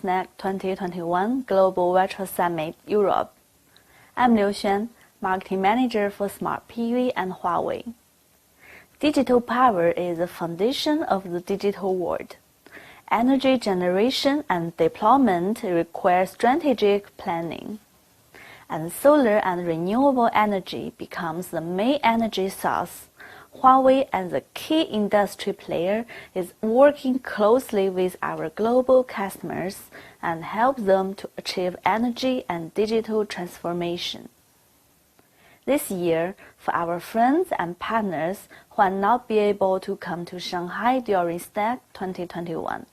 SNEC 2021 Global Virtual Summit Europe. I'm Liu Xuan, Marketing Manager for Smart PV and Huawei. Digital power is the foundation of the digital world. Energy generation and deployment require strategic planning. And solar and renewable energy becomes the main energy source. Huawei, as a key industry player, is working closely with our global customers and help them to achieve energy and digital transformation. This year, for our friends and partners who will not be able to come to Shanghai during SNEC 2021,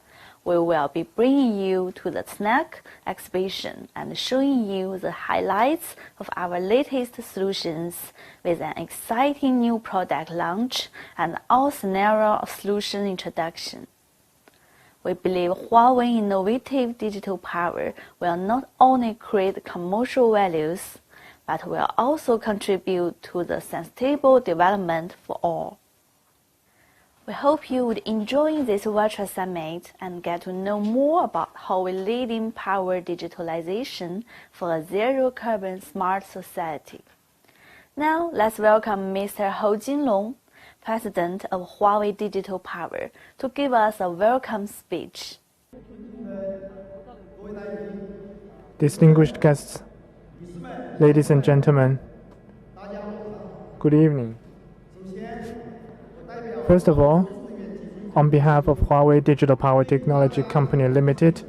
we will be bringing you to the SNEC exhibition and showing you the highlights of our latest solutions with an exciting new product launch and all scenario of solution introduction. We believe Huawei innovative digital power will not only create commercial values, but will also contribute to the sustainable development for all. We hope you would enjoy this virtual summit and get to know more about how we lead in power digitalization for a zero-carbon smart society. Now, let's welcome Mr. Hou Jinlong, President of Huawei Digital Power, to give us a welcome speech. Distinguished guests, ladies and gentlemen, good evening. First of all, on behalf of Huawei Digital Power Technology Company Limited,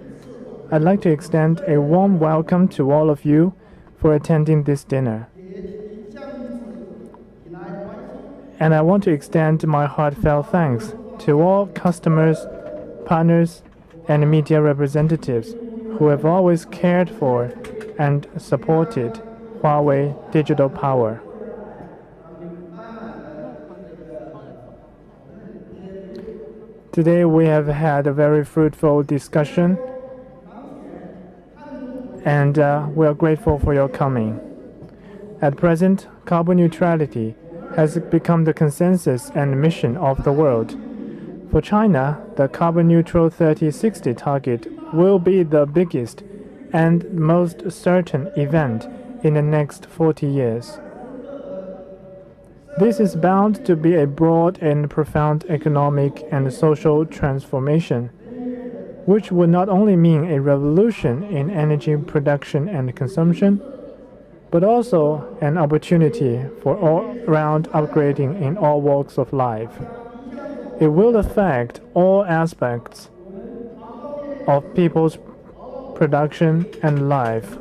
I'd like to extend a warm welcome to all of you for attending this dinner. And I want to extend my heartfelt thanks to all customers, partners, and media representatives who have always cared for and supported Huawei Digital Power. Today we have had a very fruitful discussion, and we are grateful for your coming. At present, carbon neutrality has become the consensus and mission of the world. For China, the carbon neutral 3060 target will be the biggest and most certain event in the next 40 years. This is bound to be a broad and profound economic and social transformation, which would not only mean a revolution in energy production and consumption, but also an opportunity for all-round upgrading in all walks of life. It will affect all aspects of people's production and life.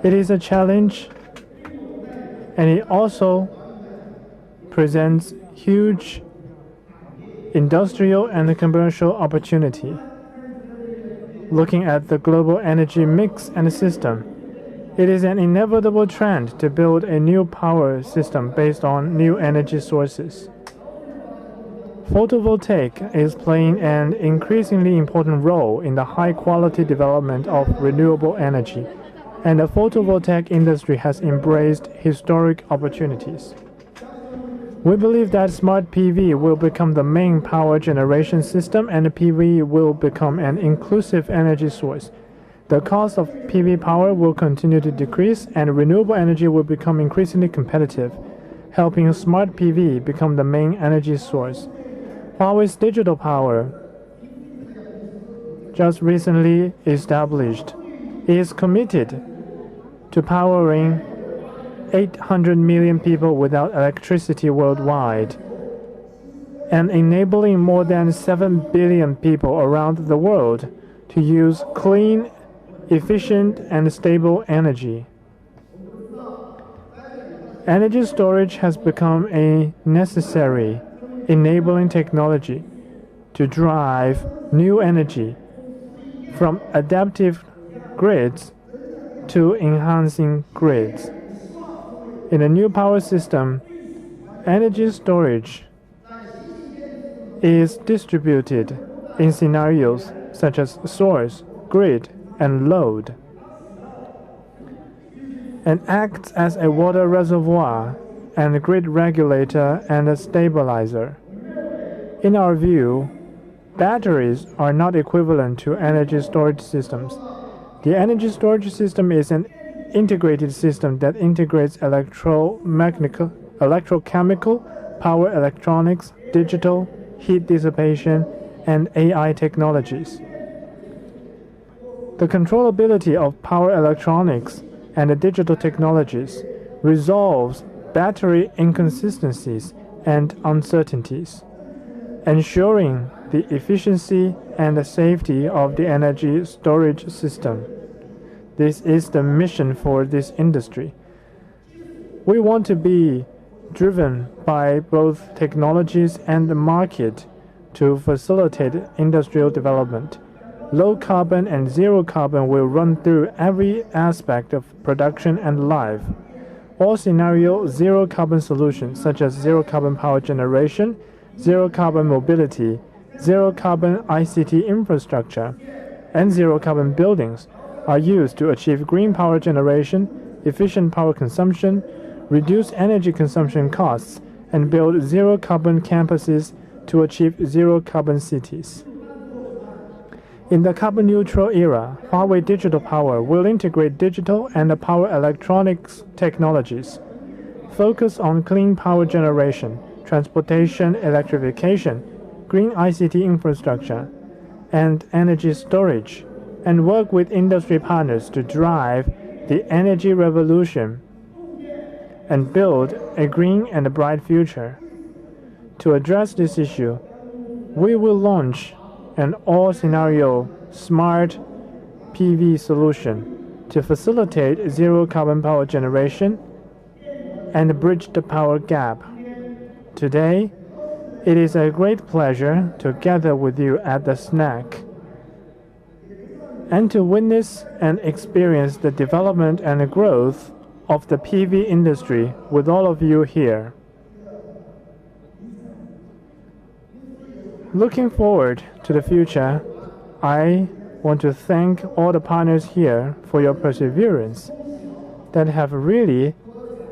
It is a challenge, and it also presents huge industrial and commercial opportunity. Looking at the global energy mix and system, it is an inevitable trend to build a new power system based on new energy sources. Photovoltaic is playing an increasingly important role in the high-quality development of renewable energy, and the photovoltaic industry has embraced historic opportunities. We believe that smart PV will become the main power generation system, and PV will become an inclusive energy source. The cost of PV power will continue to decrease, and renewable energy will become increasingly competitive, helping smart PV become the main energy source. Huawei's digital power, just recently established, is committed to powering 800 million people without electricity worldwide and enabling more than 7 billion people around the world to use clean, efficient, and stable energy. Energy storage has become a necessary enabling technology to drive new energy from adaptive grids to enhancing grids. In a new power system, energy storage is distributed in scenarios such as source, grid, and load, and acts as a water reservoir and a grid regulator and a stabilizer. In our view, batteries are not equivalent to energy storage systems. The energy storage system is an integrated system that integrates electrochemical, power electronics, digital, heat dissipation, and AI technologies. The controllability of power electronics and the digital technologies resolves battery inconsistencies and uncertainties, ensuring the efficiency and the safety of the energy storage system. This is the mission for this industry. We want to be driven by both technologies and the market to facilitate industrial development. Low carbon and zero carbon will run through every aspect of production and life. All scenario zero carbon solutions such as zero carbon power generation, zero carbon mobility, zero carbon ICT infrastructure, and zero carbon buildings are used to achieve green power generation, efficient power consumption, reduce energy consumption costs, and build zero carbon campuses to achieve zero carbon cities. In the carbon neutral era, Huawei Digital Power will integrate digital and power electronics technologies, focus on clean power generation, transportation electrification, green ICT infrastructure, and energy storage, and work with industry partners to drive the energy revolution and build a green and a bright future. To address this issue, we will launch an all-scenario smart PV solution to facilitate zero carbon power generation and bridge the power gap. Today, it is a great pleasure to gather with you at the SNEC and to witness and experience the development and growth of the PV industry with all of you here. Looking forward to the future, I want to thank all the partners here for your perseverance that have really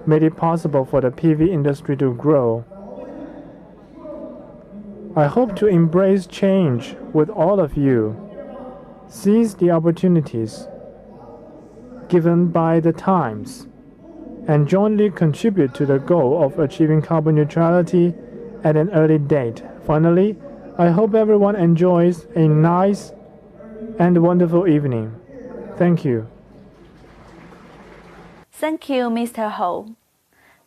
made it possible for the PV industry to grow. I hope to embrace change with all of you, seize the opportunities given by the times, and jointly contribute to the goal of achieving carbon neutrality at an early date. Finally, I hope everyone enjoys a nice and wonderful evening. Thank you. Thank you, Mr. Hou.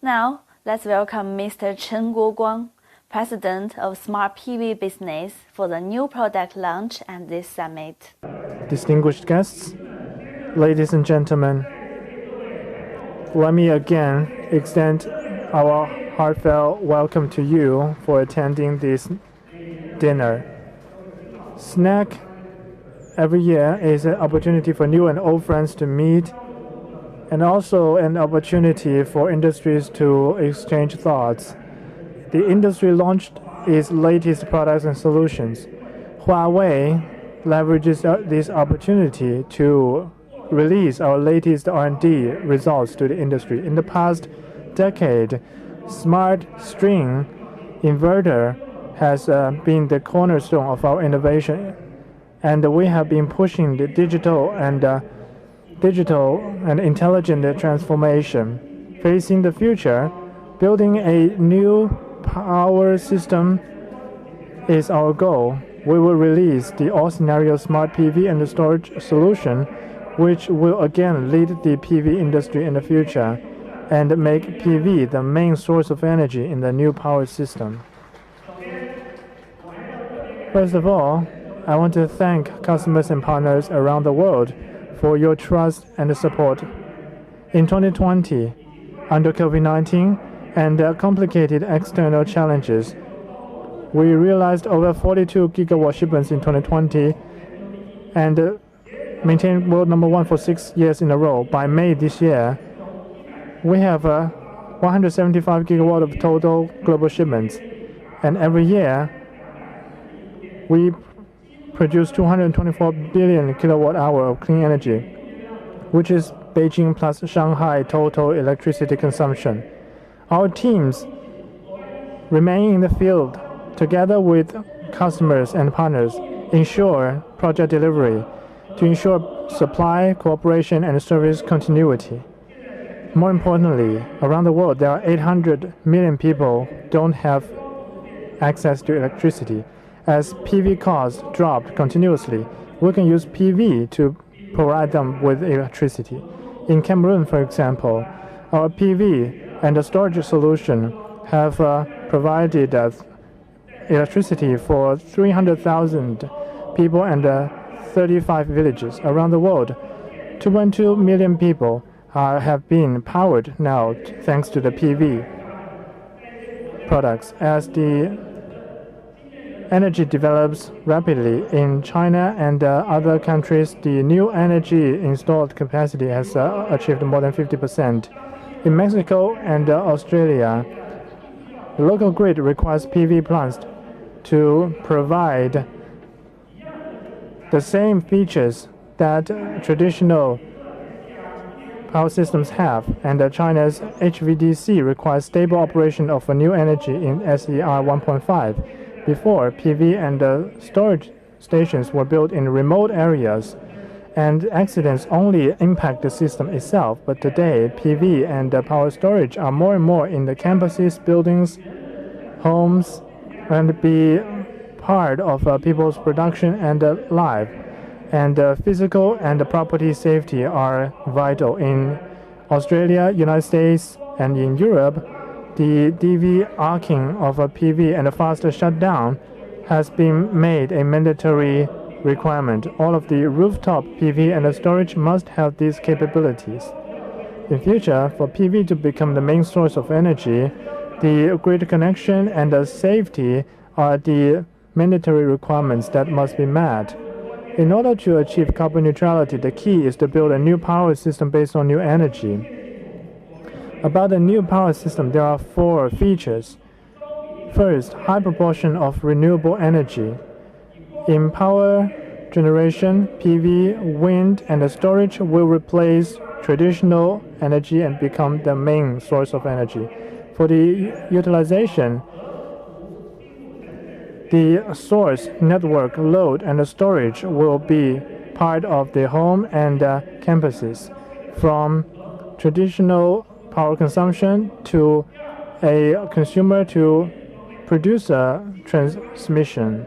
Now, let's welcome Mr. Chen Guoguang, President of Smart PV Business, for the new product launch at this summit. Distinguished guests, ladies and gentlemen, let me again extend our heartfelt welcome to you for attending this dinner. SNEC every year is an opportunity for new and old friends to meet, and also an opportunity for industries to exchange thoughts. The industry launched its latest products and solutions. Huawei leverages this opportunity to release our latest R&D results to the industry. In the past decade, smart string inverter has been the cornerstone of our innovation, and we have been pushing the digital and intelligent transformation. Facing the future, building a new power system is our goal. We will release the all-scenario smart PV and storage solution, which will again lead the PV industry in the future and make PV the main source of energy in the new power system. First of all, I want to thank customers and partners around the world for your trust and support. In 2020, under COVID-19 and complicated external challenges, we realized over 42 gigawatt shipments in 2020 and maintained world number one for 6 years in a row. By May this year, we have 175 gigawatt of total global shipments, and every year we produce 224 billion kilowatt hour of clean energy, which is Beijing plus Shanghai total electricity consumption. Our teams remain in the field together with customers and partners, ensure project delivery, to ensure supply, cooperation, and service continuity. More importantly, around the world, there are 800 million people who don't have access to electricity. As PV costs dropped continuously, we can use PV to provide them with electricity. In Cameroon, for example, our PV and the storage solution have provided electricity for 300,000 people and 35 villages around the world. 2.2 million people have been powered now thanks to the PV products. As the energy develops rapidly in China and other countries, the new energy installed capacity has achieved more than 50%. In Mexico and Australia, the local grid requires PV plants to provide the same features that traditional power systems have, and China's HVDC requires stable operation of a new energy in SER 1.5. Before, PV and storage stations were built in remote areas, and accidents only impact the system itself. But today, PV and power storage are more and more in the campuses, buildings, homes, and be part of people's production and life. And physical and property safety are vital. In Australia, United States, and in Europe, the DV arcing of a PV and a faster shutdown has been made a mandatory requirement. All of the rooftop PV and the storage must have these capabilities. In future, for PV to become the main source of energy, the grid connection and the safety are the mandatory requirements that must be met. In order to achieve carbon neutrality, the key is to build a new power system based on new energy. About the new power system, there are 4 features. First, high proportion of renewable energy. In power generation, PV, wind, and storage will replace traditional energy and become the main source of energy. For the utilization, the source, network, load, and the storage will be part of the home and campuses, from traditional power consumption to a consumer to producer transmission.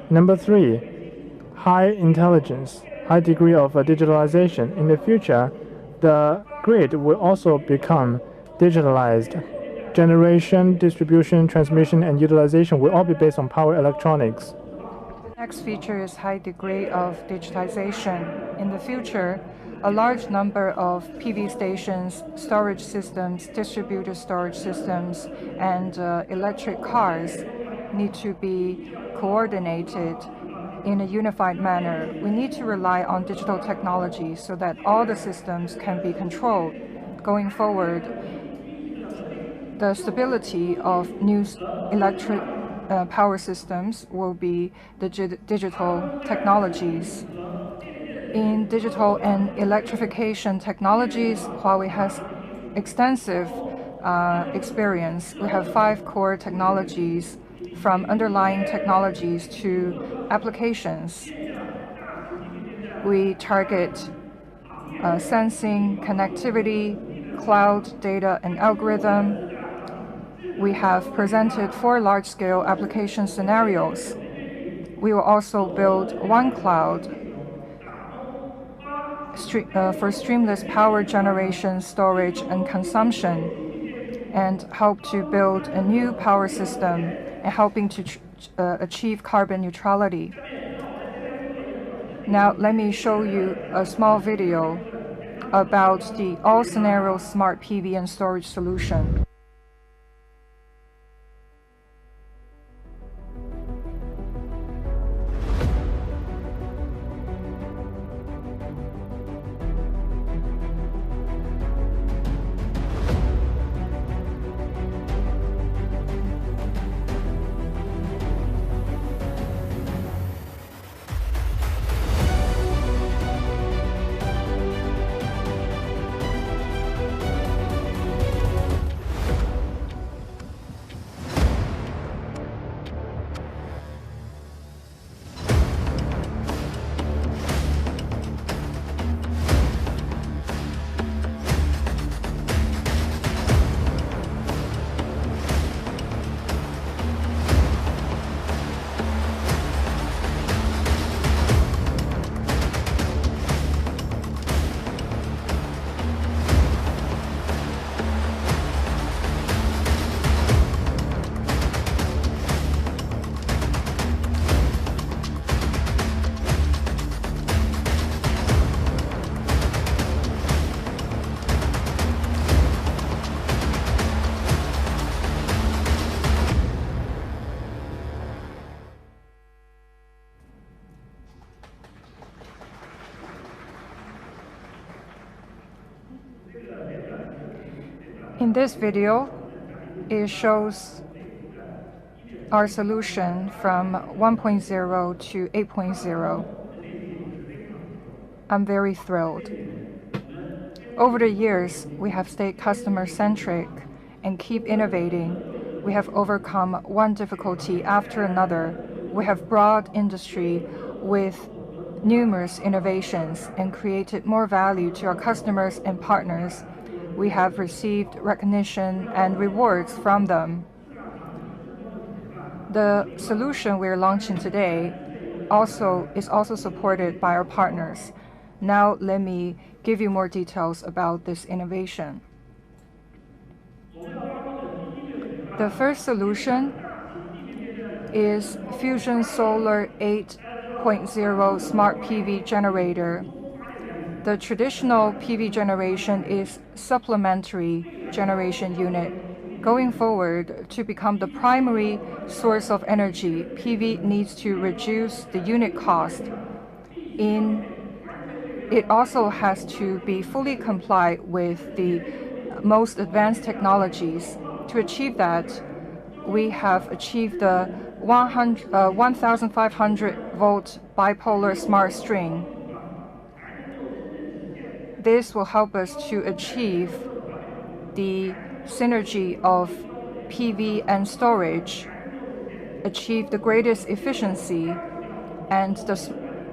Number 3, high intelligence, high degree of digitalization. In the future, the grid will also become digitalized. Generation, distribution, transmission, and utilization will all be based on power electronics. Next feature is high degree of digitization. In the future, a large number of PV stations, storage systems, distributed storage systems, and electric cars need to be coordinated in a unified manner. We need to rely on digital technology so that all the systems can be controlled. Going forward, the stability of new electric power systems will be the digital technologies. In digital and electrification technologies, Huawei has extensive experience. We have 5 core technologies, from underlying technologies to applications. We target sensing, connectivity, cloud, data, and algorithm. We have presented 4 large-scale application scenarios. We will also build one cloud for streamless power generation, storage, and consumption, and help to build a new power system and helping to achieve carbon neutrality. Now, let me show you a small video about the all-scenario smart PV and storage solution. In this video, it shows our solution from 1.0 to 8.0. I'm very thrilled. Over the years, we have stayed customer-centric and keep innovating. We have overcome one difficulty after another. We have brought industry with numerous innovations and created more value to our customers and partners. We have received recognition and rewards from them. The solution we're launching today is also supported by our partners. Now let me give you more details about this innovation. The first solution is Fusion Solar 8.0 Smart PV Generator. The traditional PV generation is supplementary generation unit. Going forward, to become the primary source of energy, PV needs to reduce the unit cost. It also has to be fully compliant with the most advanced technologies. To achieve that, we have achieved the 1,500 volt bipolar smart string. This will help us to achieve the synergy of PV and storage, achieve the greatest efficiency, and the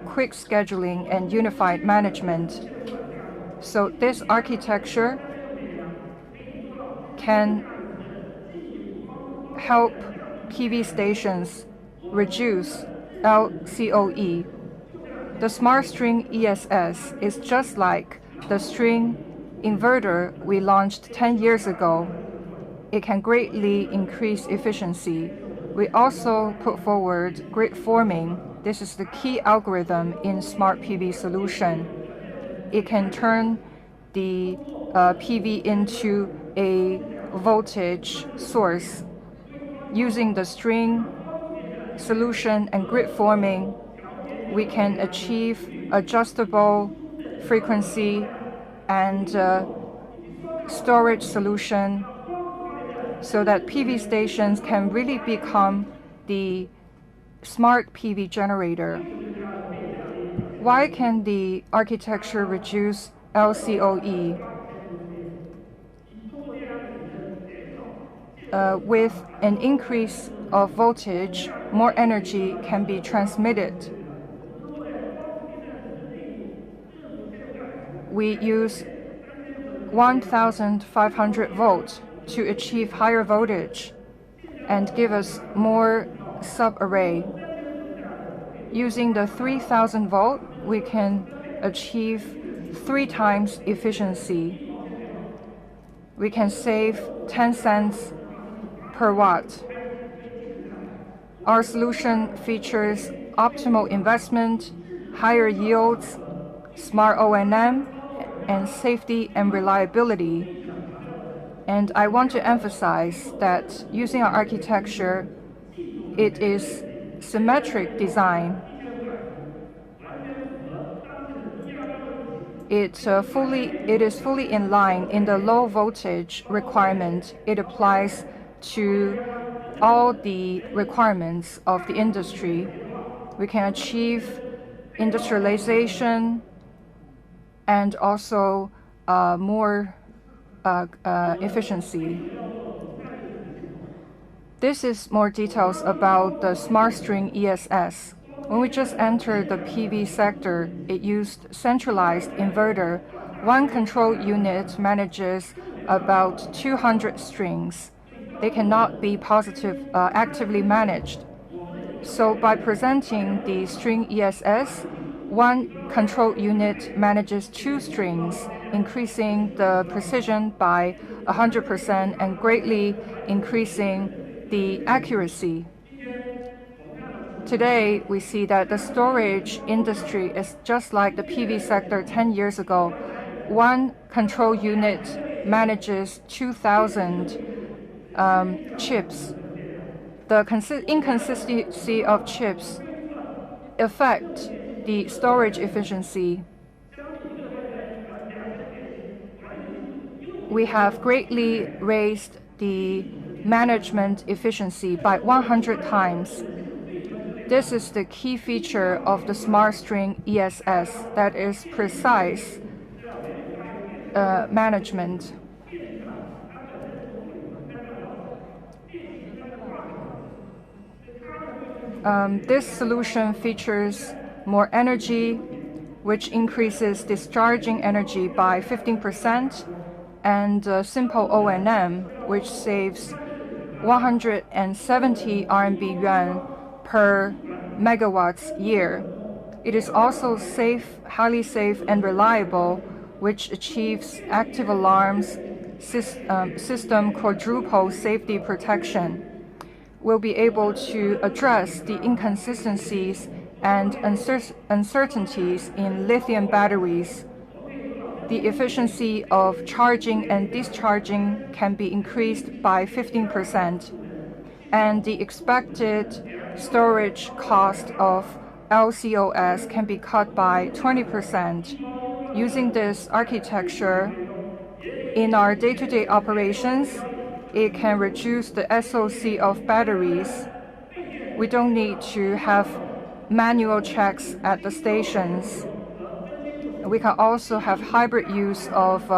quick scheduling and unified management. So this architecture can help PV stations reduce LCOE. The Smart String ESS is just like the string inverter we launched 10 years ago. It can greatly increase efficiency. We also put forward grid forming. This is the key algorithm in Smart PV solution. It can turn the PV into a voltage source. Using the string solution and grid forming, we can achieve adjustable frequency and storage solution so that PV stations can really become the smart PV generator. Why can the architecture reduce LCOE? With an increase of voltage, more energy can be transmitted. We use 1,500 volts to achieve higher voltage and give us more sub-array. Using the 3,000 volt, we can achieve 3 times efficiency. We can save 10 cents per watt. Our solution features optimal investment, higher yields, smart O&M, and safety and reliability. And I want to emphasize that using our architecture, it is symmetric design. It is fully in line in the low voltage requirement. It applies to all the requirements of the industry. We can achieve industrialization and also more efficiency. This is more details about the Smart String ESS. When we just entered the PV sector, it used centralized inverter. One control unit manages about 200 strings. They cannot be actively managed. So by presenting the string ESS, one control unit manages 2 strings, increasing the precision by 100% and greatly increasing the accuracy. Today, we see that the storage industry is just like the PV sector 10 years ago. One control unit manages 2,000 chips. The inconsistency of chips affect the storage efficiency. we have greatly raised the management efficiency by 100 times. This is the key feature of the Smart String ESS, that is precise management. This solution features more energy, which increases discharging energy by 15%, and simple O&M, which saves 170 RMB yuan per megawatts year. It is also safe, highly safe and reliable, which achieves active alarms, system quadruple safety protection. We'll be able to address the inconsistencies and uncertainties in lithium batteries. The efficiency of charging and discharging can be increased by 15%, and the expected storage cost of LCOS can be cut by 20%. Using this architecture in our day-to-day operations, it can reduce the SOC of batteries. We don't need to have manual checks at the stations. We can also have hybrid use of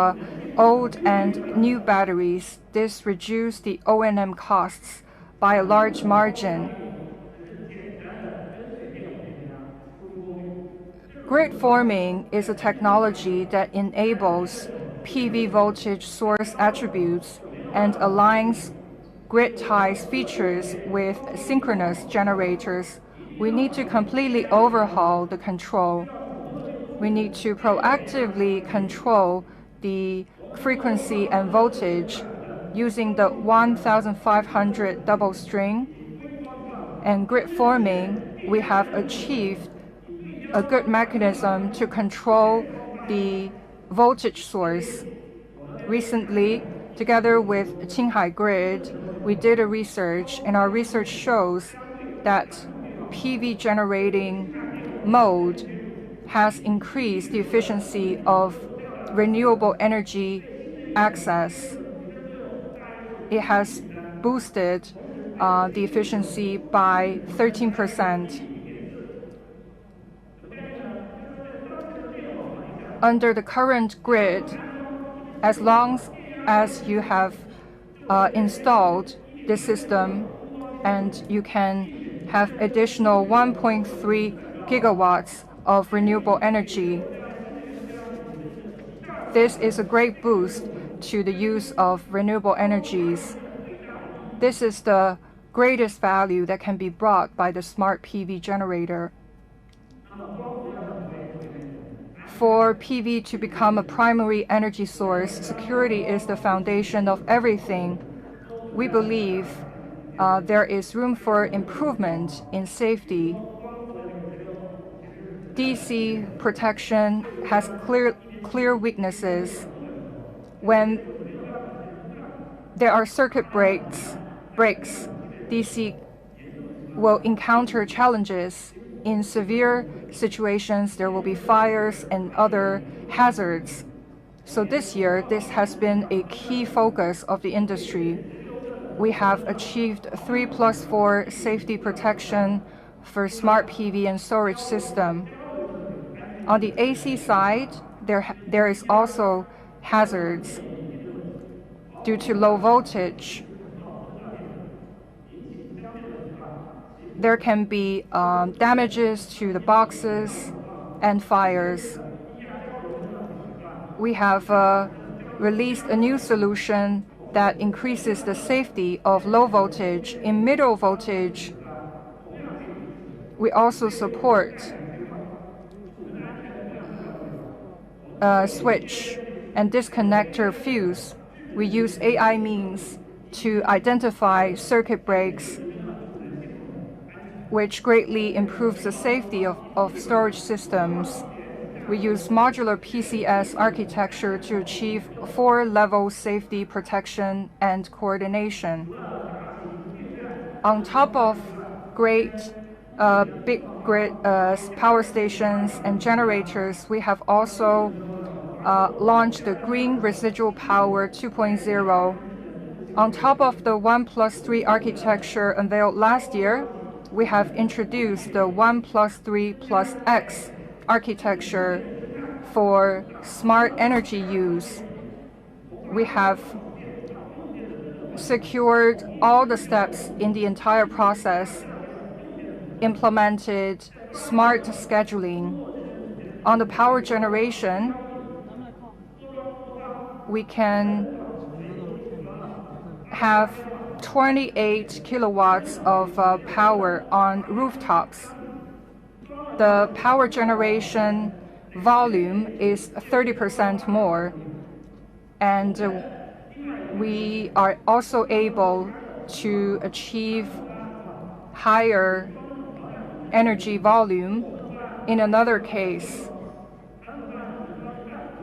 old and new batteries. This reduces the O&M costs by a large margin. Grid forming is a technology that enables PV voltage source attributes and aligns grid ties features with synchronous generators. We need to completely overhaul the control. We need to proactively control the frequency and voltage using the 1500 double string. And grid forming, we have achieved a good mechanism to control the voltage source. Recently, together with Qinghai Grid, we did a research, and our research shows that PV generating mode has increased the efficiency of renewable energy access. It has boosted the efficiency by 13%. Under the current grid, as long as you have installed this system, and you can have additional 1.3 gigawatts of renewable energy. This is a great boost to the use of renewable energies. This is the greatest value that can be brought by the smart PV generator. For PV to become a primary energy source, security is the foundation of everything. We believe there is room for improvement in safety. DC protection has clear weaknesses. When there are circuit breaks, DC will encounter challenges. In severe situations, there will be fires and other hazards. So this year, this has been a key focus of the industry. We have achieved 3+4 safety protection for smart PV and storage system. On the AC side, there is also hazards due to low voltage. There can be damages to the boxes and fires. We have released a new solution that increases the safety of low voltage. In middle voltage, we also support switch and disconnector fuse. We use AI means to identify circuit breaks, which greatly improves the safety of storage systems. We use modular PCS architecture to achieve 4-level safety protection and coordination. On top of great big grid power stations and generators, we have also launched the Green Residual Power 2.0. On top of the 1+3 architecture unveiled last year, we have introduced the 1+3+X architecture for smart energy use. We have secured all the steps in the entire process, implemented smart scheduling. On the power generation, we can have 28 kilowatts of power on rooftops. The power generation volume is 30% more, and we are also able to achieve higher energy volume. In another case,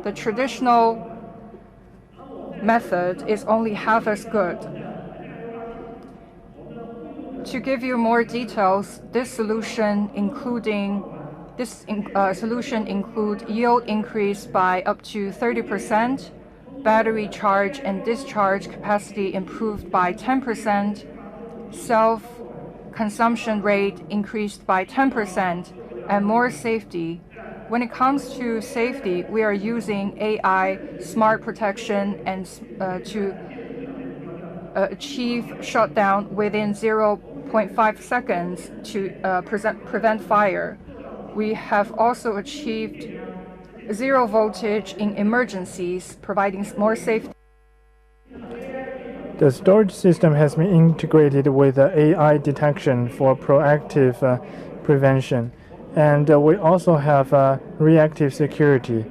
the traditional method is only half as good. To give you more details, this solution includes yield increase by up to 30%, battery charge and discharge capacity improved by 10%, self-consumption rate increased by 10%, and more safety. When it comes to safety, we are using AI smart protection and to achieve shutdown within 0.5 seconds to prevent fire. We have also achieved zero voltage in emergencies, providing more safety. The storage system has been integrated with AI detection for proactive prevention. And we also have reactive security.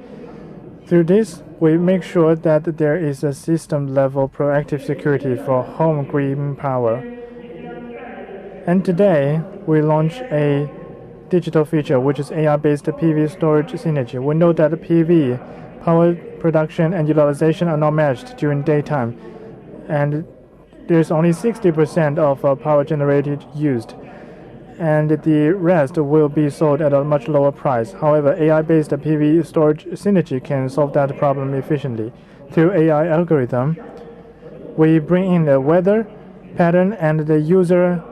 Through this, we make sure that there is a system-level proactive security for home green power. And today, we launch a digital feature, which is AI-based PV storage synergy. We know that PV power production and utilization are not matched during daytime, and there's only 60% of power generated used, and the rest will be sold at a much lower price. However, AI-based PV storage synergy can solve that problem efficiently. Through AI algorithm, we bring in the weather pattern and the user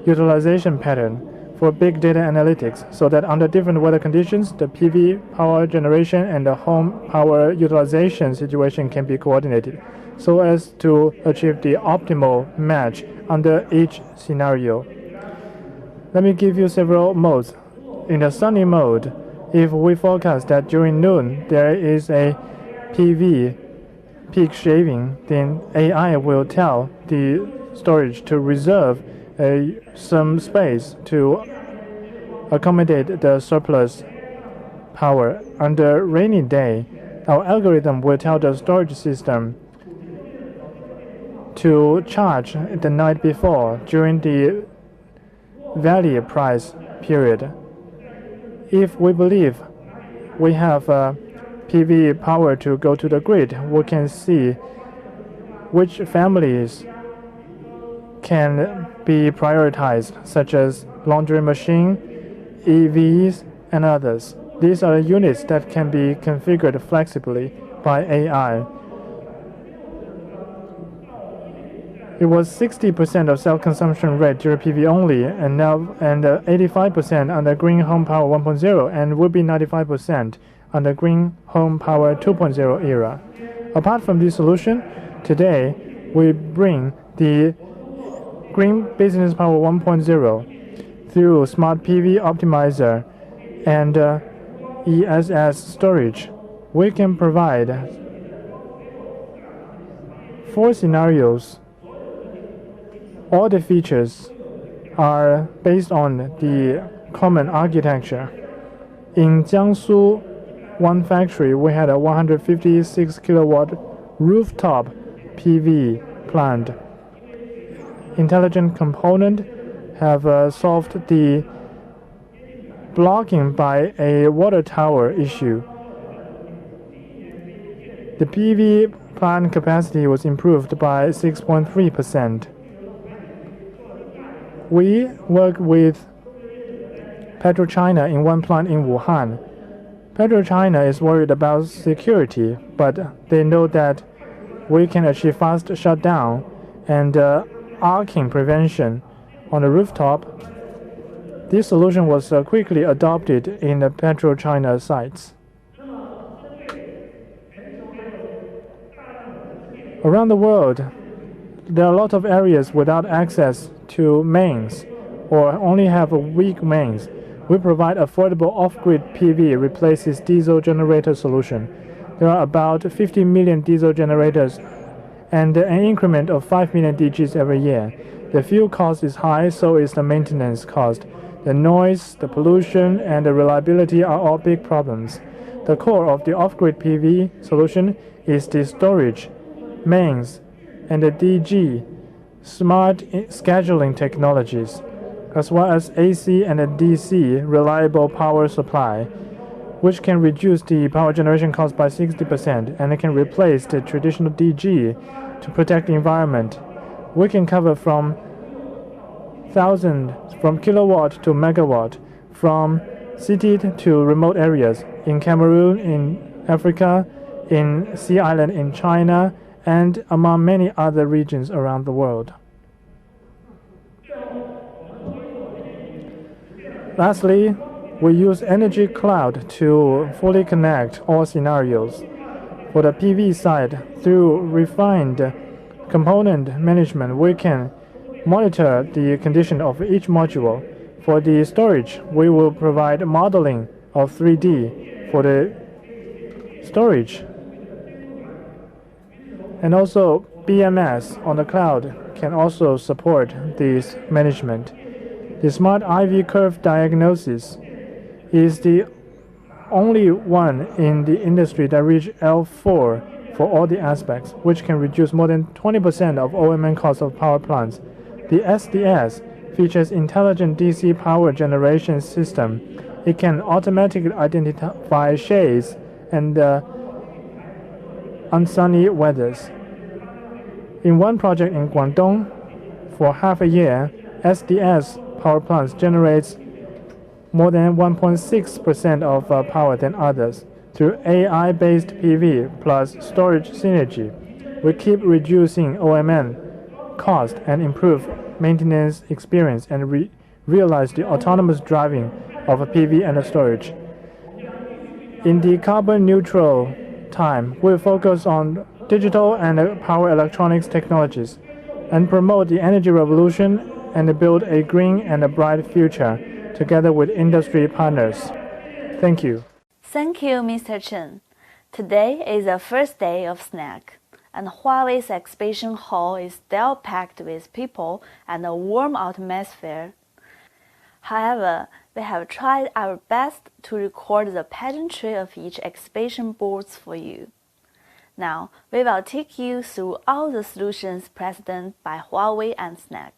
utilization pattern for big data analytics, so that under different weather conditions, the PV power generation and the home power utilization situation can be coordinated, so as to achieve the optimal match under each scenario. Let me give you several modes. In the sunny mode, if we forecast that during noon there is a PV peak shaving, then AI will tell the storage to reserve some space to accommodate the surplus power. Under rainy day, our algorithm will tell the storage system to charge the night before during the valley price period. If we believe we have PV power to go to the grid, we can see which families can be prioritized, such as laundry machine, EVs, and others. These are units that can be configured flexibly by AI. It was 60% of self-consumption rate during PV only, and 85% under Green Home Power 1.0, and will be 95% under Green Home Power 2.0 era. Apart from this solution, today we bring the Green Business Power 1.0 through Smart PV Optimizer and ESS storage. We can provide 4 scenarios. All the features are based on the common architecture. In Jiangsu, one factory, we had a 156 kilowatt rooftop PV plant. Intelligent component have solved the blocking by a water tower issue. The PV plant capacity was improved by 6.3%. We work with PetroChina in one plant in Wuhan. PetroChina is worried about security, but they know that we can achieve fast shutdown and arcing prevention on the rooftop. This solution was quickly adopted in the PetroChina sites. Around the world, there are a lot of areas without access to mains or only have weak mains. We provide affordable off-grid PV replaces diesel generator solution. There are about 50 million diesel generators and an increment of 5 million DGs every year. The fuel cost is high, so is the maintenance cost. The noise, the pollution, and the reliability are all big problems. The core of the off-grid PV solution is the storage, mains, and the DG, smart scheduling technologies, as well as AC and a DC reliable power supply, which can reduce the power generation cost by 60%, and it can replace the traditional DG to protect the environment. We can cover from kilowatt to megawatt, from city to remote areas in Cameroon, in Africa, in Sea Island in China, and among many other regions around the world. Lastly, we use Energy Cloud to fully connect all scenarios. For the PV side, through refined component management, we can monitor the condition of each module. For the storage, we will provide modeling of 3D for the storage. And also BMS on the cloud can also support this management. The smart IV curve diagnosis is the only one in the industry that reach L4 for all the aspects, which can reduce more than 20% of O&M costs of power plants. The SDS features intelligent DC power generation system. It can automatically identify shades and unsunny weathers. In one project in Guangdong, for half a year, SDS power plants generates more than 1.6% of power than others. Through AI-based PV plus storage synergy, we keep reducing O&M cost and improve maintenance experience and realize the autonomous driving of a PV and a storage. In the carbon neutral time, we focus on digital and power electronics technologies and promote the energy revolution and build a green and a bright future together with industry partners. Thank you. Thank you, Mr. Chen. Today is the first day of SNEC, and Huawei's exhibition hall is still packed with people and a warm atmosphere. However, we have tried our best to record the pageantry of each exhibition booth for you. Now, we will take you through all the solutions presented by Huawei and SNEC.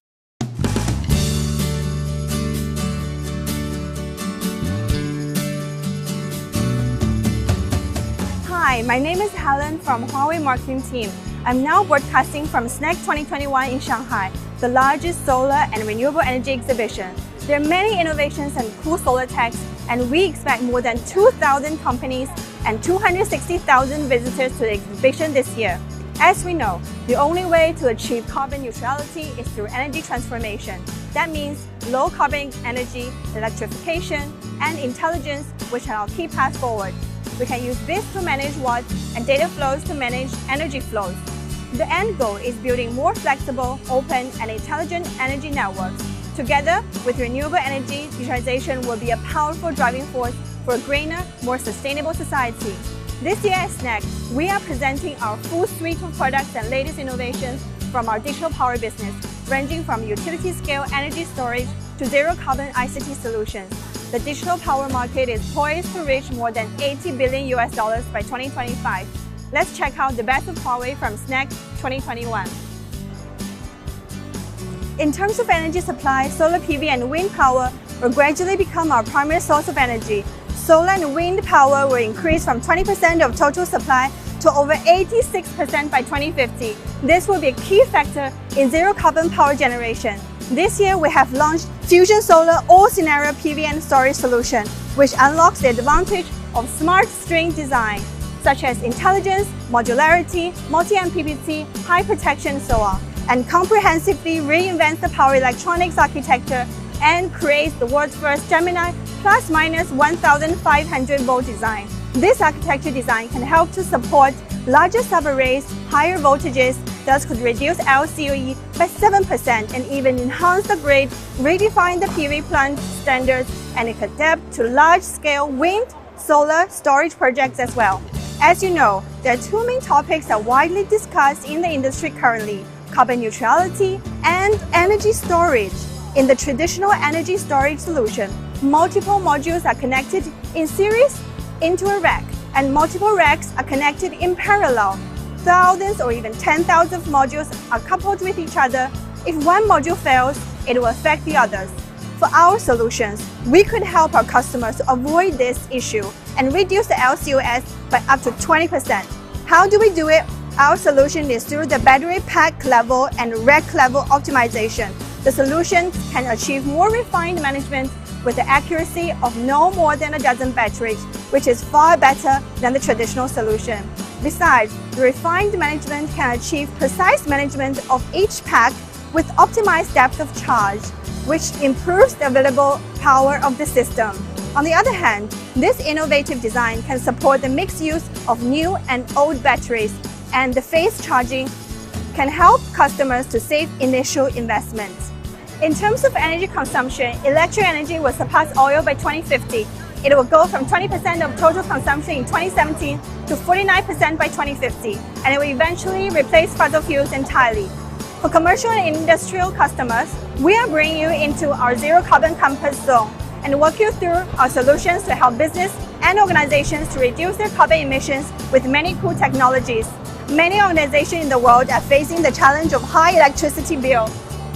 Hi, my name is Helen from Huawei marketing team. I'm now broadcasting from SNEC 2021 in Shanghai, the largest solar and renewable energy exhibition. There are many innovations and cool solar techs, and we expect more than 2,000 companies and 260,000 visitors to the exhibition this year. As we know, the only way to achieve carbon neutrality is through energy transformation. That means low carbon energy, electrification, and intelligence, which are our key paths forward. We can use this to manage watts and data flows to manage energy flows. The end goal is building more flexible, open, and intelligent energy networks. Together with renewable energy, digitalization will be a powerful driving force for a greener, more sustainable society. This year at SNEC, we are presenting our full suite of products and latest innovations from our digital power business, ranging from utility-scale energy storage to zero-carbon ICT solutions. The digital power market is poised to reach more than $80 billion by 2025. Let's check out the best of Huawei from SNEC 2021. In terms of energy supply, solar PV and wind power will gradually become our primary source of energy. Solar and wind power will increase from 20% of total supply to over 86% by 2050. This will be a key factor in zero-carbon power generation. This year, we have launched Fusion Solar All-Scenario PV and Storage Solution, which unlocks the advantage of smart string design, such as intelligence, modularity, multi-MPPT, high protection, and so on, and comprehensively reinvents the power electronics architecture and creates the world's first Gemini plus/minus 1500 volt design. This architecture design can help to support larger subarrays, higher voltages, thus could reduce LCOE by 7% and even enhance the grid, redefine the PV plant standards, and it could adapt to large-scale wind, solar, storage projects as well. As you know, there are two main topics that are widely discussed in the industry currently: carbon neutrality and energy storage. In the traditional energy storage solution, multiple modules are connected in series into a rack, and multiple racks are connected in parallel. Thousands or even 10,000 modules are coupled with each other. If one module fails, it will affect the others. For our solutions, we could help our customers to avoid this issue and reduce the LCOS by up to 20%. How do we do it? Our solution is through the battery pack level and rack level optimization. The solution can achieve more refined management with the accuracy of no more than a dozen batteries, which is far better than the traditional solution. Besides, the refined management can achieve precise management of each pack with optimized depth of charge, which improves the available power of the system. On the other hand, this innovative design can support the mixed use of new and old batteries, and the phase charging can help customers to save initial investments. In terms of energy consumption, electric energy will surpass oil by 2050. It will go from 20% of total consumption in 2017 to 49% by 2050, and it will eventually replace fossil fuels entirely. For commercial and industrial customers, we are bringing you into our Zero Carbon Compass Zone and walk you through our solutions to help business and organizations to reduce their carbon emissions with many cool technologies. Many organizations in the world are facing the challenge of high electricity bill.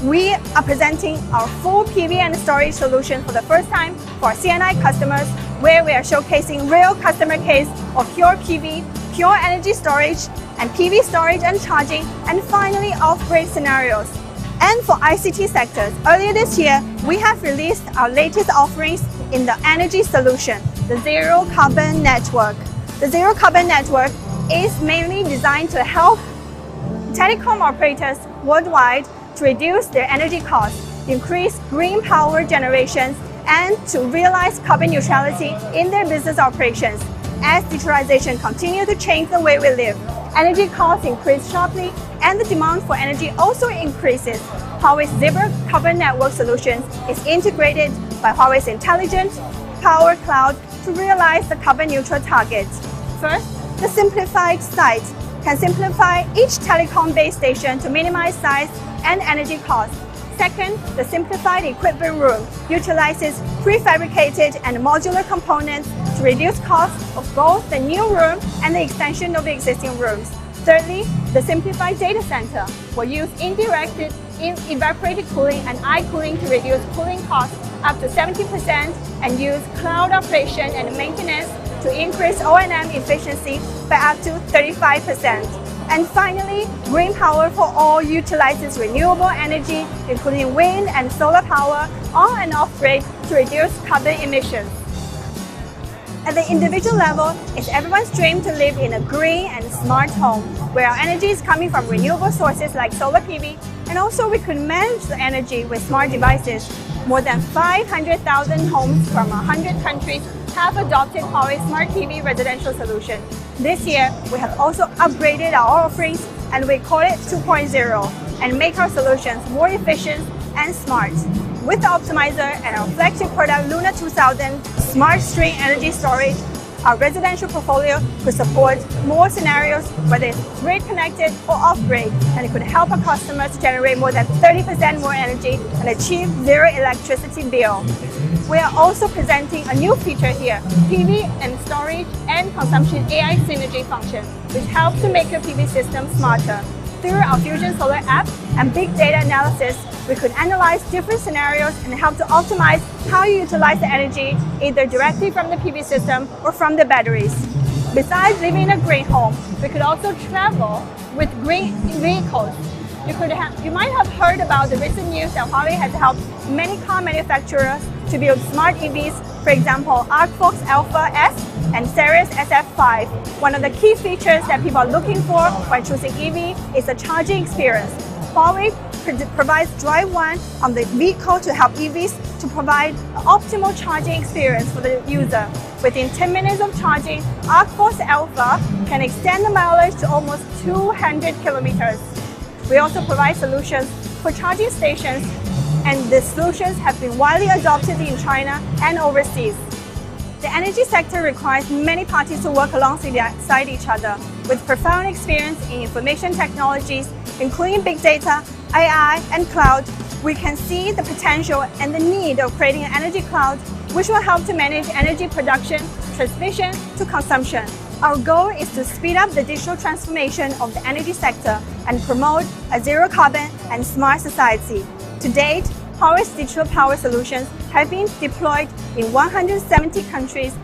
We are presenting our full PV and storage solution for the first time for our CNI customers, where we are showcasing real customer case of pure PV, pure energy storage, and PV storage and charging, and finally off-grid scenarios. And for ICT sectors, earlier this year, we have released our latest offerings in the energy solution, the Zero Carbon Network. The Zero Carbon Network is mainly designed to help telecom operators worldwide to reduce their energy costs, increase green power generations, and to realize carbon neutrality in their business operations. As digitalization continues to change the way we live, energy costs increase sharply and the demand for energy also increases. Huawei's Zero Carbon Network solutions is integrated by Huawei's intelligent power cloud to realize the carbon neutral targets. First, the simplified site can simplify each telecom base station to minimize size and energy costs. Second, the simplified equipment room utilizes prefabricated and modular components to reduce costs of both the new room and the extension of the existing rooms. Thirdly, the simplified data center will use indirect evaporated cooling and eye cooling to reduce cooling costs up to 70% and use cloud operation and maintenance to increase O&M efficiency by up to 35%. And finally, Green Power for All utilizes renewable energy, including wind and solar power, on and off-grid to reduce carbon emissions. At the individual level, it's everyone's dream to live in a green and smart home, where our energy is coming from renewable sources like solar PV, and also we could manage the energy with smart devices. More than 500,000 homes from 100 countries have adopted Huawei Smart PV residential solution. This year, we have also upgraded our offerings and we call it 2.0 and make our solutions more efficient and smart. With the optimizer and our flagship product Luna 2000 Smart String Energy Storage, our residential portfolio could support more scenarios, whether it's grid connected or off-grid, and it could help our customers generate more than 30% more energy and achieve zero electricity bill. We are also presenting a new feature here, PV and storage and consumption AI synergy function, which helps to make your PV system smarter. Through our Fusion Solar app and big data analysis, we could analyze different scenarios and help to optimize how you utilize the energy, either directly from the PV system or from the batteries. Besides living in a green home, we could also travel with green vehicles. You might have heard about the recent news that Huawei has helped many car manufacturers to build smart EVs, for example, Arcfox Alpha S and Series SF5. One of the key features that people are looking for when choosing EV is the charging experience. Huawei provides Drive One on the vehicle to help EVs to provide an optimal charging experience for the user. Within 10 minutes of charging, Arcfox Alpha can extend the mileage to almost 200 kilometers. We also provide solutions for charging stations, and the solutions have been widely adopted in China and overseas. The energy sector requires many parties to work alongside each other. With profound experience in information technologies, including big data, AI, and cloud, we can see the potential and the need of creating an energy cloud which will help to manage energy production, transmission to consumption. Our goal is to speed up the digital transformation of the energy sector and promote a zero carbon and smart society. To date, Huawei's digital power solutions have been deployed in 170 countries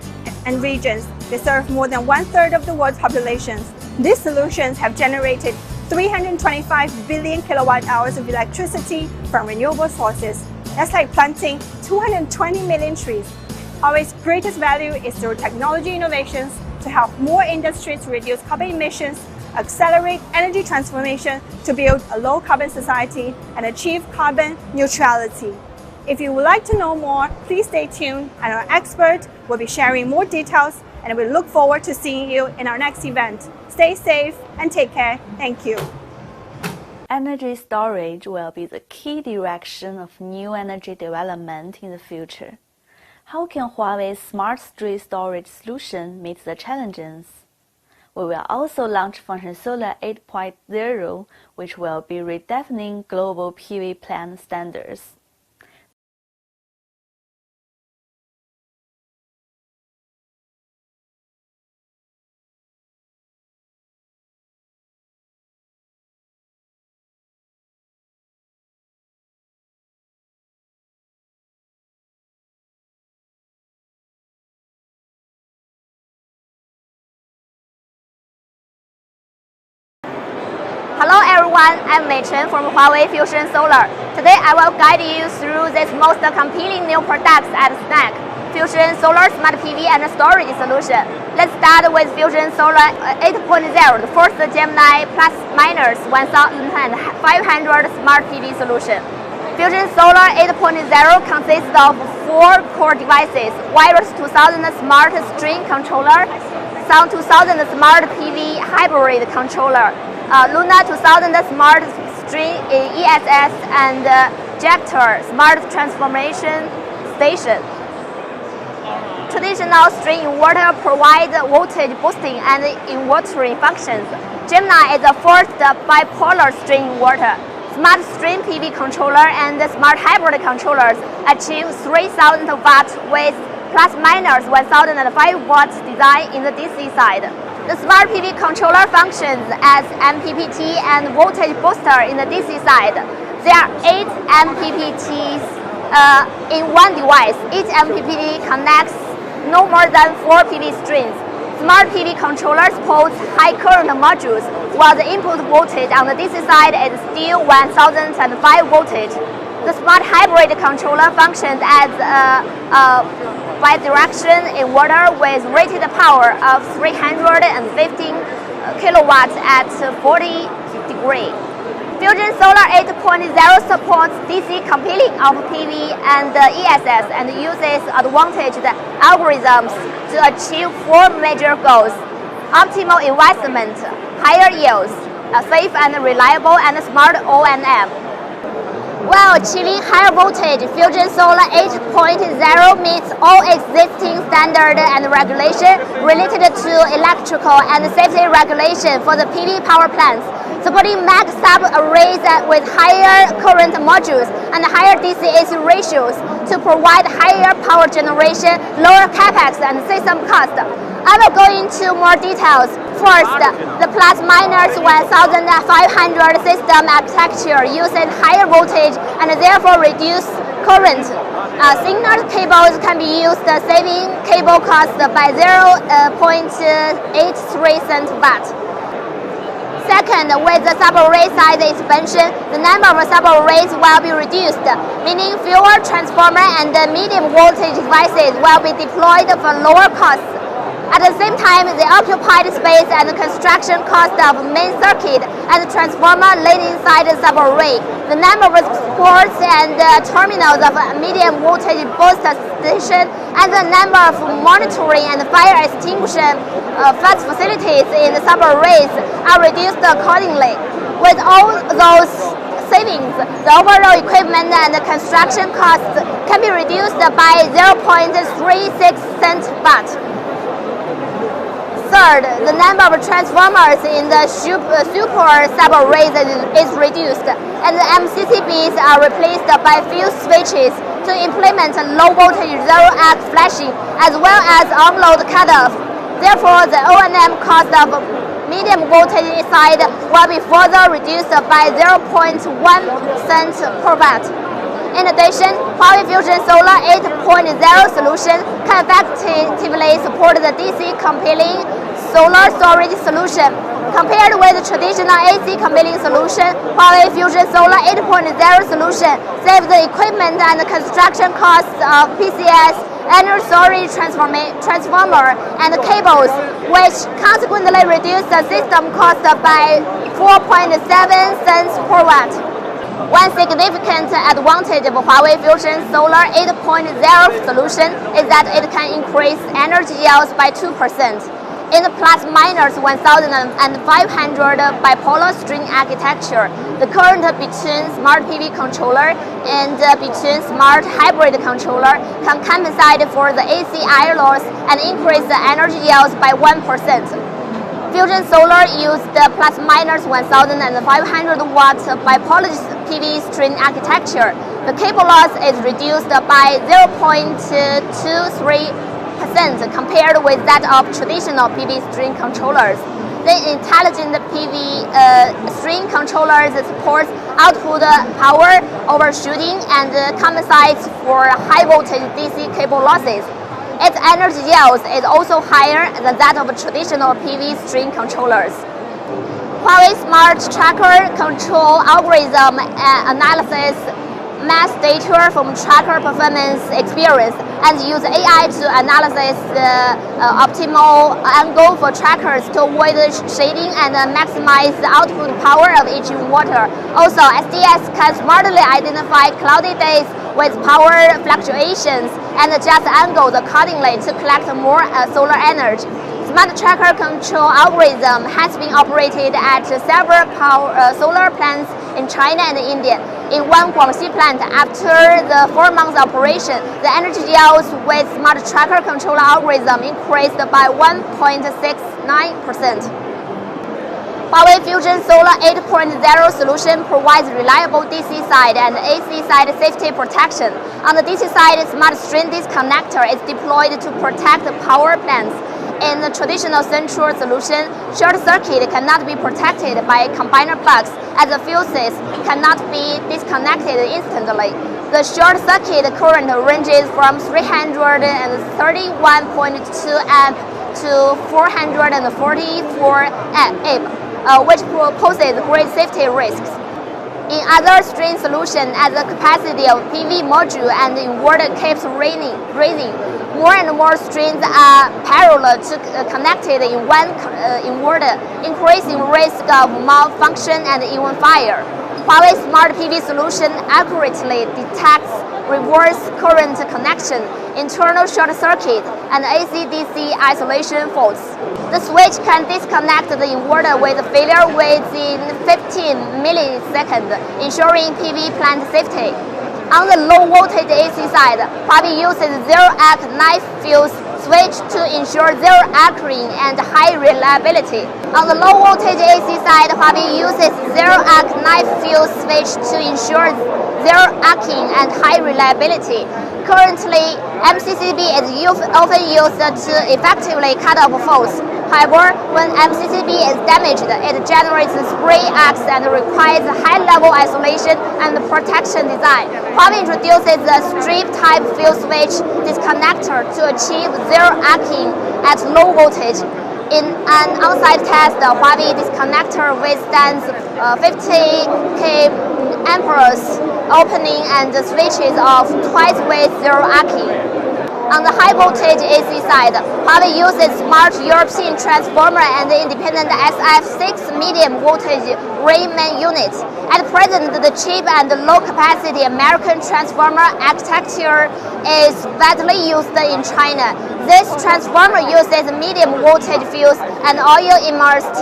and regions. They serve more than 1/3 of the world's populations. These solutions have generated 325 billion kilowatt hours of electricity from renewable sources. That's like planting 220 million trees. Huawei's greatest value is through technology innovations to help more industries reduce carbon emissions, accelerate energy transformation to build a low-carbon society and achieve carbon neutrality. If you would like to know more, please stay tuned, and our expert will be sharing more details, and we look forward to seeing you in our next event. Stay safe and take care. Thank you. Energy storage will be the key direction of new energy development in the future. How can Huawei's smart street storage solution meet the challenges? We will also launch Function Solar 8.0, which will be redefining global PV plant standards. Hello everyone, I'm Mei Chen from Huawei Fusion Solar. Today I will guide you through these most compelling new products at SNEC, Fusion Solar Smart PV and Storage Solution. Let's start with Fusion Solar 8.0, the first Gemini plus minus 1500 Smart PV solution. Fusion Solar 8.0 consists of 4 core devices: Wireless 2000 Smart String Controller, Sun 2000 Smart PV Hybrid Controller, Luna 2000 Smart String ESS, and Jector Smart Transformation Station. Traditional string inverter provides voltage boosting and invertering functions. Gemini is the first bipolar string inverter. Smart string PV controller and smart hybrid controllers achieve 3000 watts with plus minus 1005 watts design in the DC side. The smart PV controller functions as MPPT and voltage booster in the DC side. There are 8 MPPTs in one device. Each MPPT connects no more than 4 PV strings. Smart PV controller supports high current modules, while the input voltage on the DC side is still 1005 voltage. The smart hybrid controller functions as a bidirection inverter with rated power of 315 kilowatts at 40 degrees. Fusion Solar 8.0 supports DC coupling of PV and ESS and uses advantaged algorithms to achieve 4 major goals: optimal investment, higher yields, safe and reliable, and smart O&M. While achieving higher voltage, Fusion Solar 8.0 meets all existing standards and regulations related to electrical and safety regulation for the PV power plants, supporting max sub-arrays with higher current modules and higher DC-AC ratios to provide higher power generation, lower capex and system cost. I will go into more details. First, the plus-minus 1500 system architecture uses higher voltage and therefore reduce current. Thinner cables can be used, saving cable cost by 0.83 cent watt. Second, with the sub-array size expansion, the number of sub-arrays will be reduced, meaning fewer transformer and medium voltage devices will be deployed for lower costs. At the same time, the occupied space and the construction cost of main circuit and transformer laid inside the sub-array, the number of ports and terminals of medium voltage booster station, and the number of monitoring and fire extinguishing facilities in the sub-arrays are reduced accordingly. With all those savings, the overall equipment and the construction costs can be reduced by 0.36 cents watt. Third, the number of transformers in the super sub-arrays is reduced, and the MCCBs are replaced by fuse switches to implement low voltage zero-arc flashing as well as on-load cutoff. Therefore, the O&M cost of medium voltage side will be further reduced by 0.1 cent per watt. In addition, Huawei Fusion Solar 8.0 solution can effectively support the DC compelling solar storage solution. Compared with the traditional AC compelling solution, Huawei Fusion Solar 8.0 solution saves the equipment and the construction costs of PCS, energy storage transformer, and cables, which consequently reduce the system cost by 4.7 cents per watt. One significant advantage of Huawei Fusion Solar 8.0 solution is that it can increase energy yields by 2%. In the ±1500 bipolar string architecture, the current between smart PV controller and between smart hybrid controller can compensate for the AC air loss and increase the energy yields by 1%. Fusion Solar used the ±1500 watt bipolar PV string architecture. The cable loss is reduced by 0.23% compared with that of traditional PV string controllers. The intelligent PV string controllers supports output power overshooting and compensates for high voltage DC cable losses. Its energy yield is also higher than that of traditional PV string controllers. Huawei Smart Tracker Control Algorithm analysis mass data from tracker performance experience and use AI to analyze the optimal angle for trackers to avoid shading and maximize the output power of each inverter. Also, SDS can smartly identify cloudy days with power fluctuations and adjust angles accordingly to collect more solar energy. Smart Tracker Control Algorithm has been operated at several solar plants in China and India. In one Guangxi plant, after the 4 months operation, the energy yields with Smart Tracker Control Algorithm increased by 1.69%. Huawei Fusion Solar 8.0 solution provides reliable DC side and AC side safety protection. On the DC side, Smart String Disconnector is deployed to protect the power plants. In the traditional central solution, short circuit cannot be protected by combiner plugs, as the fuses cannot be disconnected instantly. The short circuit current ranges from 331.2 amp to 444 amp, which poses great safety risks. In other string solutions, as the capacity of PV module and inverter keeps rising, more and more strings are parallel to connected in one inverter, increasing risk of malfunction and even fire. Huawei Smart PV solution accurately detects reverse current connection, internal short circuit, and AC-DC isolation faults. The switch can disconnect the inverter with failure within 15 milliseconds, ensuring PV plant safety. On the low voltage AC side, Huawei uses zero-arc knife fuse switch to ensure zero arcing and high reliability. On the low voltage AC side, Huawei uses zero-arc knife fuse switch to ensure zero arcing and high reliability. Currently, MCCB is often used to effectively cut off faults. However, when MCCB is damaged, it generates spray arcs and requires high-level isolation and protection design. Huawei introduces the strip-type fuse switch disconnector to achieve zero arcing at low voltage. In an on-site test, the Huawei disconnector withstands 50 amperes opening and switches off twice with zero arcing. On the high voltage AC side, Huawei uses smart European transformer and independent SF6 medium voltage Rainman units. At present, the cheap and low capacity American transformer architecture is widely used in China. This transformer uses medium voltage fuse and oil immersed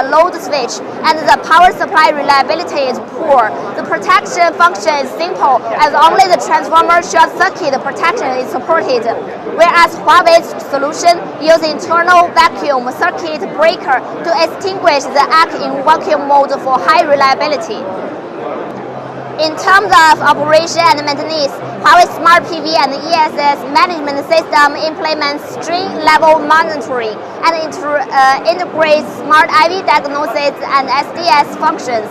load switch, and the power supply reliability is poor. The protection function is simple, as only the transformer short circuit protection is supported, whereas Huawei's solution uses internal vacuum circuit breaker to extinguish the arc in vacuum mode for high reliability. In terms of operation and maintenance, Huawei Smart PV and ESS management system implements string level monitoring and integrates smart IV diagnosis and SDS functions.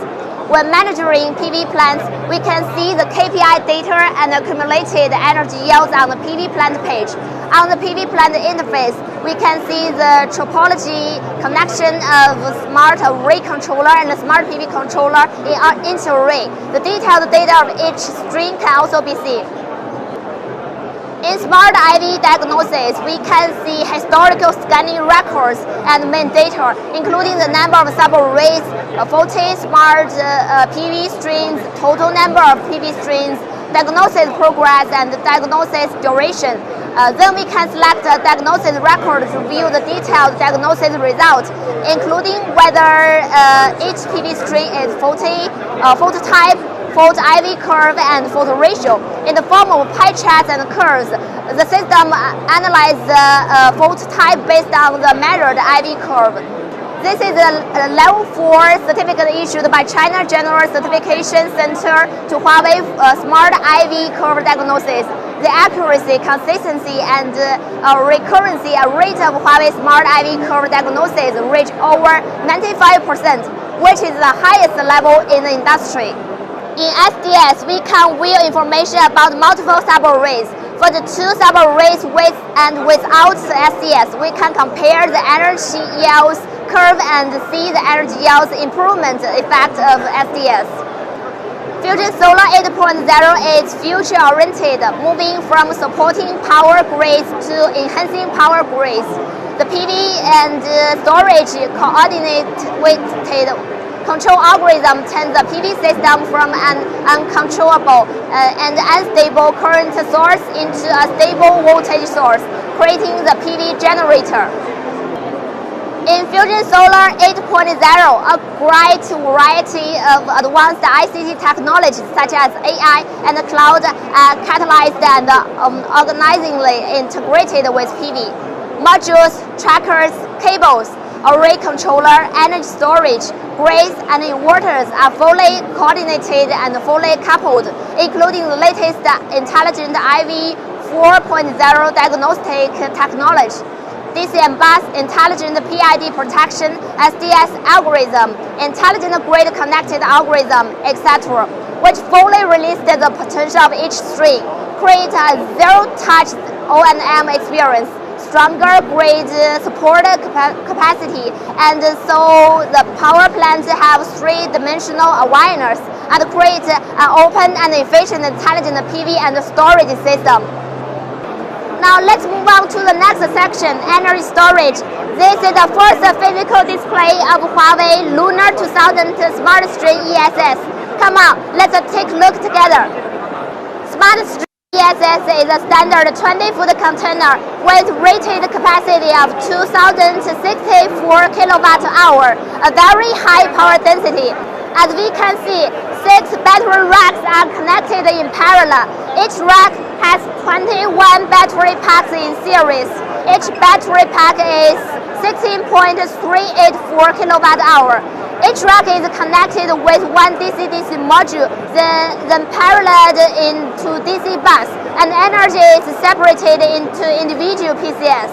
When monitoring PV plants, we can see the KPI data and accumulated energy yields on the PV plant page. On the PV plant interface, we can see the topology connection of smart array controller and the smart PV controller in each array. The detailed data of each string can also be seen. In Smart IV Diagnosis, we can see historical scanning records and main data, including the number of sub-arrays, faulty smart PV strings, total number of PV strings, diagnosis progress, and diagnosis duration. Then we can select a diagnosis record to view the detailed diagnosis results, including whether each PV string is faulty, fault type, fault IV curve, and fault ratio. In the form of pie charts and curves, the system analyzes the fault type based on the measured IV curve. This is a Level 4 certificate issued by China General Certification Center to Huawei Smart IV Curve Diagnosis. The accuracy, consistency, and recurrency rate of Huawei Smart IV Curve Diagnosis reach over 95%, which is the highest level in the industry. In SDS, we can view information about multiple sub-arrays. For the two sub-arrays with and without SDS, we can compare the energy yields curve and see the energy yields improvement effect of SDS. Fusion Solar 8.0 is future-oriented, moving from supporting power grids to enhancing power grids. The PV and storage coordinated control algorithm turns the PV system from an uncontrollable and unstable current source into a stable voltage source, creating the PV generator. In Fusion Solar 8.0, a great variety of advanced ICT technologies such as AI and cloud are catalyzed and organizingly integrated with PV. Modules, trackers, cables, array controller, energy storage, grids, and inverters are fully coordinated and fully coupled, including the latest intelligent IV 4.0 diagnostic technology. This embeds intelligent PID protection, SDS algorithm, intelligent grid connected algorithm, etc., which fully releases the potential of each string, create a zero-touch O&M experience, stronger grid support capacity, and so the power plants have three-dimensional awareness and create an open and efficient intelligent PV and storage system. Now let's move on to the next section, energy storage. This is the first physical display of Huawei Lunar 2000 Smart String ESS. Come on, let's take a look together. Smart String ESS is a standard 20-foot container with rated capacity of 2,064 kWh, a very high power density. As we can see, 6 battery racks are connected in parallel. Each rack has 21 battery packs in series. Each battery pack is 16.384 kWh. Each rack is connected with one DC-DC module, then paralleled into DC bus, and energy is separated into individual PCS.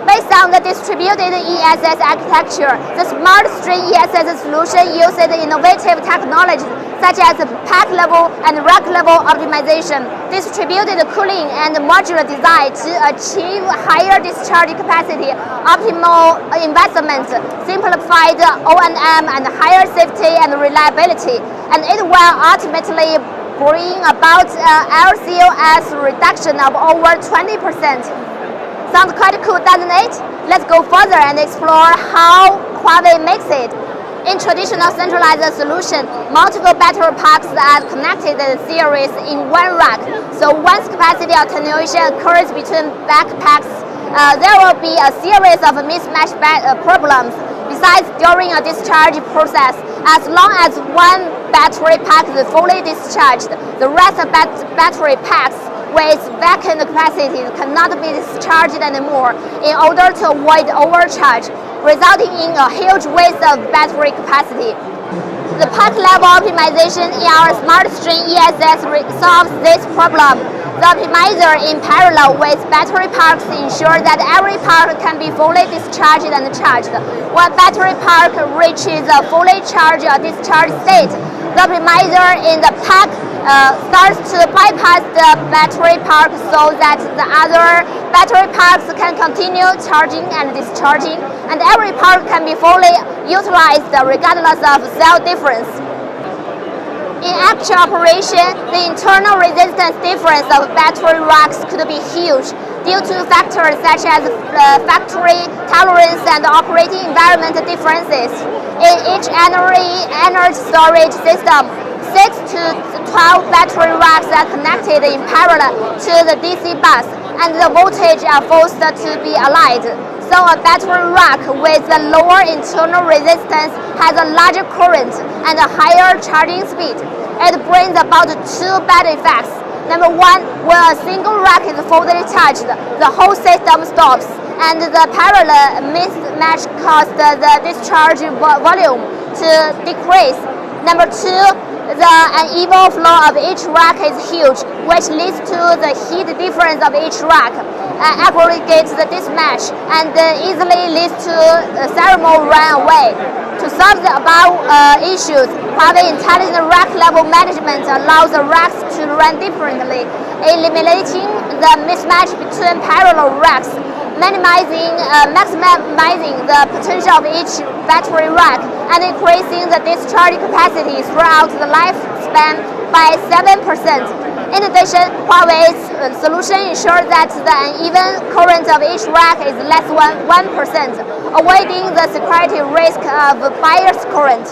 Based On the distributed ESS architecture, the smart string ESS solution uses innovative technologies such as pack level and rack level optimization, distributed cooling, and modular design to achieve higher discharge capacity, optimal investment, simplified O&M, and higher safety and reliability. And it will ultimately bring about LCOS reduction of over 20%. Sounds quite cool, doesn't it? Let's go further and explore how Huawei makes it. In traditional centralized solution, multiple battery packs are connected in series in one rack. So once capacity attenuation occurs between backpacks, there will be a series of mismatch problems. Besides, during a discharge process, as long as one battery pack is fully discharged, the rest of battery packs with vacant capacity cannot be discharged anymore in order to avoid overcharge, resulting in a huge waste of battery capacity. The pack level optimization in our smart string ESS solves this problem. The optimizer in parallel with battery packs ensure that every pack can be fully discharged and charged. When battery pack reaches a fully charged or discharged state, the optimizer in the pack starts to bypass the battery pack so that the other battery packs can continue charging and discharging, and every pack can be fully utilized regardless of cell difference. In actual operation, the internal resistance difference of battery racks could be huge due to factors such as factory tolerance and operating environment differences. In each energy storage system, 6 to 12 battery racks are connected in parallel to the DC bus, and the voltage are forced to be aligned. So a battery rack with a lower internal resistance has a larger current and a higher charging speed. It brings about two bad effects. Number one, when a single rack is fully charged, the whole system stops, and the parallel mismatch causes the discharge volume to decrease. Number two, the uneven flow of each rack is huge, which leads to the heat difference of each rack, aggregates the mismatch, and easily leads to thermal runaway. To solve the above issues, Huawei Intelligent Rack Level Management allows the racks to run differently, eliminating the mismatch between parallel racks, maximizing the potential of each battery rack, and increasing the discharge capacity throughout the lifespan by 7%. In addition, Huawei's solution ensures that the uneven current of each rack is less than 1%, avoiding the security risk of bias current.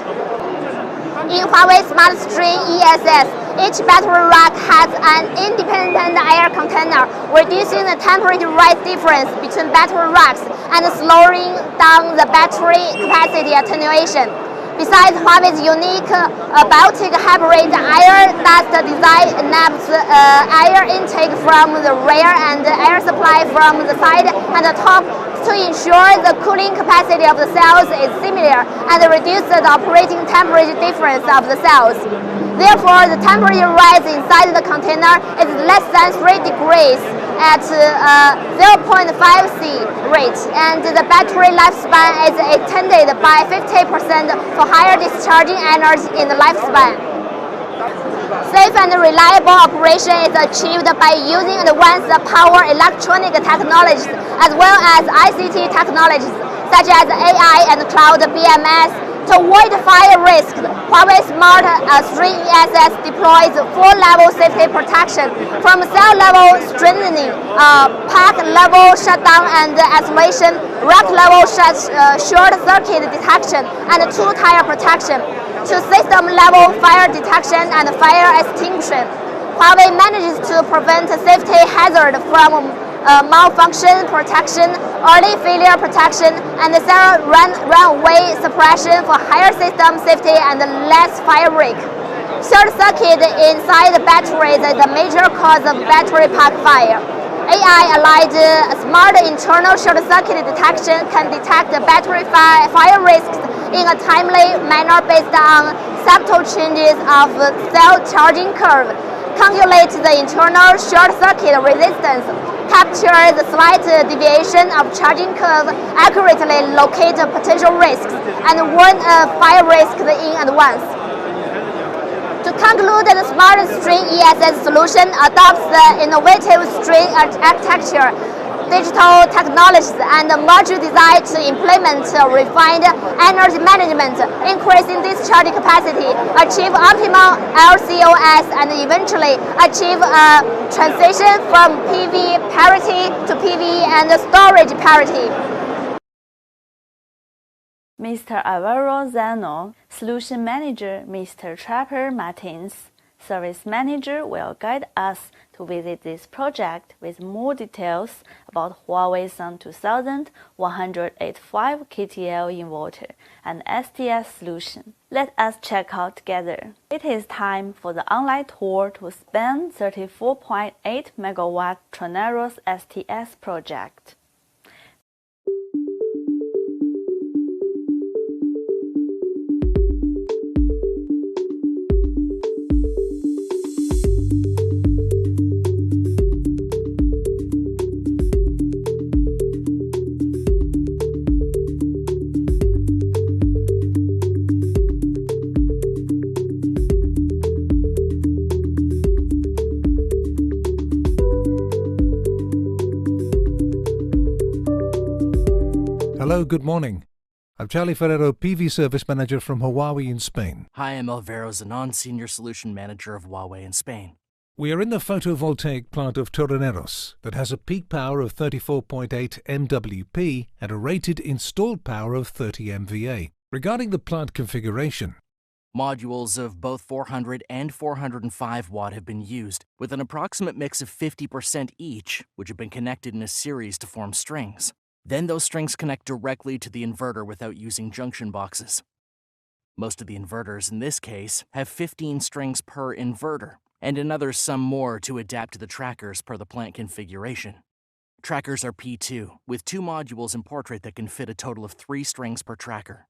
In Huawei Smart String ESS, each battery rack has an independent air container, reducing the temperature rise difference between battery racks and slowing down the battery capacity attenuation. Besides, Huawei's unique Baltic hybrid air dust design enables air intake from the rear and air supply from the side and the top to ensure the cooling capacity of the cells is similar and reduce the operating temperature difference of the cells. Therefore, the temperature rise inside the container is less than 3 degrees at 0.5 C rate, and the battery lifespan is extended by 50% for higher discharging energy in the lifespan. Safe and reliable operation is achieved by using advanced power electronic technologies as well as ICT technologies such as AI and cloud BMS. To avoid fire risk, Huawei Smart String ESS deploys 4-level safety protection from cell level strengthening, pack level shutdown and isolation, rack level short circuit detection, and 2-tier protection, to system level fire detection and fire extinction. Huawei manages to prevent safety hazard from malfunction protection, early failure protection, and zero runaway suppression for higher system safety and less fire risk. Short circuit inside the batteries is a major cause of battery pack fire. AI-aligned smart internal short circuit detection can detect the battery fire risks in a timely manner based on subtle changes of cell charging curve, calculate the internal short circuit resistance, capture the slight deviation of charging curve, accurately locate potential risks, and warn fire risk in advance. To conclude, the Smart String ESS solution adopts the innovative string architecture, digital technologies, and module design to implement refined energy management, increasing discharge capacity, achieve optimal LCOS, and eventually achieve a transition from PV parity to PV and storage parity. Mr. Alvaro Zano, Solution Manager Mr. Trapper Martins, Service Manager will guide us to visit this project with more details about Huawei Sun 2000 185 KTL inverter and STS solution. Let us check out together. It is time for the online tour to span 34.8 MW Troneros STS project. Hello, good morning. I'm Charlie Ferrero, PV Service Manager from Huawei in Spain. Hi, I'm Alvaro Zanon, Senior Solution Manager of Huawei in Spain. We are in the photovoltaic plant of Torreneros that has a peak power of 34.8 MWP and a rated installed power of 30 MVA. Regarding the plant configuration, Modules of both 400 and 405 watt have been used, with an approximate mix of 50% each, which have been connected in a series to form strings. Then those strings connect directly to the inverter without using junction boxes. Most of the inverters in this case have 15 strings per inverter, and another some more to adapt to the trackers per the plant configuration. Trackers are P2, with 2 modules in portrait that can fit a total of 3 strings per tracker.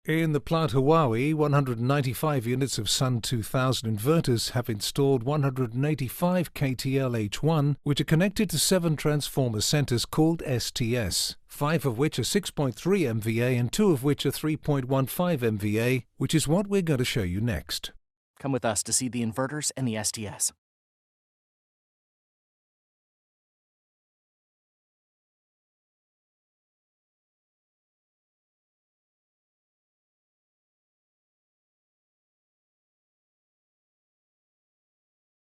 in the plant Huawei, 195 units of Sun 2000 inverters have installed 185 KTL H1, which are connected to 7 transformer centers called STS, 5 of which are 6.3 MVA and 2 of which are 3.15 MVA, which is what we're going to show you next. Come with us to see the inverters and the STS.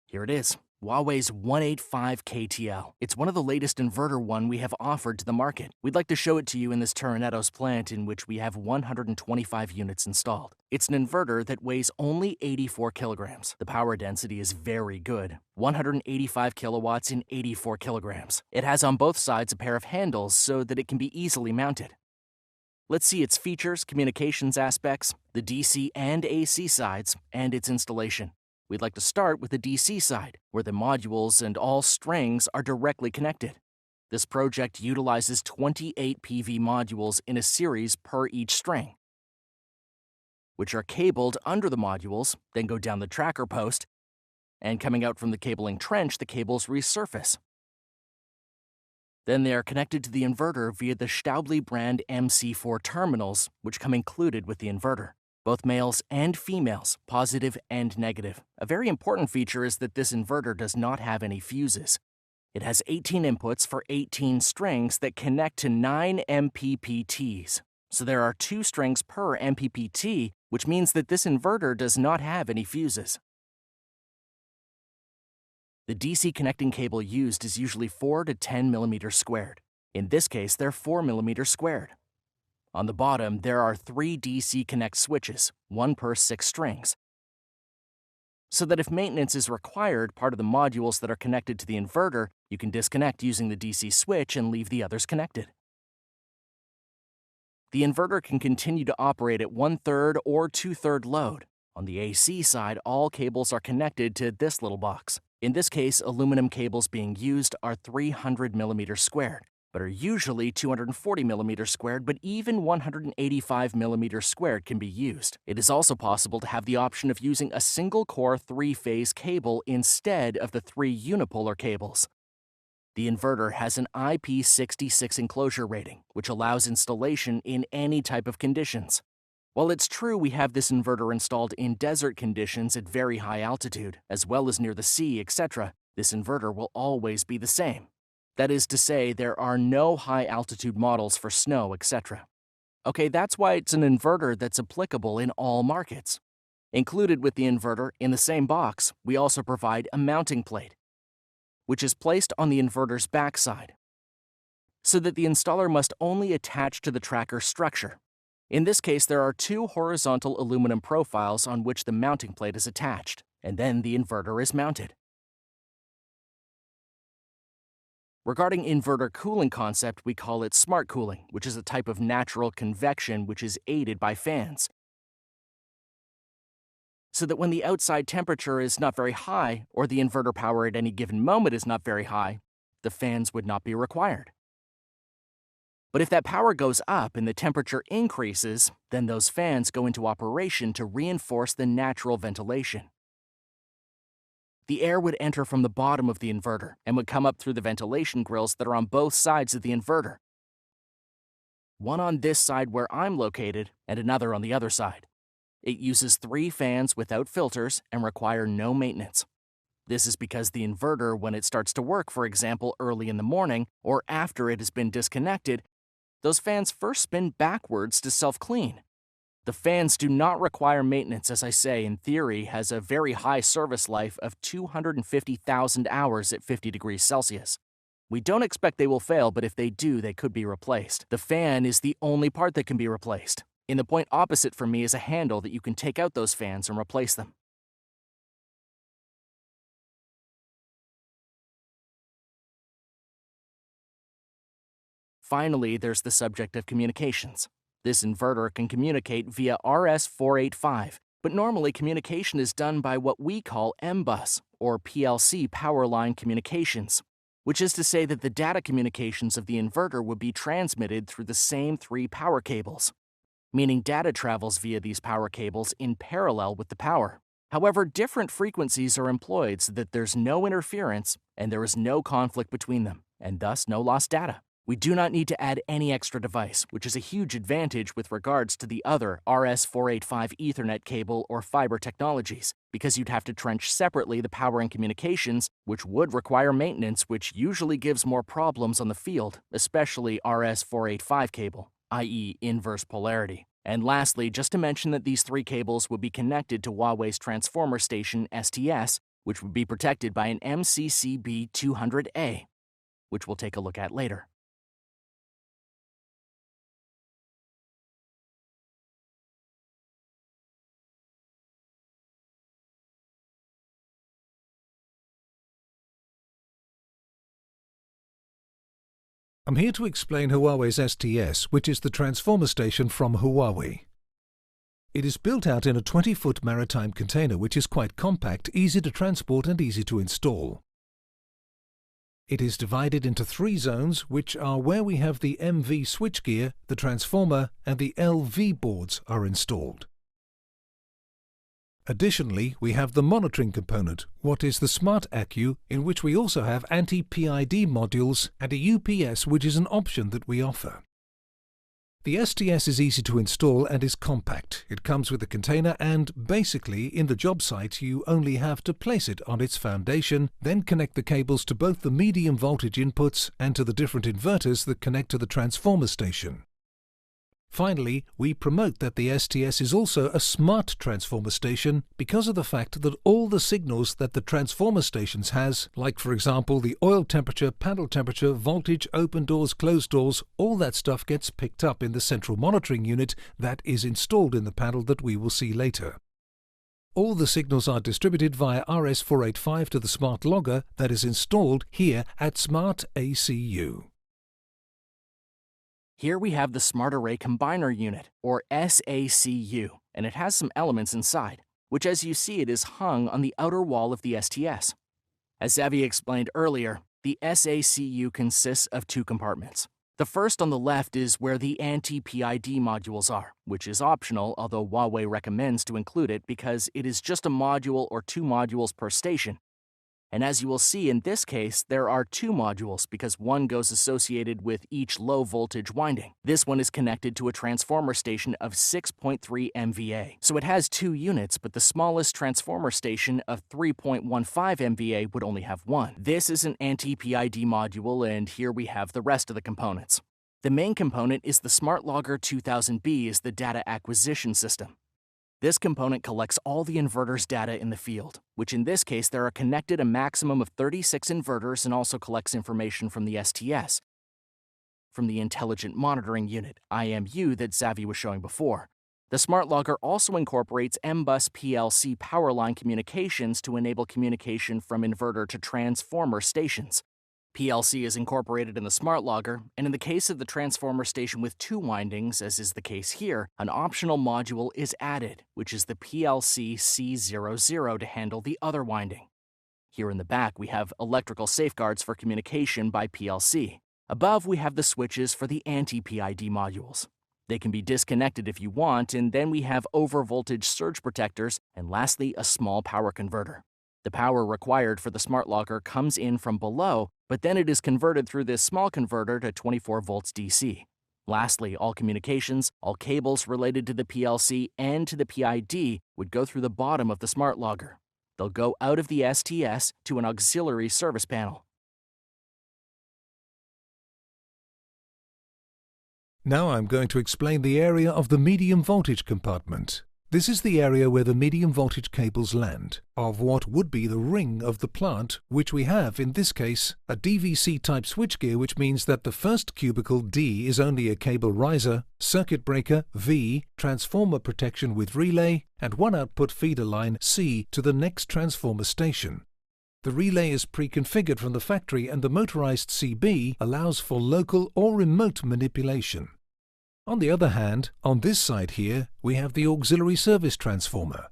Here it is, Huawei's 185 KTL. It's one of the latest inverter one we have offered to the market. We'd like to show it to you in this Torreneros plant in which we have 125 units installed. It's an inverter that weighs only 84 kilograms. The power density is very good, 185 kilowatts in 84 kilograms. It has on both sides a pair of handles so that it can be easily mounted. Let's see its features, communications aspects, the DC and AC sides, and its installation. We'd like to start with the DC side, where the modules and all strings are directly connected. This project utilizes 28 PV modules in a series per each string, which are cabled under the modules, then go down the tracker post, and coming out from the cabling trench, the cables resurface. Then they are connected to the inverter via the Staubli brand MC4 terminals, which come included with the inverter. Both males and females, positive and negative. A very important feature is that this inverter does not have any fuses. It has 18 inputs for 18 strings that connect to 9 MPPTs. So there are 2 strings per MPPT, which means that this inverter does not have any fuses. The DC connecting cable used is usually 4 to 10 millimeters squared. In this case, they're 4 millimeters squared. On the bottom, there are 3 DC connect switches, 1 per 6 strings, so that if maintenance is required, part of the modules that are connected to the inverter, you can disconnect using the DC switch and leave the others connected. The inverter can continue to operate at 1/3 or 2/3 load. On the AC side, all cables are connected to this little box. In this case, aluminum cables being used are 300 millimeters squared. but are usually 240 millimeters squared, but even 185 millimeters squared can be used. It is also possible to have the option of using a single-core 3-phase cable instead of the 3 unipolar cables. The inverter has an IP66 enclosure rating, which allows installation in any type of conditions. While it's true we have this inverter installed in desert conditions at very high altitude, as well as near the sea, etc., this inverter will always be the same. That is to say, there are no high-altitude models for snow, etc. Okay, that's why it's an inverter that's applicable in all markets. Included with the inverter, in the same box, we also provide a mounting plate, which is placed on the inverter's backside, so that the installer must only attach to the tracker structure. In this case, there are 2 horizontal aluminum profiles on which the mounting plate is attached, and then the inverter is mounted. Regarding inverter cooling concept, we call it smart cooling, which is a type of natural convection which is aided by fans, so that when the outside temperature is not very high, or the inverter power at any given moment is not very high, the fans would not be required. But if that power goes up and the temperature increases, then those fans go into operation to reinforce the natural ventilation. The air would enter from the bottom of the inverter and would come up through the ventilation grills that are on both sides of the inverter. One on this side where I'm located and another on the other side. It uses 3 fans without filters and require no maintenance. This is because the inverter, when it starts to work, for example, early in the morning or after it has been disconnected, those fans first spin backwards to self-clean. The fans do not require maintenance, as I say, in theory, has a very high service life of 250,000 hours at 50 degrees Celsius. We don't expect they will fail, but if they do, they could be replaced. The fan is the only part that can be replaced. In the point opposite from me is a handle that you can take out those fans and replace them. Finally, there's the subject of communications. This inverter can communicate via RS-485, but normally communication is done by what we call M-Bus, or PLC power line communications, which is to say that the data communications of the inverter would be transmitted through the same 3 power cables, meaning data travels via these power cables in parallel with the power. However, different frequencies are employed so that there's no interference and there is no conflict between them, and thus no lost data. We do not need to add any extra device, which is a huge advantage with regards to the other RS-485 Ethernet cable or fiber technologies, because you'd have to trench separately the power and communications, which would require maintenance, which usually gives more problems on the field, especially RS-485 cable, i.e. inverse polarity. And lastly, just to mention that these 3 cables would be connected to Huawei's transformer station STS, which would be protected by an MCCB 200A, which we'll take a look at later. I'm here to explain Huawei's STS, which is the transformer station from Huawei. It is built out in a 20-foot maritime container which is quite compact, easy to transport and easy to install. It is divided into 3 zones, which are where we have the MV switchgear, the transformer and the LV boards are installed. Additionally, we have the monitoring component, what is the Smart Accu, in which we also have anti-PID modules and a UPS, which is an option that we offer. The STS is easy to install and is compact. It comes with a container and, basically, in the job site you only have to place it on its foundation, then connect the cables to both the medium voltage inputs and to the different inverters that connect to the transformer station. Finally, we promote that the STS is also a smart transformer station because of the fact that all the signals that the transformer stations has, like for example the oil temperature, panel temperature, voltage, open doors, closed doors, all that stuff gets picked up in the central monitoring unit that is installed in the panel that we will see later. All the signals are distributed via RS-485 to the smart logger that is installed here at Smart ACU. Here we have the Smart Array Combiner Unit, or SACU, and it has some elements inside, which as you see it is hung on the outer wall of the STS. As Xavier explained earlier, The SACU consists of two compartments. The first on the left is where the anti-PID modules are, which is optional, although Huawei recommends to include it because it is just a module or two modules per station. And as you will see in this case, there are two modules because one goes associated with each low voltage winding. This one is connected to a transformer station of 6.3 MVA. So it has two units, but the smallest transformer station of 3.15 MVA would only have one. This is an anti-PID module, and here we have the rest of the components. The main component is the Smart Logger 2000B is the data acquisition system. This component collects all the inverters' data in the field, which in this case there are connected a maximum of 36 inverters, and also collects information from the STS, from the Intelligent Monitoring Unit, IMU, that Xavi was showing before. The Smart Logger also incorporates M-Bus PLC power line communications to enable communication from inverter to transformer stations. PLC is incorporated in the Smart Logger, and in the case of the transformer station with two windings, as is the case here, an optional module is added, which is the PLC C00 to handle the other winding. Here in the back, we have electrical safeguards for communication by PLC. Above, we have the switches for the anti-PID modules. They can be disconnected if you want, and then we have over-voltage surge protectors, and lastly, a small power converter. The power required for the Smart Logger comes in from below, but then it is converted through this small converter to 24 volts DC. Lastly, all communications, all cables related to the PLC and to the PID would go through the bottom of the Smart Logger. They'll go out of the STS to an auxiliary service panel. Now I'm going to explain the area of the medium voltage compartment. This is the area where the medium voltage cables land, of what would be the ring of the plant, which we have, in this case, a DVC-type switchgear, which means that the first cubicle D is only a cable riser, circuit breaker V, transformer protection with relay, and one output feeder line C to the next transformer station. The relay is pre-configured from the factory, and the motorized CB allows for local or remote manipulation. On the other hand, on this side here, we have the auxiliary service transformer,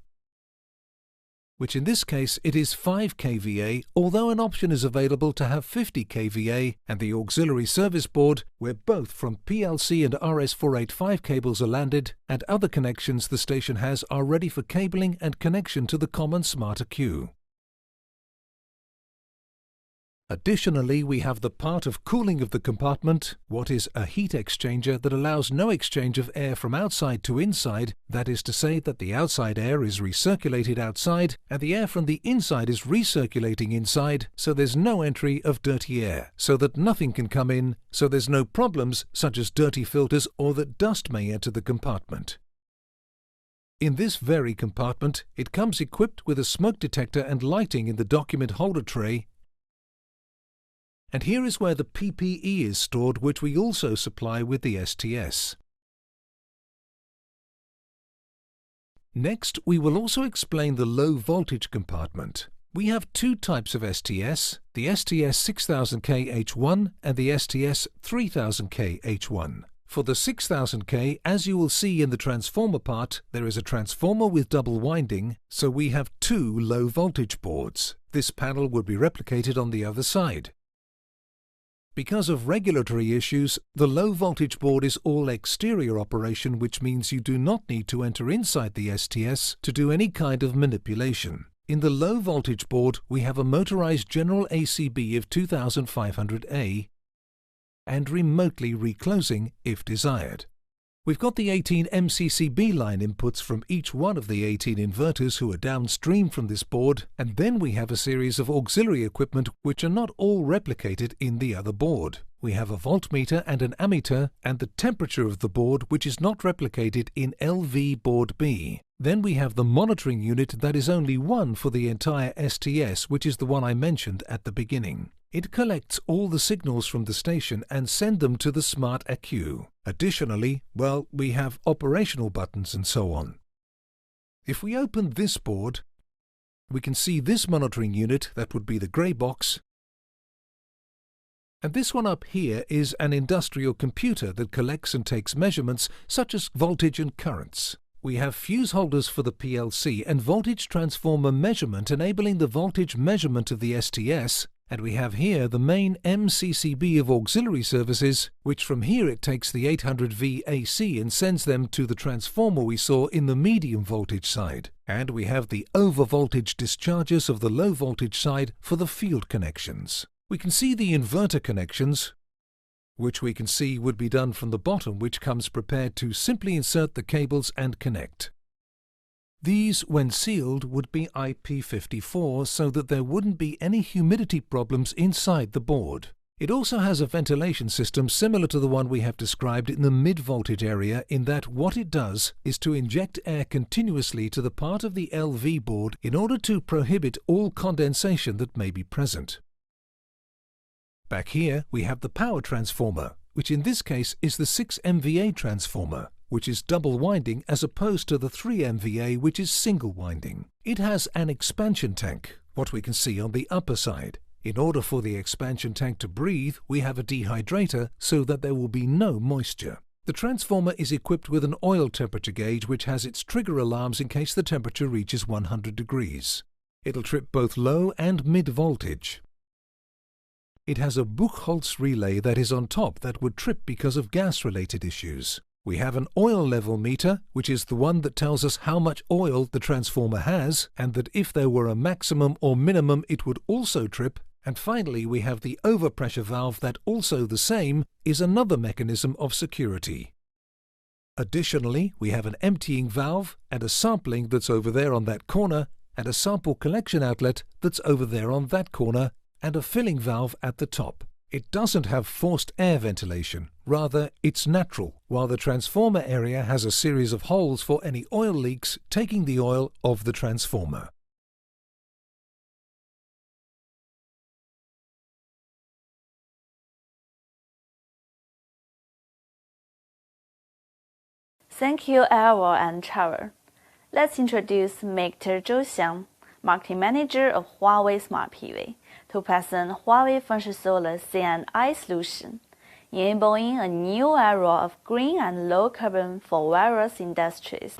which in this case it is 5 kVA, although an option is available to have 50 kVA, and the auxiliary service board, where both from PLC and RS485 cables are landed, and other connections the station has are ready for cabling and connection to the common smarter queue. Additionally, we have the part of cooling of the compartment, what is a heat exchanger that allows no exchange of air from outside to inside, that is to say that the outside air is recirculated outside and the air from the inside is recirculating inside, so there's no entry of dirty air, so that nothing can come in, so there's no problems such as dirty filters or that dust may enter the compartment. In this very compartment, it comes equipped with a smoke detector and lighting in the document holder tray. And here is where the PPE is stored, which we also supply with the STS. Next, we will also explain the low voltage compartment. We have two types of STS, the STS 6000K H1 and the STS 3000K H1. For the 6000K, as you will see in the transformer part, there is a transformer with double winding, so we have two low voltage boards. This panel would be replicated on the other side. Because of regulatory issues, the low voltage board is all exterior operation, which means you do not need to enter inside the STS to do any kind of manipulation. In the low voltage board, we have a motorized general ACB of 2500A and remotely reclosing if desired. We've got the 18 MCCB line inputs from each one of the 18 inverters who are downstream from this board, and then we have a series of auxiliary equipment which are not all replicated in the other board. We have a voltmeter and an ammeter, and the temperature of the board which is not replicated in LV board B. Then we have the monitoring unit that is only one for the entire STS, which is the one I mentioned at the beginning. It collects all the signals from the station and sends them to the smart ECU. Additionally, well, we have operational buttons and so on. If we open this board, we can see this monitoring unit, that would be the grey box. And this one up here is an industrial computer that collects and takes measurements such as voltage and currents. We have fuse holders for the PLC and voltage transformer measurement, enabling the voltage measurement of the STS, And we have here the main MCCB of auxiliary services, which from here it takes the 800V AC and sends them to the transformer we saw in the medium voltage side. And we have the over voltage discharges of the low voltage side for the field connections. We can see the inverter connections, which we can see would be done from the bottom, which comes prepared to simply insert the cables and connect. These, when sealed, would be IP54 so that there wouldn't be any humidity problems inside the board. It also has a ventilation system similar to the one we have described in the mid-voltage area, in that what it does is to inject air continuously to the part of the LV board in order to prohibit all condensation that may be present. Back here we have the power transformer, which in this case is the 6 MVA transformer, which is double winding as opposed to the 3 MVA, which is single winding. It has an expansion tank, what we can see on the upper side. In order for the expansion tank to breathe, we have a dehydrator so that there will be no moisture. The transformer is equipped with an oil temperature gauge which has its trigger alarms in case the temperature reaches 100 degrees. It'll trip both low and mid voltage. It has a Buchholz relay that is on top that would trip because of gas-related issues. We have an oil level meter, which is the one that tells us how much oil the transformer has, and that if there were a maximum or minimum it would also trip. And finally we have the overpressure valve that, also the same, is another mechanism of security. Additionally, we have an emptying valve and a sampling that's over there on that corner, and a sample collection outlet that's over there on that corner, and a filling valve at the top. It doesn't have forced air ventilation, rather it's natural, while the transformer area has a series of holes for any oil leaks, taking the oil of the transformer. Thank you, Elwa and Trevor. Let's introduce Mr. Zhou Xiang, Marketing Manager of Huawei Smart PV, to present Huawei Function Solar CNI solution, enabling a new era of green and low carbon for various industries.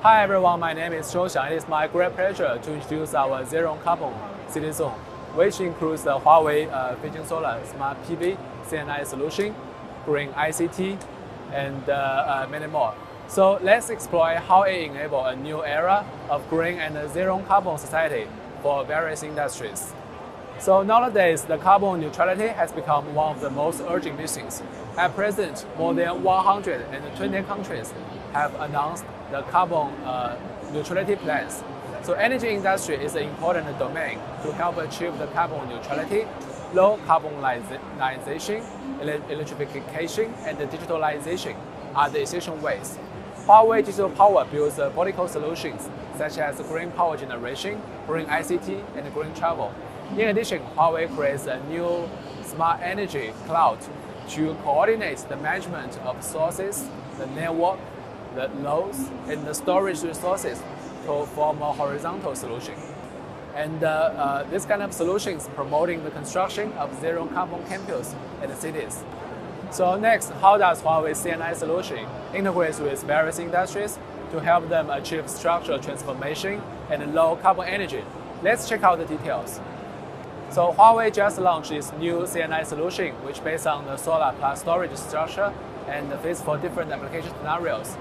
Hi everyone, my name is Zhou Xiang. It is my great pleasure to introduce our zero carbon city zone, which includes the Huawei Function Solar Smart PV CNI solution, green ICT, and many more. So let's explore how it enables a new era of green and zero carbon society for various industries. So nowadays, the carbon neutrality has become one of the most urgent missions. At present, more than 120 countries have announced the carbon neutrality plans. So energy industry is an important domain to help achieve the carbon neutrality. Low carbonization, electrification, and digitalization are the essential ways. Huawei Digital Power builds vertical solutions such as green power generation, green ICT, and green travel. In addition, Huawei creates a new smart energy cloud to coordinate the management of sources, the network, the loads, and the storage resources to form a horizontal solution. And this kind of solutions promoting the construction of zero carbon campus in the cities. So next, how does Huawei CNI solution integrate with various industries to help them achieve structural transformation and low carbon energy? Let's check out the details. So Huawei just launched its new CNI solution, which is based on the solar plus storage structure and fits for different application scenarios.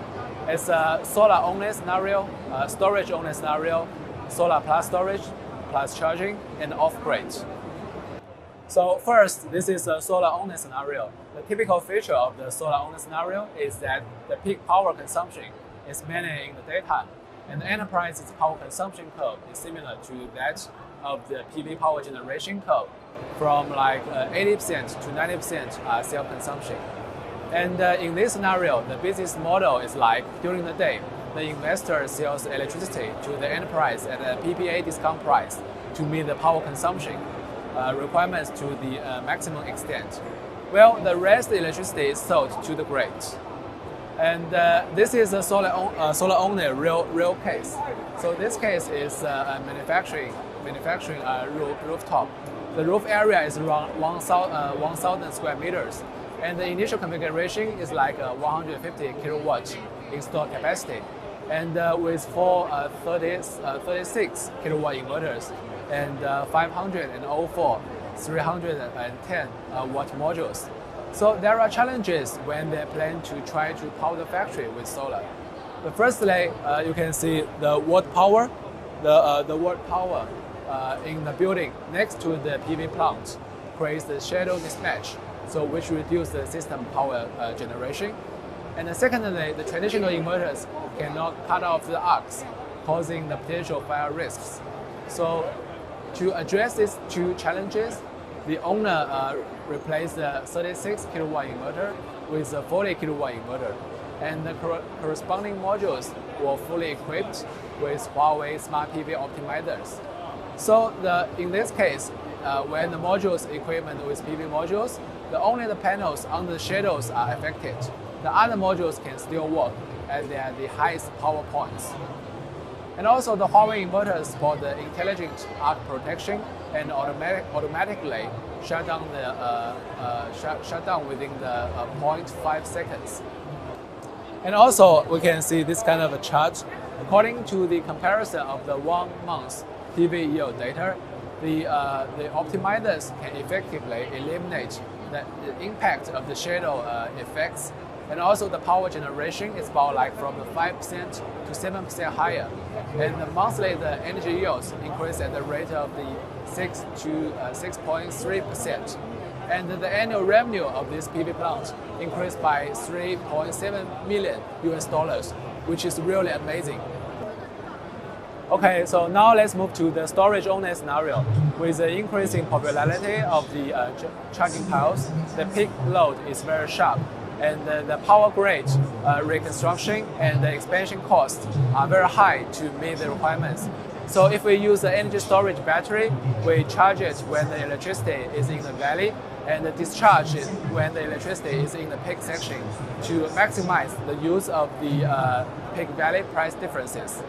It's a solar-only scenario, storage-only scenario, solar plus storage, plus charging, and off-grid. So first, this is a solar-only scenario. The typical feature of the solar-only scenario is that the peak power consumption is mainly in the daytime, and the enterprise's power consumption curve is similar to that of the PV power generation curve, from like 80% to 90% self-consumption. And in this scenario, the business model is like during the day, the investor sells electricity to the enterprise at a PPA discount price to meet the power consumption requirements to the maximum extent. Well, the rest electricity is sold to the grid. And this is a solar-only real case. So this case is a manufacturing rooftop. The roof area is around 1,000 square meters. And the initial configuration is like 150 kilowatt installed capacity, and with four 36 kilowatt inverters and 504, 310 watt modules. So there are challenges when they plan to try to power the factory with solar. But firstly, you can see the watt power, the watt power in the building next to the PV plant creates the shadow mismatch, so which reduce the system power generation. And secondly, the traditional inverters cannot cut off the arcs, causing the potential fire risks. So to address these two challenges, the owner replaced the 36 kilowatt inverter with a 40 kilowatt inverter, and the corresponding modules were fully equipped with Huawei Smart PV optimizers. So in this case, when the modules equipment with PV modules, only the panels on the shadows are affected. The other modules can still work as they are the highest power points. And also the Huawei inverters support the intelligent arc protection and automatically shut down within the 0.5 seconds. And also we can see this kind of a chart. According to the comparison of the 1 month PV yield data, the optimizers can effectively eliminate the impact of the shadow effects, and also the power generation is about like from the 5% to 7% higher, and the monthly the energy yields increase at the rate of the 6 to 6.3%, and the annual revenue of this PV plant increased by $3.7 million, which is really amazing. Okay, so now let's move to the storage only scenario. With the increasing popularity of the charging piles, the peak load is very sharp, and the power grid reconstruction and the expansion costs are very high to meet the requirements. So if we use the energy storage battery, we charge it when the electricity is in the valley, and discharge it when the electricity is in the peak section to maximize the use of the peak valley price differences.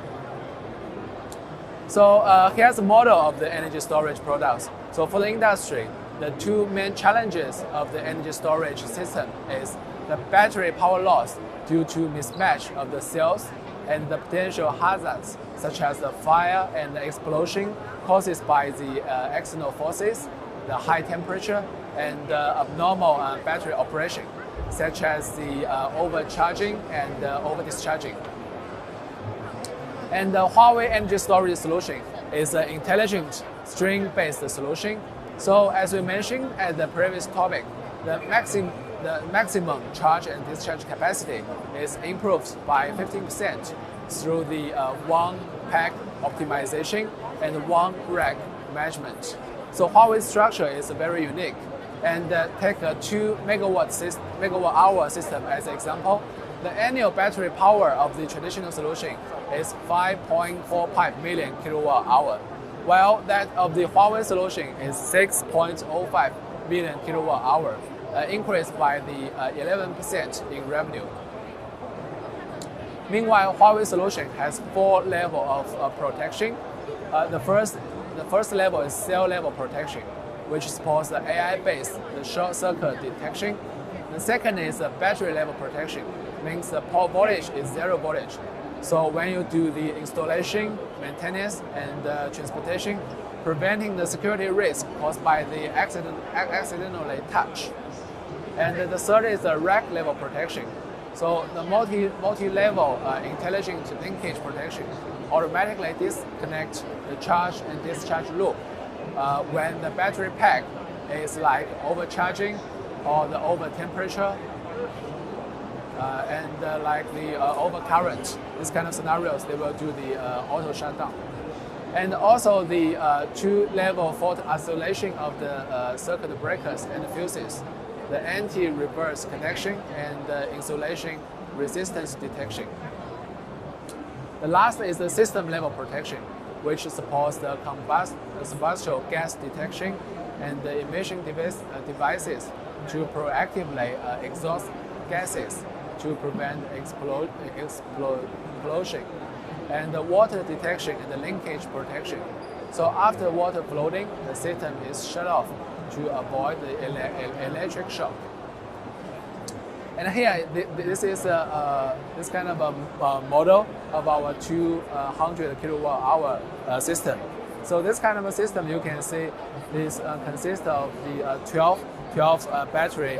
So here's a model of the energy storage products. So for the industry, the two main challenges of the energy storage system is the battery power loss due to mismatch of the cells and the potential hazards such as the fire and the explosion caused by the external forces, the high temperature, and abnormal battery operation, such as the overcharging and over-discharging. And the Huawei energy storage solution is an intelligent string-based solution. So as we mentioned at the previous topic, the maximum charge and discharge capacity is improved by 15% through the one pack optimization and one rack management. So Huawei's structure is very unique. And take a 2 megawatt hour system as an example. The annual battery power of the traditional solution is 5.45 million kilowatt hour, while that of the Huawei solution is 6.05 million kilowatt hour, increased by the 11% in revenue. Meanwhile, Huawei solution has 4 levels of protection. The first level is cell level protection, which supports the AI-based short circuit detection. The second is the battery level protection, means the pole voltage is 0 voltage. So when you do the installation, maintenance, and transportation, preventing the security risk caused by the accidentally touch. And the third is the rack level protection. So the multi-level intelligent linkage protection automatically disconnect the charge and discharge loop when the battery pack is like overcharging or the over temperature and like the overcurrent. This kind of scenarios, they will do the auto shutdown. And also the 2-level fault isolation of the circuit breakers and fuses, the anti-reverse connection, and the insulation resistance detection. The last is the system level protection, which supports the combustible gas detection and the emission devices to proactively exhaust gases to prevent explosion, and the water detection and the linkage protection. So after water flooding, the system is shut off to avoid the electric shock. And here, this is this kind of a model of our 200 kilowatt hour system. So this kind of a system, you can see, this consists of the 12 battery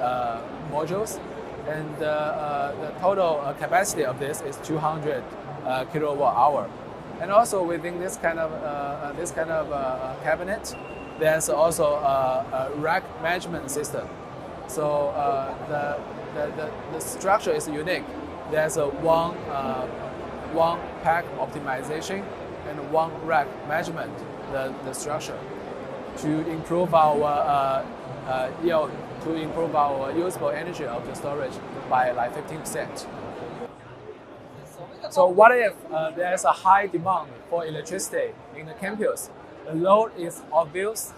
modules, and the total capacity of this is 200 kilowatt hour. And also within this kind of cabinet, there's also a rack management system. So the structure is unique. There's a one pack optimization and one rack management, the structure, to improve our yield, to improve our usable energy of the storage by like 15%. So what if there's a high demand for electricity in the campus? The load is obvious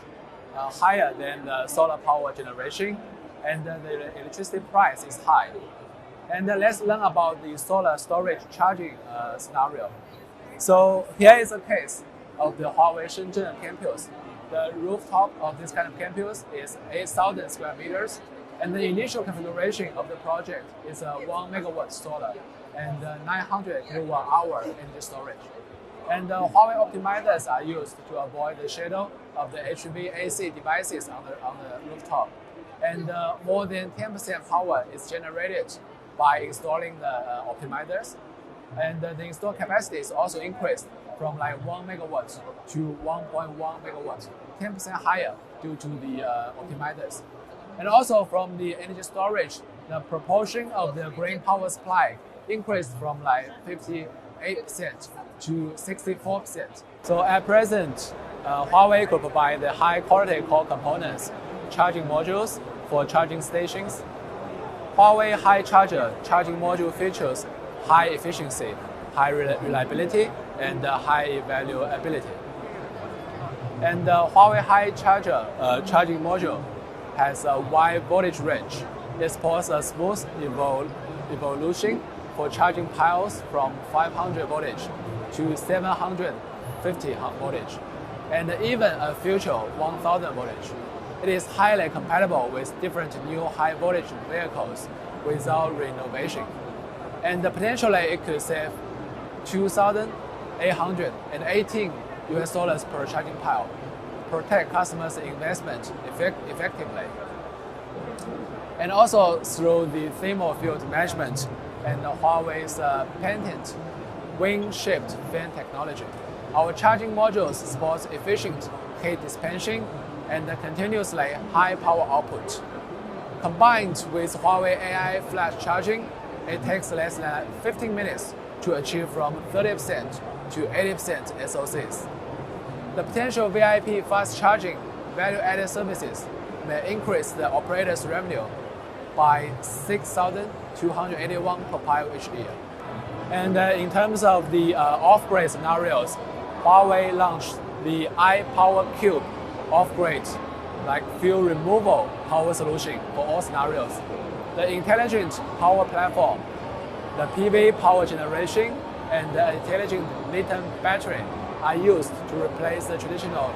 higher than the solar power generation, and the electricity price is high. And let's learn about the solar storage charging scenario. So here is a case of the Huawei Shenzhen campus. The rooftop of this kind of campus is 8,000 square meters, and the initial configuration of the project is a 1 megawatt solar and 900 kilowatt hour energy storage. And Huawei optimizers are used to avoid the shadow of the HVAC devices on the rooftop. And more than 10% power is generated by installing the optimizers. And the installed capacity is also increased from like 1 megawatt to 1.1 megawatt, 10% higher due to the optimizers. And also from the energy storage, the proportion of the green power supply increased from like 58% to 64%. So at present, Huawei could provide the high quality core components, charging modules for charging stations. Huawei high charger charging module features high efficiency, high reliability, and high valuability. And the Huawei high charger charging module has a wide voltage range. It supports a smooth evolution for charging piles from 500 voltage to 750 voltage, and even a future 1000 voltage. It is highly compatible with different new high voltage vehicles without renovation. And potentially it could save $2,818 per charging pile, protect customers' investment effectively. And also through the thermal field management and Huawei's patent wing shift fan technology, our charging modules support efficient heat dispensing and continuously high power output. Combined with Huawei AI flash charging, it takes less than 15 minutes to achieve from 30% to 80% SOCs. The potential VIP fast charging value-added services may increase the operator's revenue by 6,281 per pile each year. And in terms of the off-grid scenarios, Huawei launched the iPower Cube off-grid, like fuel removal power solution for all scenarios. The intelligent power platform, the PV power generation, and the intelligent lithium battery are used to replace the traditional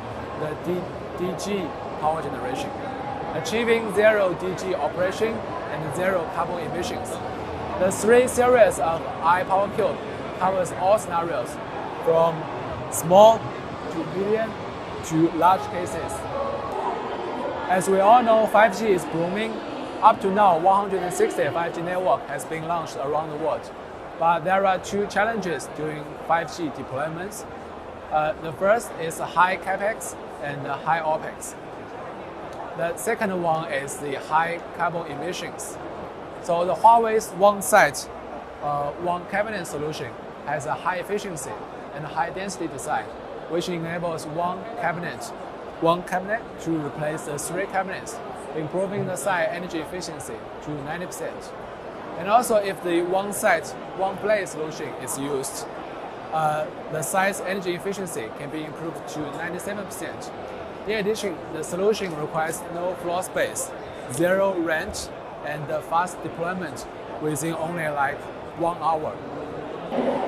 DG power generation, achieving zero DG operation and zero carbon emissions. The 3 series of iPower Cube covers all scenarios, from small to medium to large cases. As we all know, 5G is booming. Up to now, 160 5G network has been launched around the world. But there are 2 challenges during 5G deployments. The first is high capex and high opex. The second one is the high carbon emissions. So the Huawei's one site, one cabinet solution has a high efficiency and high density design, which enables one cabinet to replace the 3 cabinets, improving the site energy efficiency to 90%. And also, if the one site, one place solution is used, the site's energy efficiency can be improved to 97%. In addition, the solution requires no floor space, zero rent, and fast deployment within only like 1 hour.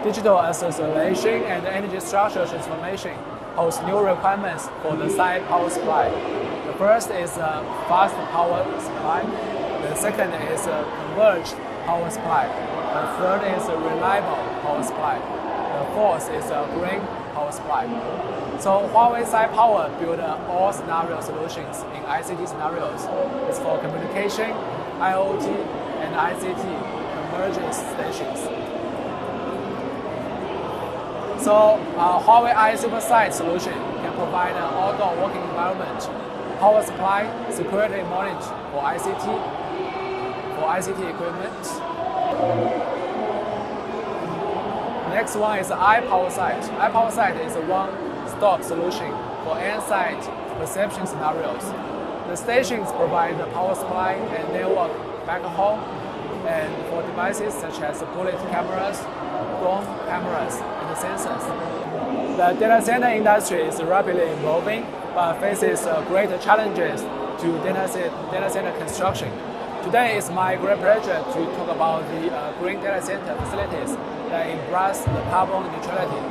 Digital acceleration and energy structure transformation holds new requirements for the site power supply. The first is a fast power supply. The second is a converged power supply. The third is a reliable power supply. The fourth is a green power supply. So Huawei SiPower build all scenario solutions in ICT scenarios. It's for communication, IoT, and ICT convergence stations. So Huawei i SuperSight solution can provide an outdoor working environment, power supply, security monitoring for ICT equipment. Next one is iPowerSight. iPowerSight is a one-stop solution for on-site perception scenarios. The stations provide the power supply and network backhaul, and for devices such as bullet cameras, drone cameras, and sensors. The data center industry is rapidly evolving, but faces great challenges to data center construction. Today it's my great pleasure to talk about the green data center facilities that embrace the carbon neutrality.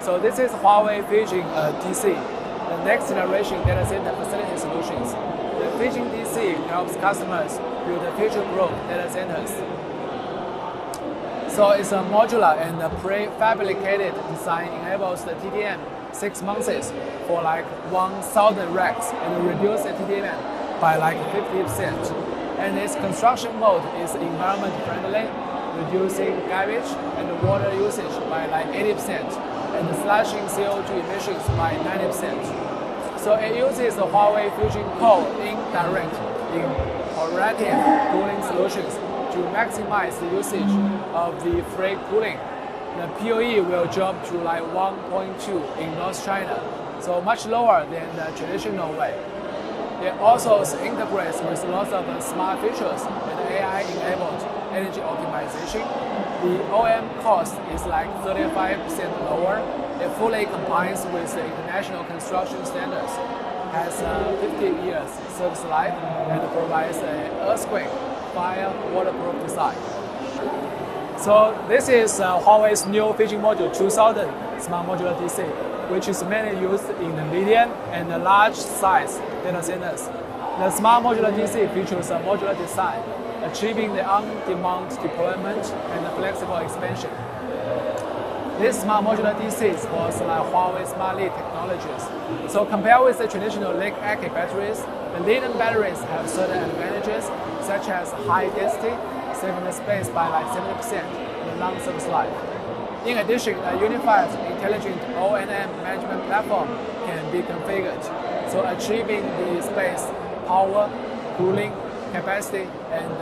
So this is Huawei Vision DC, the next generation data center facility solutions. The Vision DC helps customers build future-proof data centers. So it's a modular and a prefabricated design, enables the TDM 6 months for like 1,000 racks and reduce the TDM by like 50%. And its construction mode is environment friendly, reducing garbage and water usage by like 80% and slashing CO2 emissions by 90%. So it uses the Huawei Fusion Core indirect evaporative cooling solutions to maximize the usage of the free cooling. The PoE will drop to like 1.2 in North China, so much lower than the traditional way. It also integrates with lots of smart features and AI-enabled energy optimization. The OM cost is like 35% lower. It fully complies with the international construction standards, has 50 years service life, and provides an earthquake, fire, waterproof design. So this is Huawei's new Vision Module 2000 Smart Modular DC, which is mainly used in the medium and the large size data centers. The Smart Modular DC features a modular design, achieving the on-demand deployment and the flexible expansion. This Smart Modular DC was like Huawei Smart Lead technologies. So compared with the traditional lead-acid batteries, the lead batteries have certain advantages, such as high density, saving the space by like 70%, and long service life. In addition, a unified intelligent O&M management platform can be configured, so achieving the space, power, cooling, capacity, and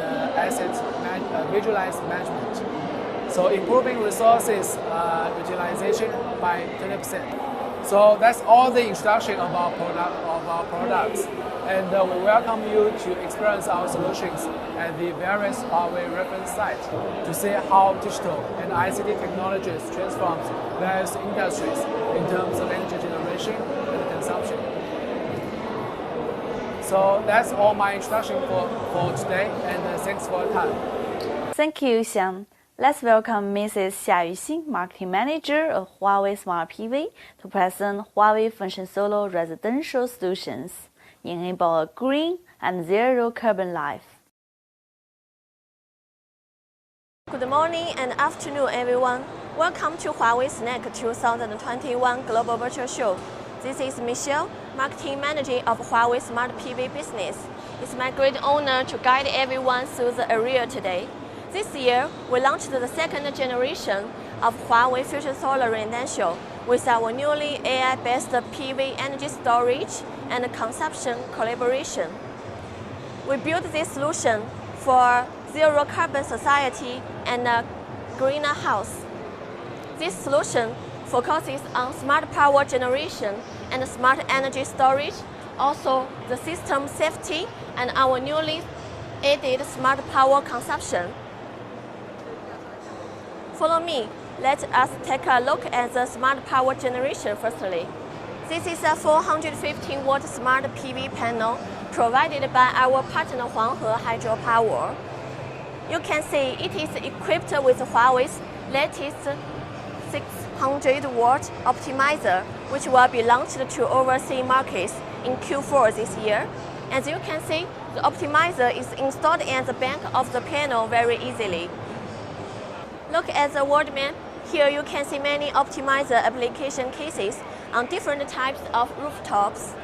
asset visualized management. So improving resources utilization by 20%. So that's all the introduction of our products. And we welcome you to experience our solutions at the various Huawei reference sites to see how digital and ICT technologies transform various industries in terms of energy generation and consumption. So that's all my introduction for today, and thanks for your time. Thank you, Xiang. Let's welcome Mrs. Xia Yuxin, Marketing Manager of Huawei Smart PV, to present Huawei Function Solar Residential Solutions, enable a green and zero carbon life. Good morning and afternoon, everyone. Welcome to Huawei SNEC 2021 Global Virtual Show. This is Michelle, Marketing Manager of Huawei Smart PV business. It's my great honor to guide everyone through the area today. This year, we launched the second generation of Huawei Fusion Solar Residential with our newly AI-based PV energy storage and consumption collaboration. We built this solution for zero carbon society and a greener house. This solution focuses on smart power generation and smart energy storage, also the system safety and our newly added smart power consumption. Follow me. Let us take a look at the smart power generation firstly. This is a 415-watt smart PV panel provided by our partner Huanghe Hydropower. You can see it is equipped with Huawei's latest 600-watt optimizer, which will be launched to overseas markets in Q4 this year. As you can see, the optimizer is installed at the back of the panel very easily. Look at the word map Here you can see many optimizer application cases on different types of rooftops.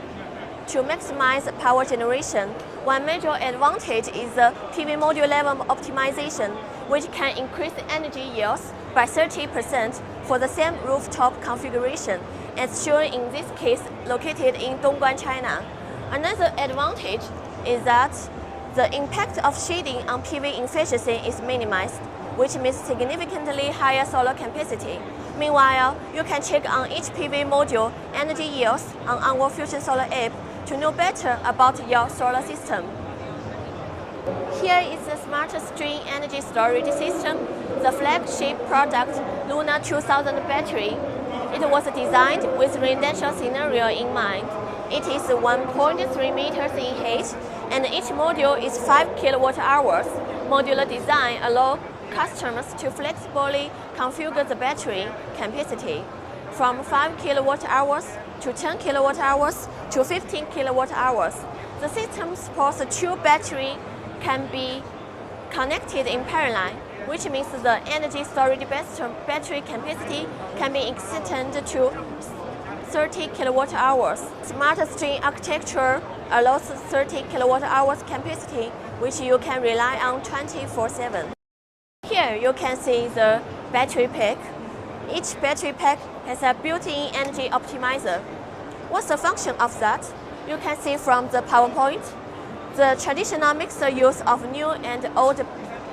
To maximize power generation, one major advantage is the PV module level optimization, which can increase energy yields by 30% for the same rooftop configuration, as shown in this case located in Dongguan, China. Another advantage is that the impact of shading on PV efficiency is minimized, which means significantly higher solar capacity. Meanwhile, you can check on each PV module energy yields on our Fusion Solar app to know better about your solar system. Here is the Smart String Energy Storage System, the flagship product Luna 2000 battery. It was designed with residential scenario in mind. It is 1.3 meters in height, and each module is 5 kWh. Modular design allows customers to flexibly configure the battery capacity from 5 kWh to 10 kWh to 15 kWh. The system supports 2 batteries can be connected in parallel, which means the energy storage battery capacity can be extended to 30 kWh. Smart String architecture allows 30 kWh capacity, which you can rely on 24/7. Here you can see the battery pack. Each battery pack has a built-in energy optimizer. What's the function of that? You can see from the PowerPoint. The traditional mixer use of new and old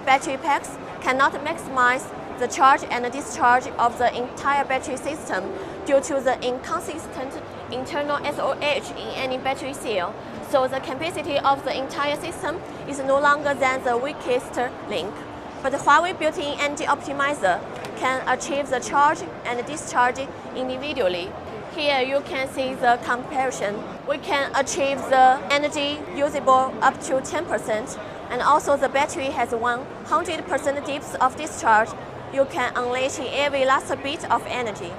battery packs cannot maximize the charge and discharge of the entire battery system due to the inconsistent internal SOH in any battery cell. So the capacity of the entire system is no longer than the weakest link. But the Huawei built-in energy optimizer can achieve the charge and discharge individually. Here you can see the comparison. We can achieve the energy usable up to 10%, and also the battery has 100% depth of discharge. You can unleash every last bit of energy.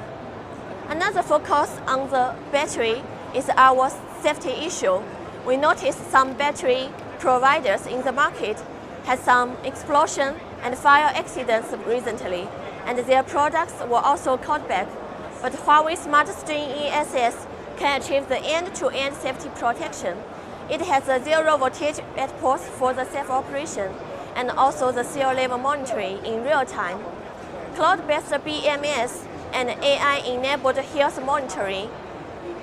Another focus on the battery is our safety issue. We noticed some battery providers in the market had some explosion and fire accidents recently, and their products were also called back. But Huawei Smart String ESS can achieve the end-to-end safety protection. It has a zero voltage at ports for the safe operation, and also the cell level monitoring in real time. Cloud-based BMS and AI-enabled health monitoring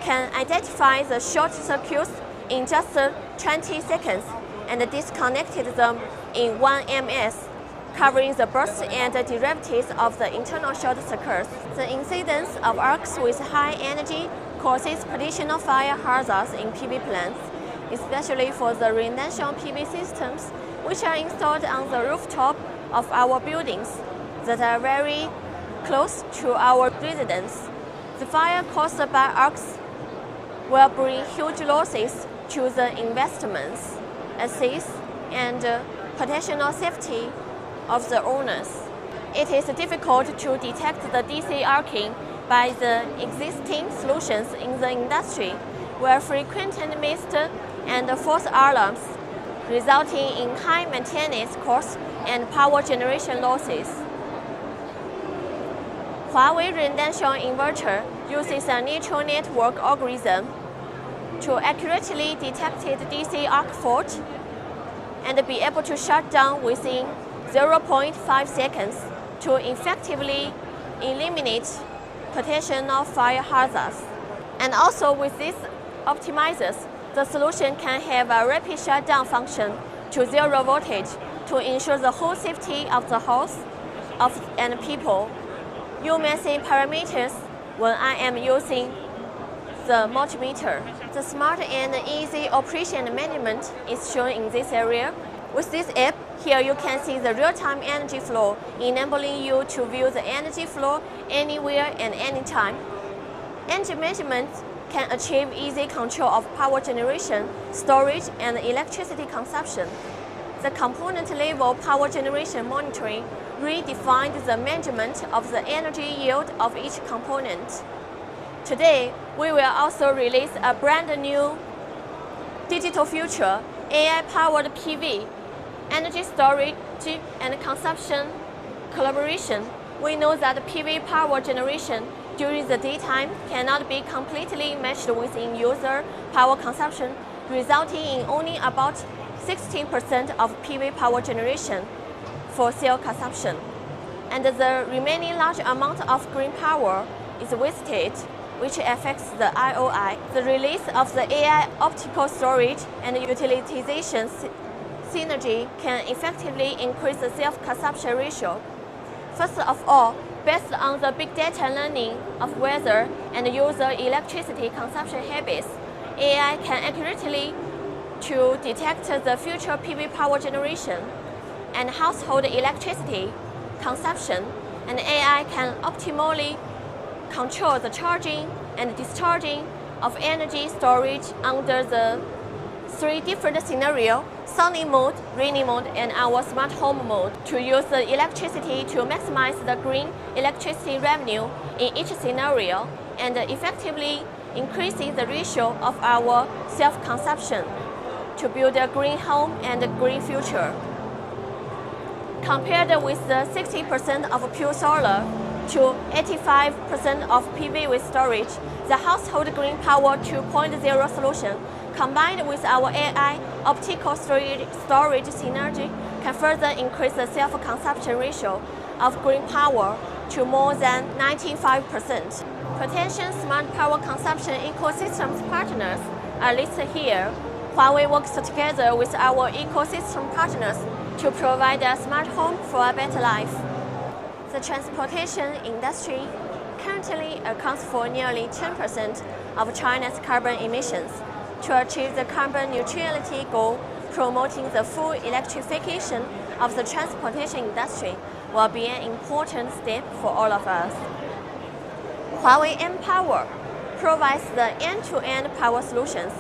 can identify the short circuits in just 20 seconds and disconnect them in 1 ms, covering the bursts and derivatives of the internal short circuits. The incidence of arcs with high energy causes potential fire hazards in PV plants, especially for the residential PV systems which are installed on the rooftop of our buildings that are very close to our residents. The fire caused by arcs will bring huge losses to the investments, assets, and potential safety of the owners. It is difficult to detect the DC arcing by the existing solutions in the industry, where frequent missed and false alarms, resulting in high maintenance costs and power generation losses. Huawei residential inverter uses a neural network algorithm to accurately detect the DC arc fault and be able to shut down within 0.5 seconds to effectively eliminate potential fire hazards. And also with these optimizers, the solution can have a rapid shutdown function to zero voltage to ensure the whole safety of the house and people. You may see parameters when I am using the multimeter. The smart and easy operation management is shown in this area. With this app, here you can see the real-time energy flow, enabling you to view the energy flow anywhere and anytime. Energy management can achieve easy control of power generation, storage, and electricity consumption. The component-level power generation monitoring redefines the management of the energy yield of each component. Today, we will also release a brand new digital future AI-powered PV, energy storage and consumption collaboration We know that PV power generation during the daytime cannot be completely matched with in-user power consumption, resulting in only about 16% of PV power generation for cell consumption. And the remaining large amount of green power is wasted, which affects the IOI. The release of the AI optical storage and utilization synergy can effectively increase the self-consumption ratio. First of all, based on the big data learning of weather and user electricity consumption habits, AI can accurately to detect the future PV power generation and household electricity consumption, and AI can optimally control the charging and discharging of energy storage under the 3 different scenarios: sunny mode, rainy mode, and our smart home mode, to use the electricity to maximize the green electricity revenue in each scenario and effectively increasing the ratio of our self-consumption to build a green home and a green future. Compared with the 60% of pure solar to 85% of PV with storage, the household green power 2.0 solution combined with our AI optical storage synergy can further increase the self-consumption ratio of green power to more than 95%. Potential smart power consumption ecosystems partners are listed here. Huawei works together with our ecosystem partners to provide a smart home for a better life. The transportation industry currently accounts for nearly 10% of China's carbon emissions. To achieve the carbon neutrality goal, promoting the full electrification of the transportation industry will be an important step for all of us. Huawei mPower provides the end-to-end power solutions,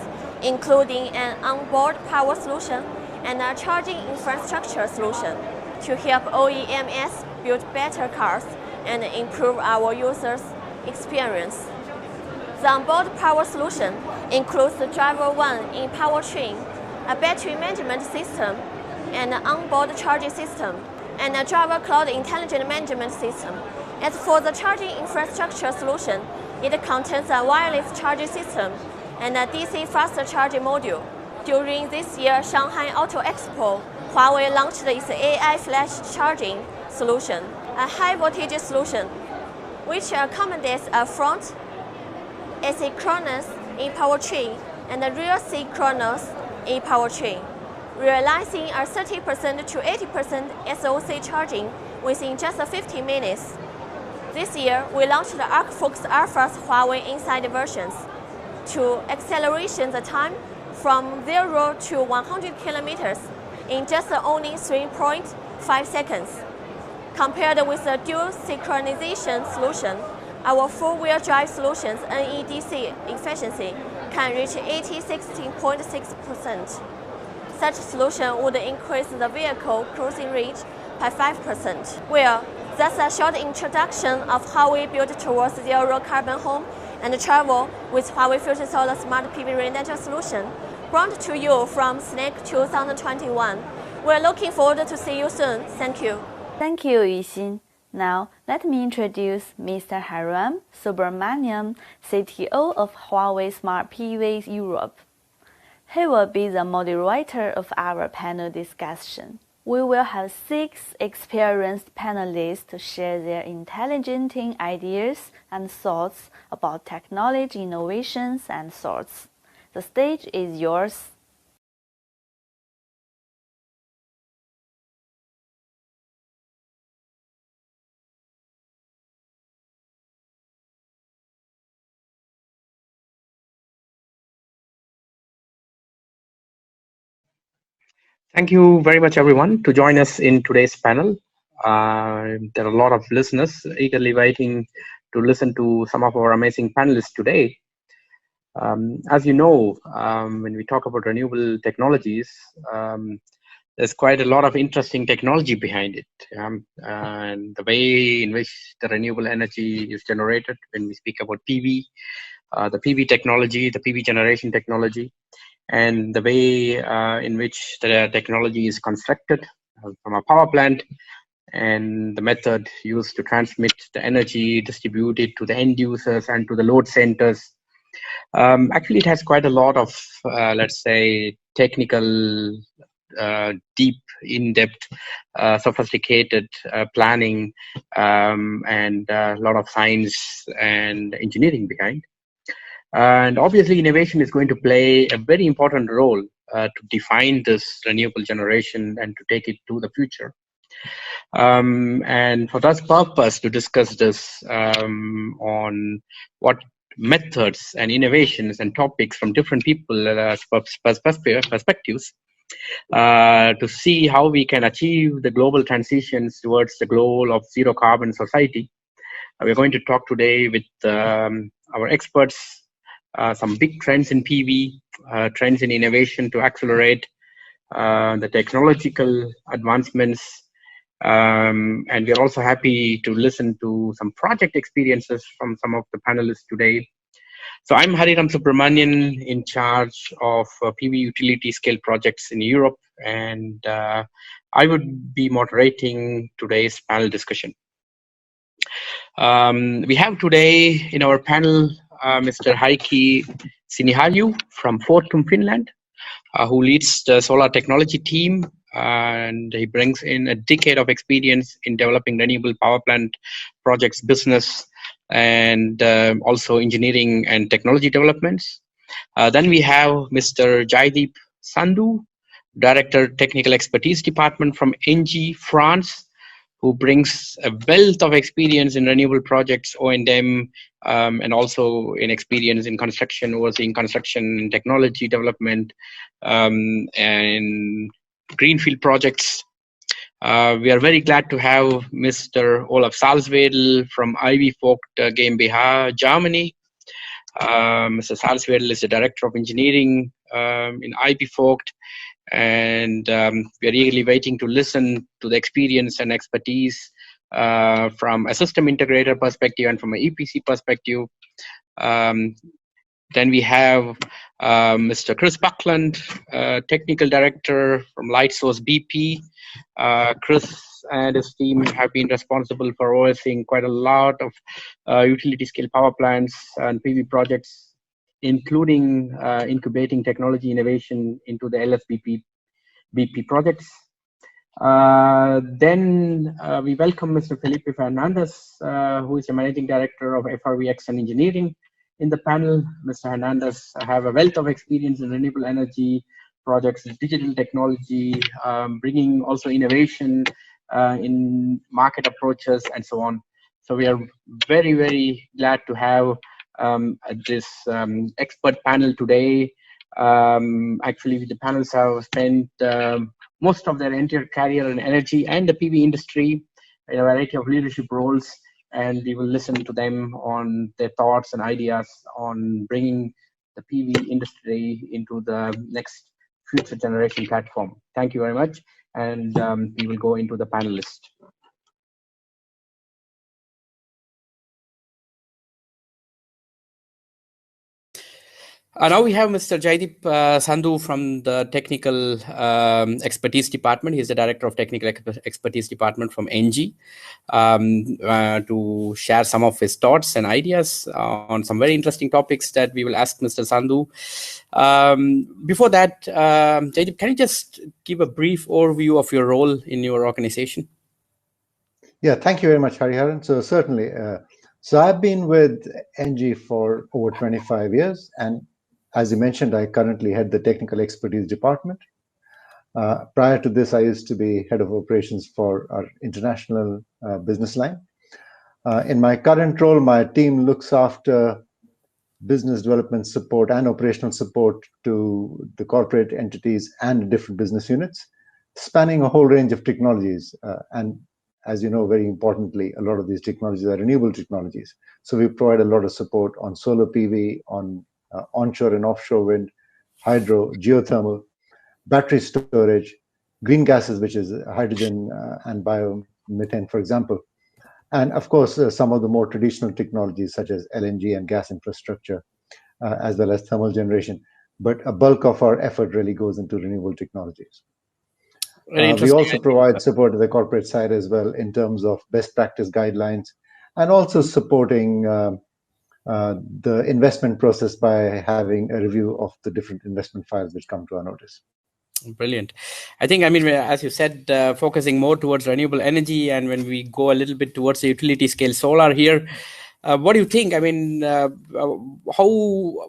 including an onboard power solution and a charging infrastructure solution, to help OEMs build better cars and improve our users' experience. The onboard power solution includes the Driver One in powertrain, a battery management system, and an onboard charging system, and a driver cloud intelligent management system. As for the charging infrastructure solution, it contains a wireless charging system and a DC fast charging module. During this year's Shanghai Auto Expo, Huawei launched its AI flash charging solution, a high-voltage solution which accommodates a front asynchronous e-powertrain and a rear synchronous e-powertrain, realizing a 30% to 80% SOC charging within just 50 minutes. This year, we launched the ArcFocus Alpha's Huawei Inside versions to acceleration the time from 0 to 100 kilometers in just only 3.5 seconds. Compared with the dual synchronization solution, our four-wheel drive solution's NEDC efficiency can reach 86.6%. Such solution would increase the vehicle cruising range by 5%. Well, that's a short introduction of how we build towards zero carbon home and travel with Huawei Fusion Solar Smart PV residential solution, brought to you from SNEC 2021. We're looking forward to see you soon. Thank you. Thank you, Yuxin. Now, let me introduce Mr. Haram Subramaniam, CTO of Huawei Smart PV Europe. He will be the moderator of our panel discussion. We will have 6 experienced panelists to share their intelligent ideas and thoughts about technology innovations and thoughts. The stage is yours. Thank you very much, everyone, to join us in today's panel. There are a lot of listeners eagerly waiting to listen to some of our amazing panelists today. As you know, when we talk about renewable technologies, there's quite a lot of interesting technology behind it. And the way in which the renewable energy is generated, when we speak about PV, the PV technology, the PV generation technology, and the way in which the technology is constructed from a power plant and the method used to transmit the energy, distribute it to the end users and to the load centers. Actually, it has quite a lot of, let's say, technical, deep, in-depth, sophisticated planning, and a lot of science and engineering behind. And obviously, innovation is going to play a very important role to define this renewable generation and to take it to the future. And for that purpose, to discuss this on what methods and innovations and topics from different people perspectives, to see how we can achieve the global transitions towards the goal of zero carbon society. We're going to talk today with our experts, some big trends in PV, trends in innovation to accelerate the technological advancements. And we're also happy to listen to some project experiences from some of the panelists today. So I'm Hariram Subramanian, in charge of PV utility scale projects in Europe, and I would be moderating today's panel discussion. We have today in our panel Mr. Heikki Siniharju from Fortum, Finland, who leads the solar technology team, and he brings in a decade of experience in developing renewable power plant projects business and also engineering and technology developments. Then we have Mr. Jaideep Sandhu, Director Technical Expertise Department from ENGIE, France, who brings a wealth of experience in renewable projects, O&M, and also in experience in construction, overseeing construction technology development, and greenfield projects. We are very glad to have Mr. Olaf Salzwedel from Ivy Vogt GmbH, Germany. Mr. Salzwedel is the Director of Engineering in Ivy Vogt, and we are eagerly waiting to listen to the experience and expertise from a system integrator perspective and from an EPC perspective. Then we have Mr. Chris Buckland, Technical Director from Lightsource BP. Chris and his team have been responsible for overseeing quite a lot of utility scale power plants and PV projects, including incubating technology innovation into the LSBP BP projects. Then we welcome Mr. Felipe Fernandez, who is the Managing Director of FRVX and Engineering in the panel. Mr. Hernandez have a wealth of experience in renewable energy projects, digital technology, bringing also innovation in market approaches and so on. So we are very, very glad to have this expert panel today. Actually, the panels have spent most of their entire career in energy and the PV industry in a variety of leadership roles, and we will listen to them on their thoughts and ideas on bringing the PV industry into the next future generation platform. Thank you very much, and we will go into the panelists. Now we have Mr. Jaideep Sandhu from the Technical Expertise Department. He's the Director of Technical Expertise Department from ENGIE, to share some of his thoughts and ideas on some very interesting topics that we will ask Mr. Sandhu. Before that, Jaideep, can you just give a brief overview of your role in your organization? Yeah, thank you very much, Hariharan. So certainly, so I've been with ENGIE for over 25 years, and as you mentioned, I currently head the Technical Expertise Department. Prior to this, I used to be Head of Operations for our international business line. In my current role, my team looks after business development support and operational support to the corporate entities and different business units, spanning a whole range of technologies. And as you know, very importantly, a lot of these technologies are renewable technologies. So we provide a lot of support on solar PV, on onshore and offshore wind, hydro, geothermal, battery storage, green gases, which is hydrogen and biomethane, for example. And of course, some of the more traditional technologies such as LNG and gas infrastructure, as well as thermal generation. But a bulk of our effort really goes into renewable technologies. Very We interesting. also provide support to the corporate side as well in terms of best practice guidelines, and also supporting the investment process by having a review of the different investment files which come to our notice. Brilliant. I think, I mean, as you said, focusing more towards renewable energy, and when we go a little bit towards the utility scale solar here, what do you think? I mean, how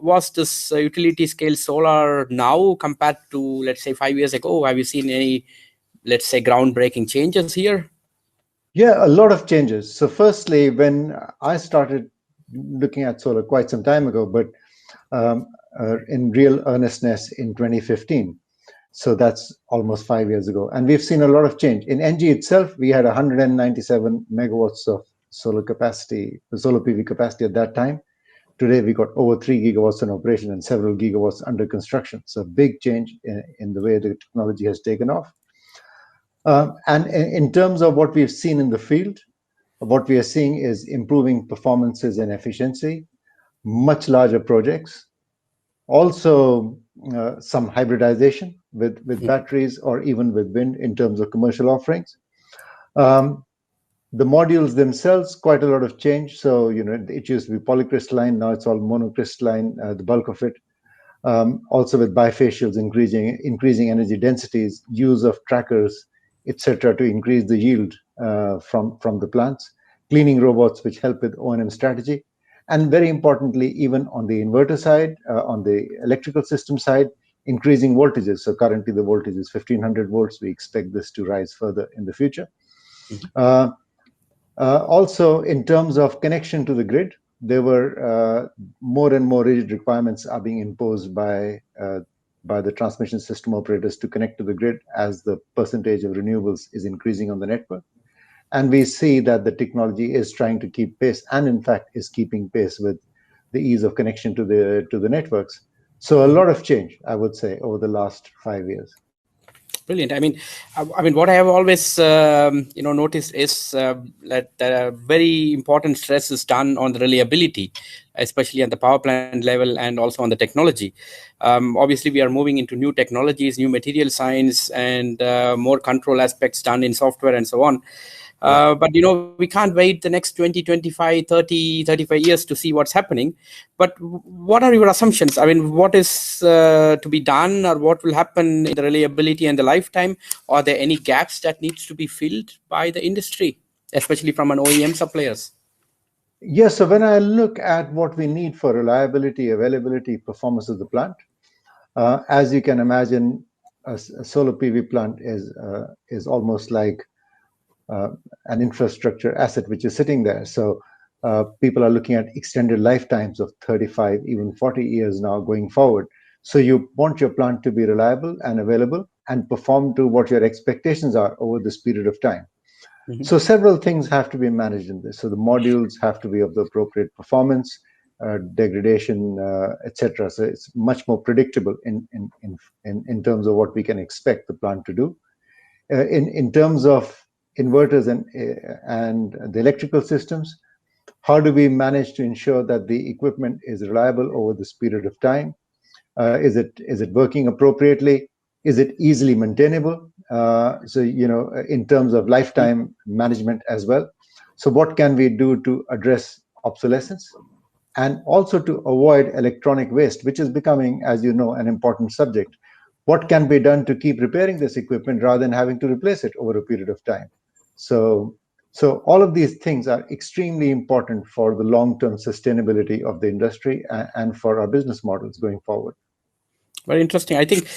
was this utility scale solar now compared to, let's say, 5 years ago? Have you seen any, let's say, groundbreaking changes here? Yeah, a lot of changes. So firstly, when I started looking at solar quite some time ago, but in real earnestness in 2015. So that's almost 5 years ago. And we've seen a lot of change. In NG itself, we had 197 megawatts of solar capacity, the solar PV capacity at that time. Today, we got over 3 gigawatts in operation and several gigawatts under construction. So big change in the way the technology has taken off. And in terms of what we've seen in the field, what we are seeing is improving performances and efficiency, much larger projects, also some hybridization with batteries or even with wind in terms of commercial offerings. The modules themselves, quite a lot of change. So, it used to be polycrystalline, now it's all monocrystalline, the bulk of it. Also with bifacials, increasing energy densities, use of trackers, etc., to increase the yield from the plants, cleaning robots which help with O&M strategy, and very importantly, even on the inverter side, on the electrical system side, increasing voltages. So currently the voltage is 1500 volts. We expect this to rise further in the future. Also, in terms of connection to the grid, there were more and more rigid requirements are being imposed by the transmission system operators to connect to the grid as the percentage of renewables is increasing on the network. And we see that the technology is trying to keep pace, and in fact is keeping pace with the ease of connection to the networks. So a lot of change, I would say, over the last 5 years. Brilliant. I mean, what I have always, noticed is that very important stress is done on the reliability, especially at the power plant level and also on the technology. Obviously, we are moving into new technologies, new material science, and more control aspects done in software and so on. But, we can't wait the next 20, 25, 30, 35 years to see what's happening. But what are your assumptions? I mean, what is to be done, or what will happen in the reliability and the lifetime? Are there any gaps that needs to be filled by the industry, especially from an OEM suppliers? Yes, so when I look at what we need for reliability, availability, performance of the plant, as you can imagine, a solar PV plant is almost like an infrastructure asset which is sitting there. So people are looking at extended lifetimes of 35, even 40 years now going forward. So you want your plant to be reliable and available and perform to what your expectations are over this period of time. Mm-hmm. So several things have to be managed in this. So the modules have to be of the appropriate performance, degradation, etc. So it's much more predictable in terms of what we can expect the plant to do. In terms of inverters and the electrical systems, how do we manage to ensure that the equipment is reliable over this period of time? Is it working appropriately? Is it easily maintainable? So, in terms of lifetime management as well. So what can we do to address obsolescence and also to avoid electronic waste, which is becoming, as you know, an important subject? What can be done to keep repairing this equipment rather than having to replace it over a period of time? So all of these things are extremely important for the long-term sustainability of the industry and for our business models going forward. Very interesting. I think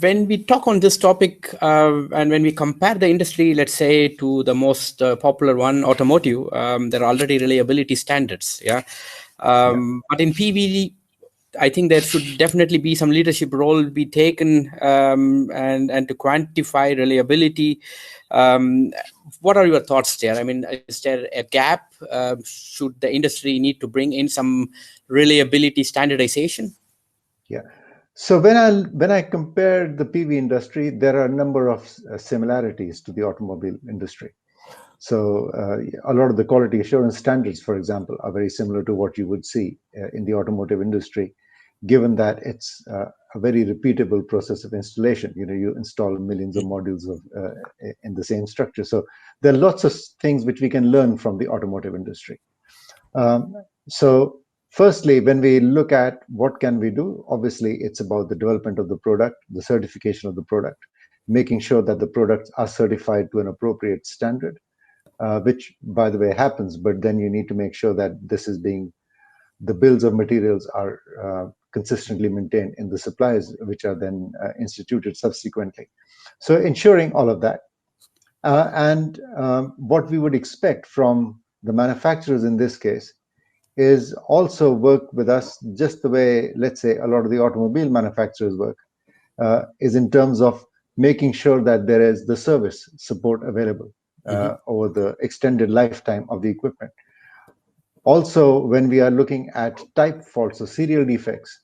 when we talk on this topic and when we compare the industry, let's say, to the most popular one, automotive, there are already reliability standards. But in PV, I think there should definitely be some leadership role be taken and to quantify reliability. What are your thoughts there? I mean, is there a gap? Should the industry need to bring in some reliability standardization? Yeah. So when I compare the PV industry, there are a number of similarities to the automobile industry. So a lot of the quality assurance standards, for example, are very similar to what you would see in the automotive industry. given that it's a very repeatable process of installation. You install millions of modules in the same structure. So there are lots of things which we can learn from the automotive industry. So firstly, when we look at what can we do, obviously it's about the development of the product, the certification of the product, making sure that the products are certified to an appropriate standard, which by the way happens, but then you need to make sure that the bills of materials are consistently maintained in the supplies, which are then instituted subsequently. So ensuring all of that. And what we would expect from the manufacturers in this case is also work with us just the way, let's say, a lot of the automobile manufacturers work, is in terms of making sure that there is the service support available over the extended lifetime of the equipment. Also, when we are looking at type faults or serial defects,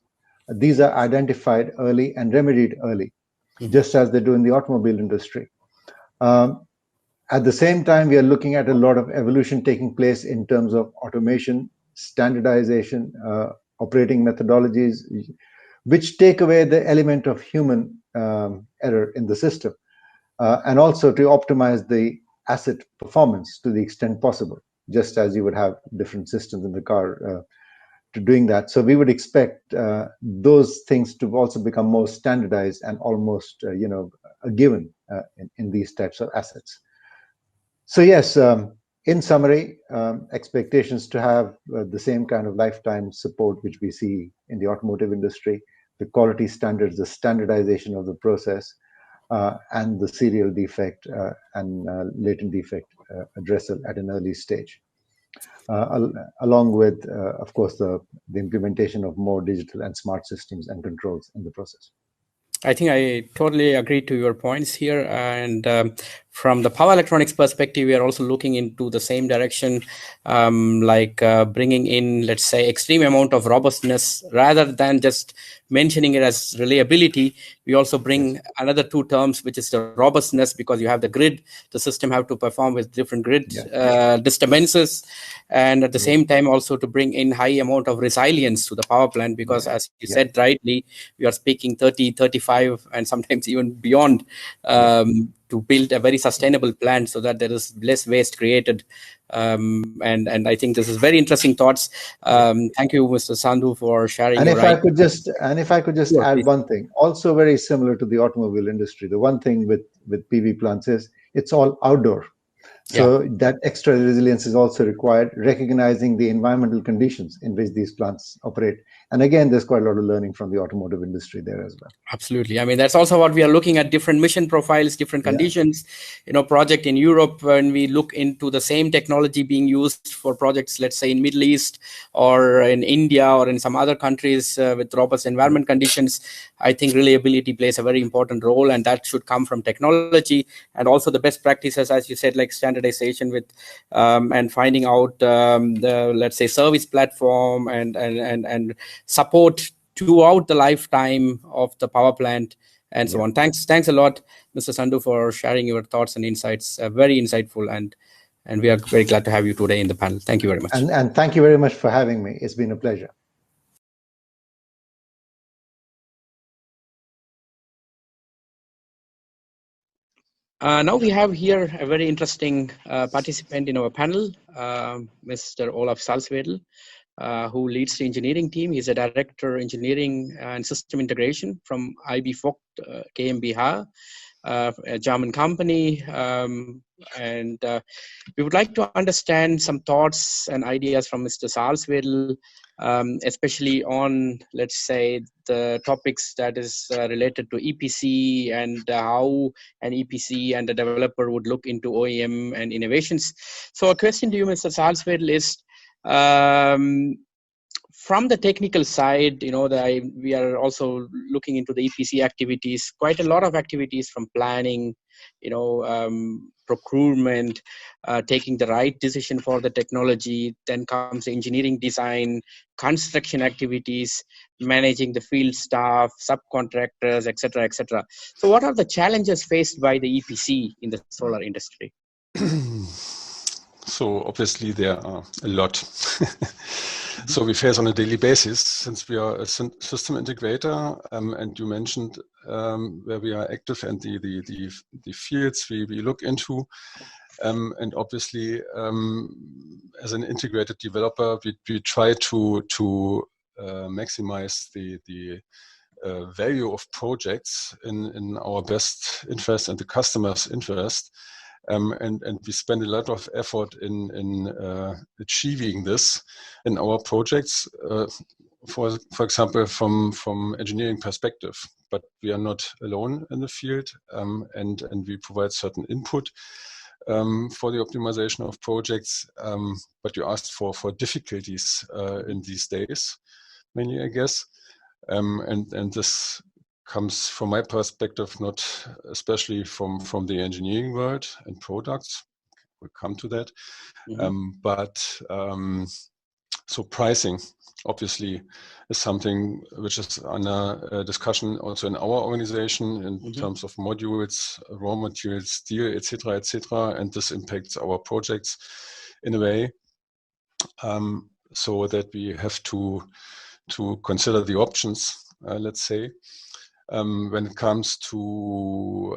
these are identified early and remedied early, just as they do in the automobile industry. At the same time, we are looking at a lot of evolution taking place in terms of automation, standardization, operating methodologies, which take away the element of human error in the system, and also to optimize the asset performance to the extent possible, just as you would have different systems in the car to doing that. So we would expect those things to also become more standardized and almost, a given in these types of assets. So yes, in summary, expectations to have the same kind of lifetime support which we see in the automotive industry, the quality standards, the standardization of the process, and the serial defect and latent defect addressal at an early stage, along with, of course, the implementation of more digital and smart systems and controls in the process. I think I totally agree to your points here. And from the power electronics perspective, we are also looking into the same direction, bringing in, let's say, extreme amount of robustness rather than just mentioning it as reliability. We also bring another two terms, which is the robustness, because you have the grid, the system have to perform with different grid disturbances, and at the same time also to bring in high amount of resilience to the power plant, because as you said rightly, we are speaking 30, 35, and sometimes even beyond, to build a very sustainable plant so that there is less waste created. And I think this is very interesting thoughts. Thank you, Mr. Sandhu, for sharing. And if I could just add one thing, also very similar to the automobile industry. The one thing with PV plants is it's all outdoor. So that extra resilience is also required, recognizing the environmental conditions in which these plants operate. And again, there's quite a lot of learning from the automotive industry there as well. Absolutely. I mean, that's also what we are looking at, different mission profiles, different conditions. Project in Europe, when we look into the same technology being used for projects, let's say in Middle East or in India or in some other countries with robust environment conditions, I think reliability plays a very important role, and that should come from technology and also the best practices, as you said, like standardization with and finding out the, let's say, service platform and support throughout the lifetime of the power plant and so on. Thanks a lot, Mr. Sandhu, for sharing your thoughts and insights. Very insightful, and we are very glad to have you today in the panel. Thank you very much. And thank you very much for having me. It's been a pleasure. Now we have here a very interesting participant in our panel, Mr. Olaf Salzwedel, who leads the engineering team. He's a director engineering and system integration from IB Vogt GmbH, a German company. And we would like to understand some thoughts and ideas from Mr. Salzwedel, especially on, let's say, the topics that is related to EPC and how an EPC and the developer would look into OEM and innovations. So a question to you, Mr. Salzwedel, is from the technical side, we are also looking into the EPC activities, quite a lot of activities from planning, procurement, taking the right decision for the technology, then comes engineering design, construction activities, managing the field staff, subcontractors, etc., etc. So what are the challenges faced by the EPC in the solar industry? So obviously there are a lot. So we face on a daily basis, since we are a system integrator, and you mentioned where we are active and the fields we look into. And obviously, as an integrated developer, we try to maximize the value of projects in our best interest and the customer's interest. And we spend a lot of effort in achieving this in our projects, for example, from engineering perspective. But we are not alone in the field, and we provide certain input for the optimization of projects. But you asked for difficulties in these days, mainly, I guess. And this comes from my perspective, not especially from the engineering world and products. We'll come to that. So pricing obviously is something which is under discussion also in our organization in terms of modules, raw materials, steel, etc., etc. And this impacts our projects in a way, so that we have to consider the options, let's say. When it comes to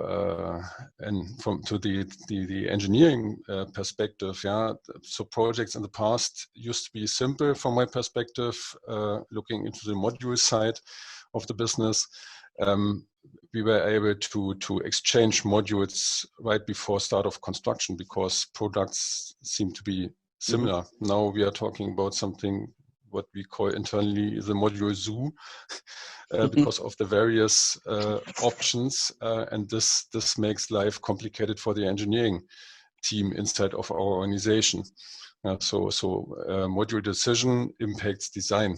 the engineering perspective, yeah. So projects in the past used to be simple from my perspective. Looking into the module side of the business, we were able to exchange modules right before start of construction because products seem to be similar. Now we are talking about something what we call internally the module zoo, because of the various options, and this makes life complicated for the engineering team inside of our organization. So module decision impacts design,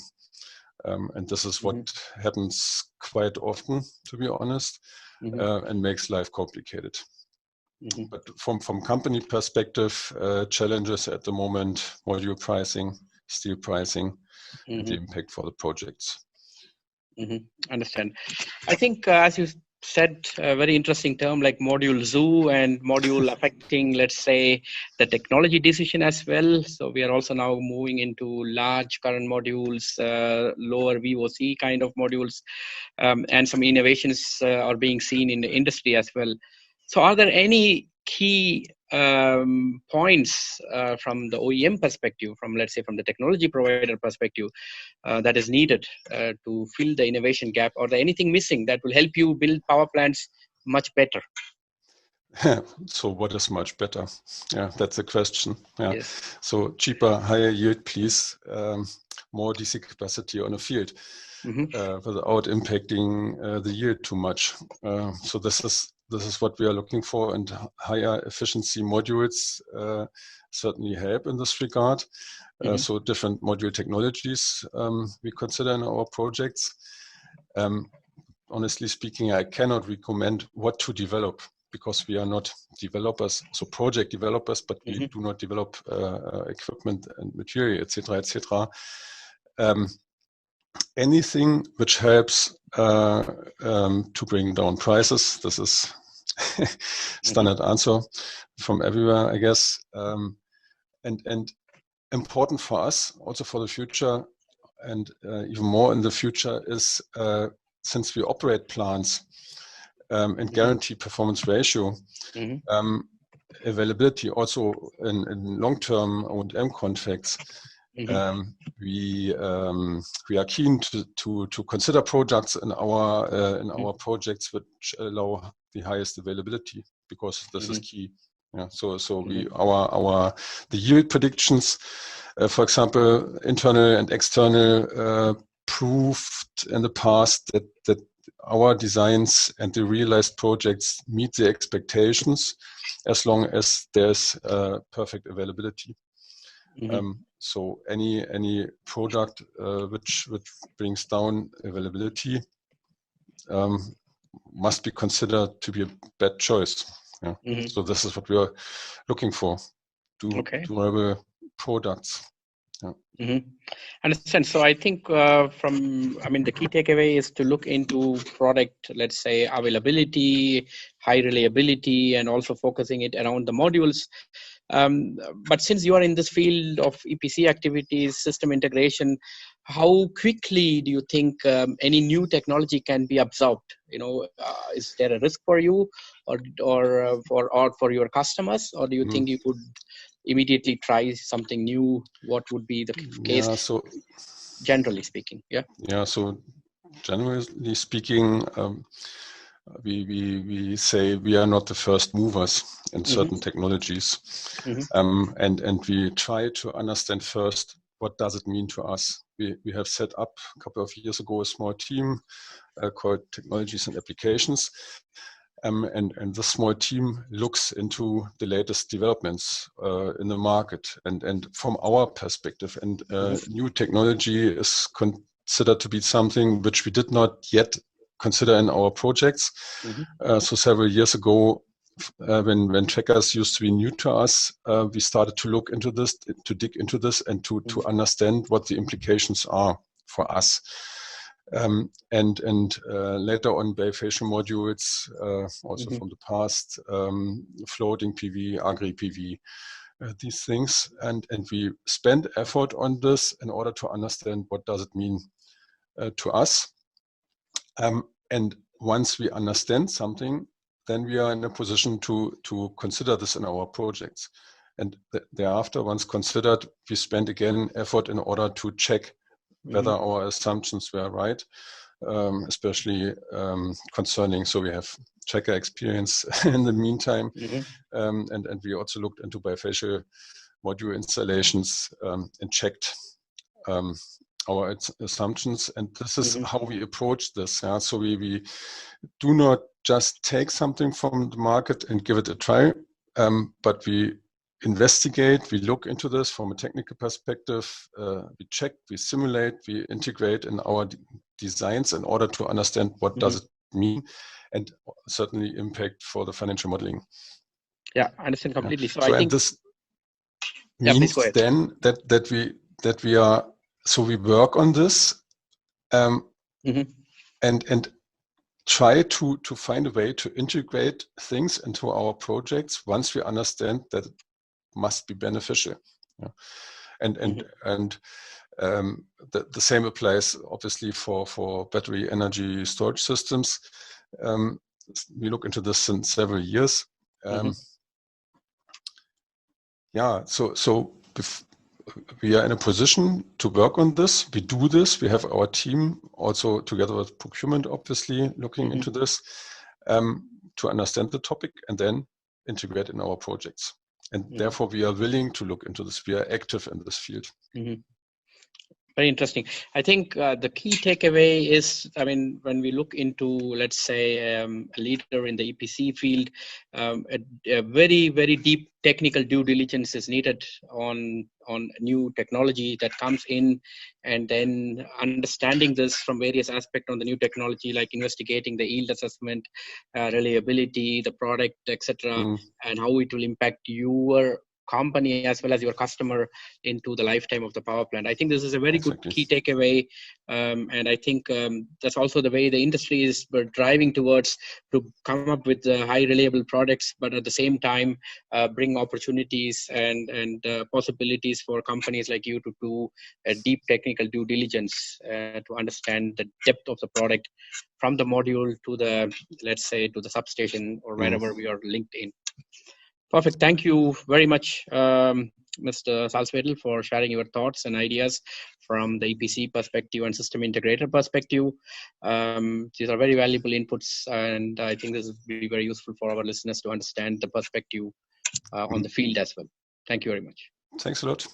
and this is what happens quite often, to be honest, and makes life complicated. But from company perspective, challenges at the moment: module pricing, steel pricing, and the impact for the projects. Understand. I think, as you said, a very interesting term like module zoo and module affecting, let's say, the technology decision as well. So we are also now moving into large current modules, lower VOC kind of modules, and some innovations are being seen in the industry as well. So are there any key points from the OEM perspective, from, let's say, from the technology provider perspective, that is needed to fill the innovation gap? Or there anything missing that will help you build power plants much better? So what is much better? Yeah, that's a question. Yeah. Yes. So cheaper, higher yield, please. More DC capacity on a field without impacting the yield too much. So this is what we are looking for, and higher efficiency modules certainly help in this regard. So different module technologies we consider in our projects. Honestly speaking, I cannot recommend what to develop because we are not developers, so project developers, but we do not develop equipment and material, etc., etc. Anything which helps to bring down prices. This is standard answer from everywhere, I guess. And important for us, also for the future, and even more in the future, is since we operate plants and guarantee performance ratio, availability also in long-term O&M contracts. We are keen to consider products in our projects which allow the highest availability, because this is key. Yeah, so the yield predictions, for example, internal and external, proved in the past that our designs and the realized projects meet the expectations as long as there's perfect availability. So any product which brings down availability must be considered to be a bad choice. Yeah. So this is what we are looking for: durable products. Yeah. Understand. So I think the key takeaway is to look into product, let's say, availability, high reliability, and also focusing it around the modules. But since you are in this field of EPC activities, system integration, how quickly do you think any new technology can be absorbed? Is there a risk for you, or for your customers, or do you think you could immediately try something new? What would be the case? Yeah, so generally speaking, yeah. So generally speaking, we say we are not the first movers in certain technologies, and we try to understand first what does it mean to us. We have set up a couple of years ago a small team called Technologies and Applications, and the small team looks into the latest developments in the market, and from our perspective, and new technology is considered to be something which we did not yet consider in our projects. So several years ago, when trackers used to be new to us, we started to look into this, to dig into this, and to understand what the implications are for us. And later on, bifacial modules, also from the past, floating PV, agri PV, these things, and we spend effort on this in order to understand what does it mean to us. And once we understand something, then we are in a position to consider this in our projects. And thereafter, once considered, we spend again effort in order to check whether our assumptions were right, especially concerning, so we have tracker experience in the meantime, and we also looked into bifacial module installations and checked our assumptions, and this is how we approach this. Yeah? So we do not just take something from the market and give it a try, but we investigate, we look into this from a technical perspective, we check, we simulate, we integrate in our designs in order to understand what does it mean, and certainly impact for the financial modeling. Yeah, I understand completely. So I think this means then that we are, so we work on this and try to find a way to integrate things into our projects once we understand that it must be beneficial. Yeah. And the same applies obviously for battery energy storage systems. We look into this in several years. Yeah, so we are in a position to work on this. We do this. We have our team also together with procurement, obviously, looking into this to understand the topic and then integrate in our projects. And therefore, we are willing to look into this. We are active in this field. Very interesting. I think the key takeaway is, I mean, when we look into, let's say, a leader in the EPC field, a very, very deep technical due diligence is needed on new technology that comes in, and then understanding this from various aspects on the new technology, like investigating the yield assessment, reliability, the product, etc., and how it will impact your company as well as your customer into the lifetime of the power plant. I think this is a very good key takeaway, and I think that's also the way the industry is driving towards, to come up with high reliable products, but at the same time bring opportunities and possibilities for companies like you to do a deep technical due diligence to understand the depth of the product from the module to the, let's say, to the substation or wherever we are linked in. Perfect. Thank you very much, Mr. Salzwedel, for sharing your thoughts and ideas from the EPC perspective and system integrator perspective. These are very valuable inputs, and I think this will be very useful for our listeners to understand the perspective on the field as well. Thank you very much. Thanks a lot.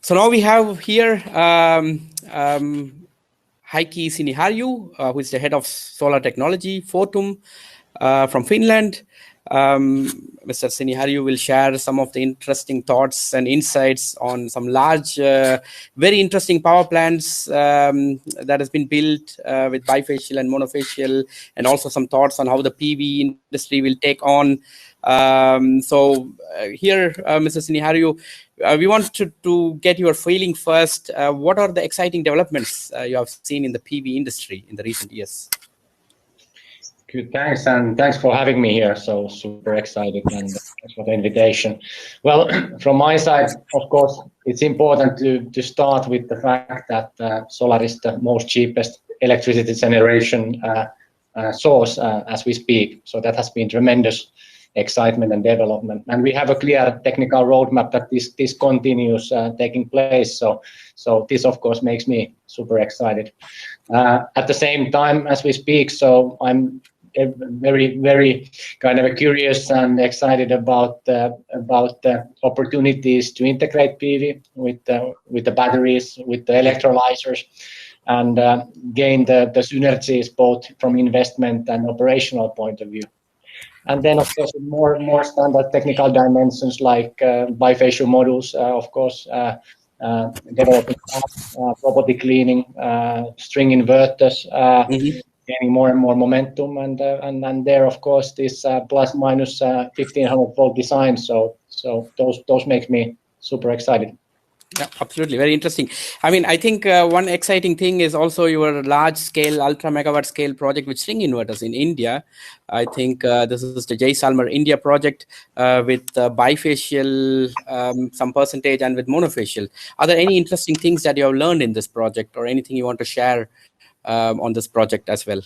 So now we have here Heikki Siniharju, who is the head of solar technology, Fortum, from Finland. Mr. Siniharyu will share some of the interesting thoughts and insights on some large, very interesting power plants that has been built with bifacial and monofacial, and also some thoughts on how the PV industry will take on. Here, Mr. Siniharyu, we want to get your feeling first. What are the exciting developments you have seen in the PV industry in the recent years? Good, thanks, and thanks for having me here. So super excited, and thanks for the invitation. Well, from my side, of course, it's important to start with the fact that solar is the most cheapest electricity generation source as we speak. So that has been tremendous excitement and development, and we have a clear technical roadmap that this continues taking place. So this, of course, makes me super excited. At the same time as we speak, so I'm very kind of curious and excited about the opportunities to integrate PV with the batteries, with the electrolyzers, and gain the synergies both from investment and operational point of view. And then, of course, more standard technical dimensions like bifacial modules, of course, developing property cleaning, string inverters, gaining more and more momentum, and there, of course, this plus minus 1500 volt design. So those make me super excited. Yeah, absolutely. Very interesting. I mean, I think one exciting thing is also your large scale, ultra megawatt scale project with string inverters in India. I think this is the Jaisalmer India project with bifacial, some percentage, and with monofacial. Are there any interesting things that you have learned in this project, or anything you want to share on this project as well?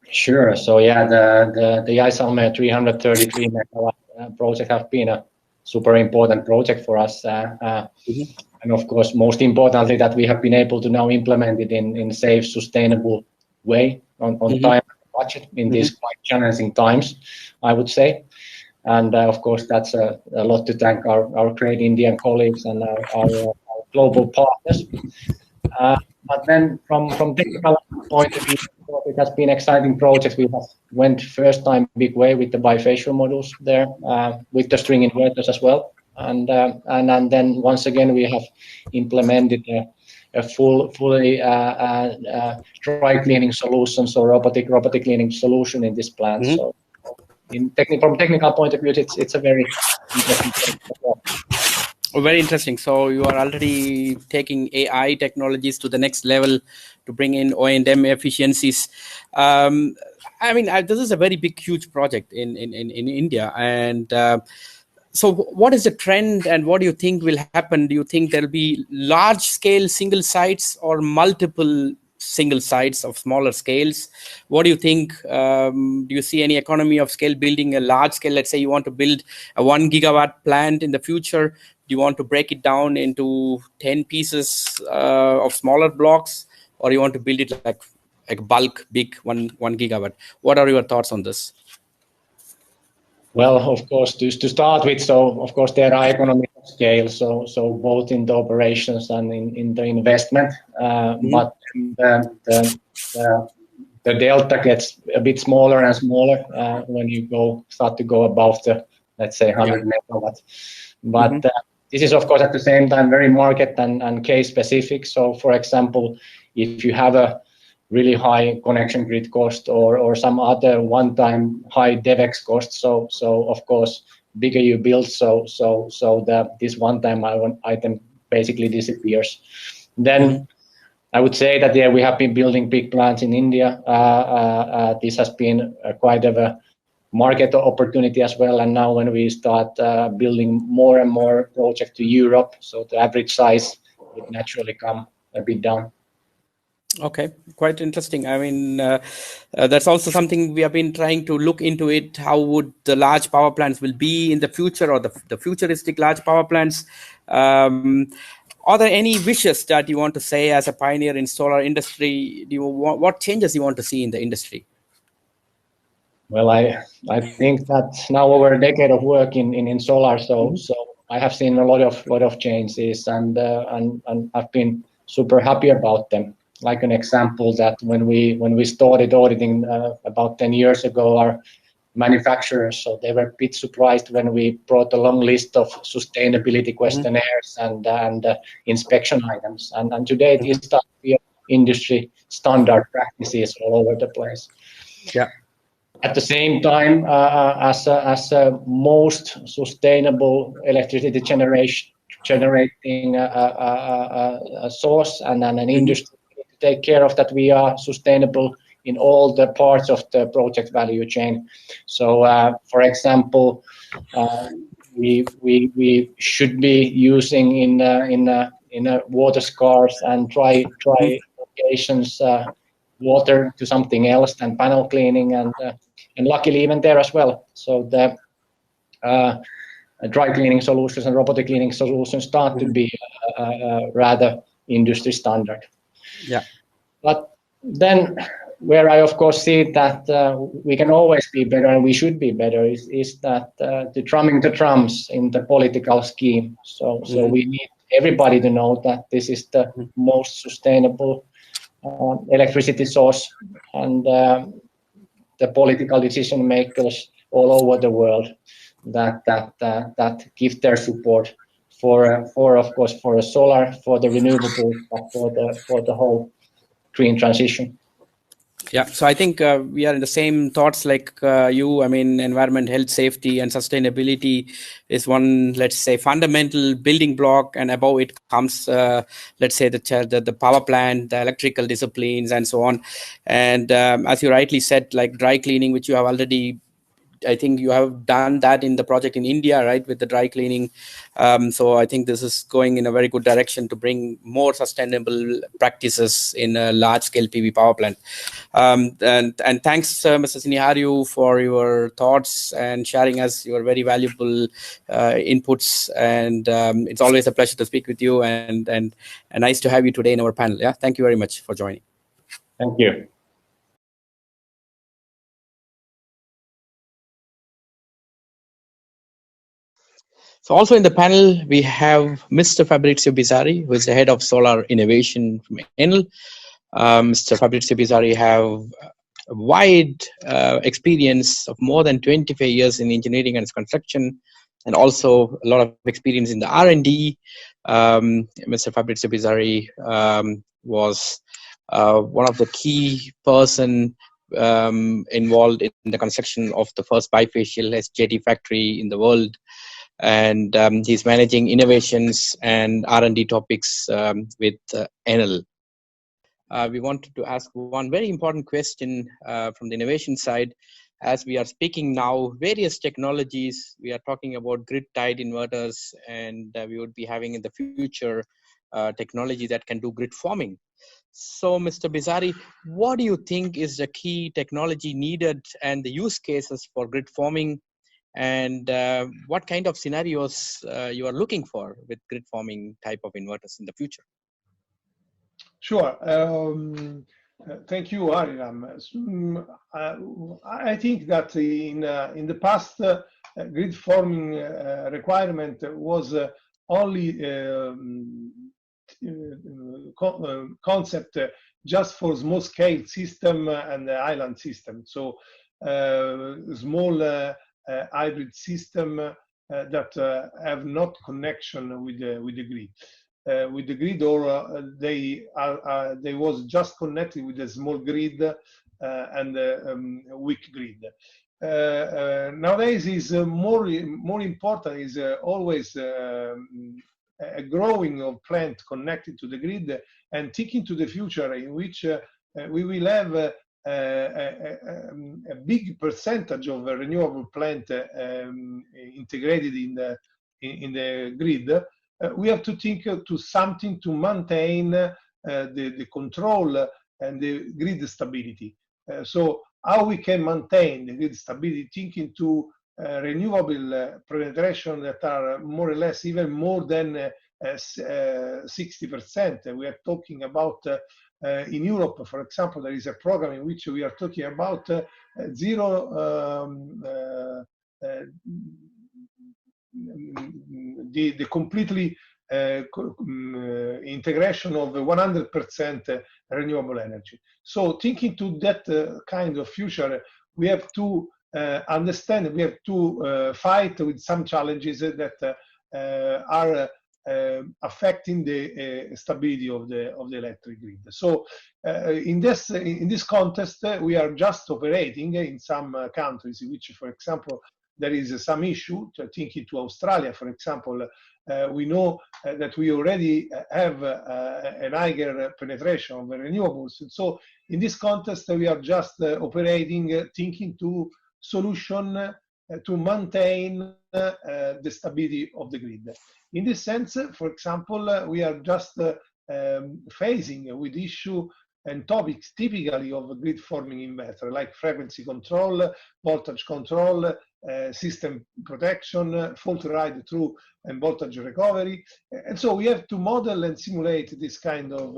Sure. So yeah, the Jaisalmer 333 megawatt project have been a super important project for us. And of course, most importantly, that we have been able to now implement it in safe, sustainable way on time and budget in these quite challenging times, I would say. And of course, that's a lot to thank our great Indian colleagues and our global partners. But then from technical point of view, it has been exciting projects. We have went first time big way with the bifacial modules there, with the string inverters as well. And then once again, we have implemented a fully dry cleaning solution, so robotic cleaning solution in this plant. So from technical point of view, it's a very interesting project as well. Oh, very interesting. So you are already taking AI technologies to the next level to bring in O&M efficiencies. I mean, this is a very big, huge project in India. And so what is the trend and what do you think will happen? Do you think there'll be large scale single sites or multiple single sites of smaller scales? What do you think? Do you see any economy of scale building a large scale? Let's say you want to build a 1 gigawatt plant in the future. Do you want to break it down into 10 pieces of smaller blocks, or you want to build it like bulk, big 1 gigawatt? What are your thoughts on this? Well, of course, to start with, so of course there are economies of scale, so both in the operations and in the investment, but the delta gets a bit smaller and smaller when you start to go above the, let's say, 100 megawatts. But this is, of course, at the same time very market and case specific. So, for example, if you have a really high connection grid cost or some other one-time high DevEx cost, so of course, bigger you build, so this one-time item basically disappears. Then I would say that we have been building big plants in India. This has been quite of a market opportunity as well. And now when we start building more and more projects to Europe, so the average size would naturally come a bit down. Okay, quite interesting. I mean, that's also something we have been trying to look into it. How would the large power plants will be in the future, or the futuristic large power plants? Are there any wishes that you want to say as a pioneer in solar industry? What changes you want to see in the industry? Well, I think that now over a decade of work in solar, so I have seen a lot of changes, and I've been super happy about them. Like an example, that when we started auditing about 10 years ago, our manufacturers. So they were a bit surprised when we brought a long list of sustainability questionnaires and inspection items. And today it is starting to be industry standard practices all over the place. Yeah. At the same time, as a most sustainable electricity generating source and an industry to take care of that, we are sustainable in all the parts of the project value chain. So, for example, we should be using in water scarce and dry locations water to something else than panel cleaning, and luckily even there as well. So the dry cleaning solutions and robotic cleaning solutions start to be rather industry standard. Yeah. But then where I of course see that we can always be better and we should be better is that the drumming the drums in the political scheme. So we need everybody to know that this is the most sustainable electricity source, and the political decision makers all over the world that give their support for of course for solar, for the renewable, but for the whole green transition. Yeah, so I think we are in the same thoughts like you. I mean, environment, health, safety, and sustainability is one, let's say, fundamental building block, and above it comes, let's say, the power plant, the electrical disciplines, and so on. And as you rightly said, like dry cleaning, which you have already, I think you have done that in the project in India, right, with the dry cleaning. So I think this is going in a very good direction to bring more sustainable practices in a large-scale PV power plant. And thanks, Mr. Siniharju, for your thoughts and sharing us your very valuable inputs. And it's always a pleasure to speak with you, and nice to have you today in our panel. Yeah, thank you very much for joining. Thank you. So also in the panel, we have Mr. Fabrizio Bizzarri, who is the head of solar innovation from Enel. Mr. Fabrizio Bizzarri have a wide experience of more than 25 years in engineering and construction, and also a lot of experience in the R&D. Mr. Fabrizio Bizzarri was one of the key person involved in the construction of the first bifacial SJT factory in the world. And he's managing innovations and R&D topics with Enel. We wanted to ask one very important question from the innovation side. As we are speaking now, various technologies, we are talking about grid-tied inverters, and we would be having in the future technology that can do grid forming. So, Mr. Bizzarri, what do you think is the key technology needed and the use cases for grid forming? And what kind of scenarios you are looking for with grid forming type of inverters in the future? Sure. Thank you, Ariram. I think that in the past, grid forming requirement was only concept just for small scale system and island system. So small hybrid system that have not connection with the grid, or they was just connected with a small grid and weak grid. Nowadays is more important is always a growing of plant connected to the grid, and thinking to the future in which we will have a big percentage of a renewable plant integrated in the grid. We have to think to something to maintain the control and the grid stability. So how we can maintain the grid stability, thinking to renewable penetration that are more or less even more than 60%. We are talking about in Europe, for example, there is a program in which we are talking about the completely integration of 100% renewable energy. So thinking to that kind of future, we have to understand we have to fight with some challenges that are affecting the stability of the electric grid. So in this context, we are just operating in some countries in which, for example, there is some issue. Thinking to Australia, for example, we know that we already have an higher penetration of the renewables. And so in this context, we are just operating, thinking to solution to maintain the stability of the grid. In this sense, for example, we are just facing with issue and topics typically of a grid forming inverter, like frequency control, voltage control, system protection, fault ride through and voltage recovery. And so we have to model and simulate this kind of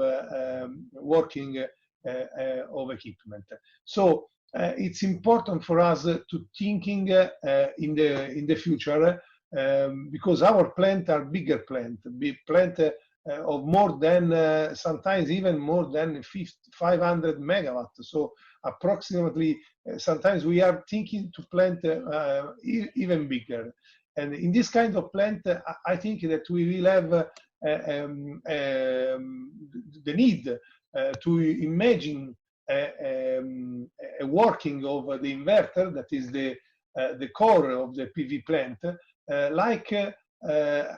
working of equipment. So it's important for us to thinking in the future because our plants are bigger plants, of more than sometimes even more than 500 megawatts. So approximately sometimes we are thinking to plant even bigger. And in this kind of plant, I think that we will have the need to imagine a working of the inverter that is the core of the PV plant, like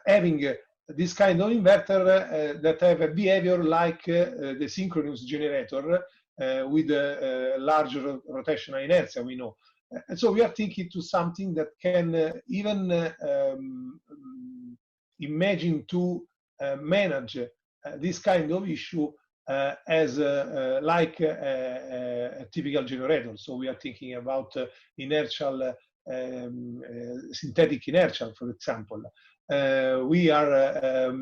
having this kind of inverter that have a behavior like the synchronous generator with a large rotational inertia, we know. And so we are thinking to something that can even imagine to manage this kind of issue as like a typical generator. So we are thinking about inertial, synthetic inertial, for example. We are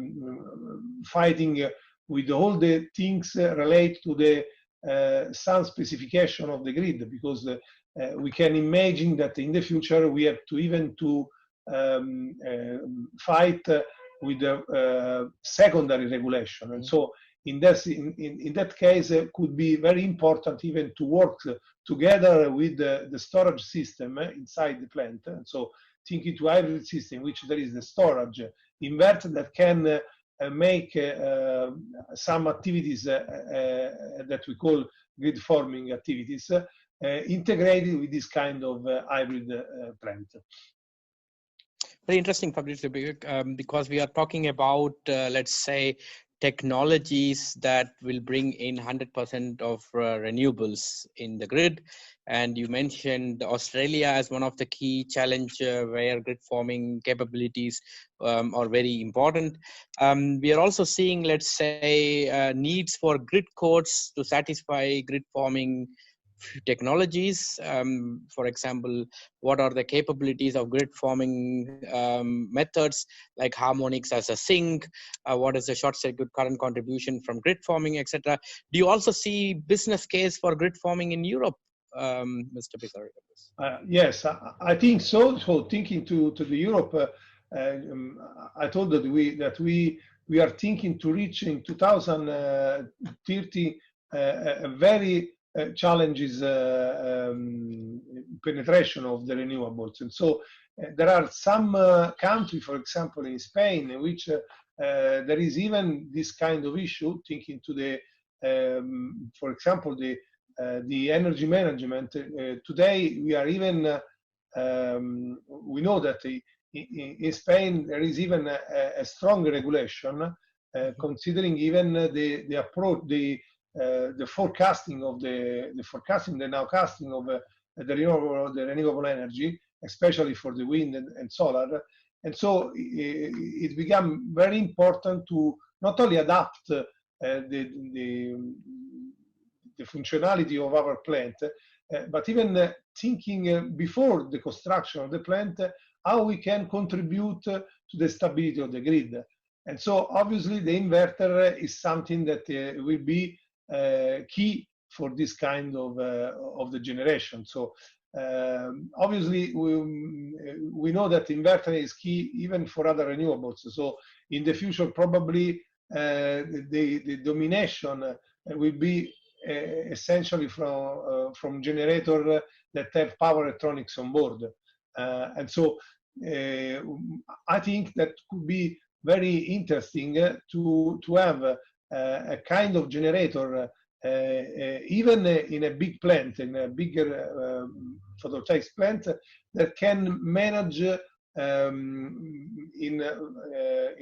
fighting with all the things related to the sun specification of the grid, because we can imagine that in the future we have to even to fight with the secondary regulation. And so in that case, it could be very important even to work together with the storage system inside the plant. And so thinking to hybrid system, which there is the storage inverter that can make some activities that we call grid forming activities integrated with this kind of hybrid plant. Very interesting, Fabrizio, because we are talking about, let's say, technologies that will bring in 100% of renewables in the grid. And you mentioned Australia as one of the key challenge where grid forming capabilities are very important. We are also seeing, let's say, needs for grid codes to satisfy grid forming technologies. For example, what are the capabilities of grid forming methods like harmonics as a sink? What is the short circuit current contribution from grid forming, etc.? Do you also see business case for grid forming in Europe, Mr. Pizzari? Yes, I think so. So thinking to the Europe, I told that we are thinking to reach in 2030 a very challenges penetration of the renewables. And so there are some countries, for example, in Spain, in which there is even this kind of issue, thinking to the, for example, the energy management. Today, we are even, we know that in Spain, there is even a strong regulation, considering even the approach, the forecasting of the nowcasting of the renewable energy, especially for the wind and solar. And so it became very important to not only adapt the functionality of our plant, but even thinking before the construction of the plant, how we can contribute to the stability of the grid. And so obviously the inverter is something that will be key for this kind of the generation. So obviously we know that inverter is key even for other renewables. So in the future probably the domination will be essentially from generator that have power electronics on board. And so I think that could be very interesting to have a kind of generator even in a big plant, in a bigger photovoltaic plant, that can manage in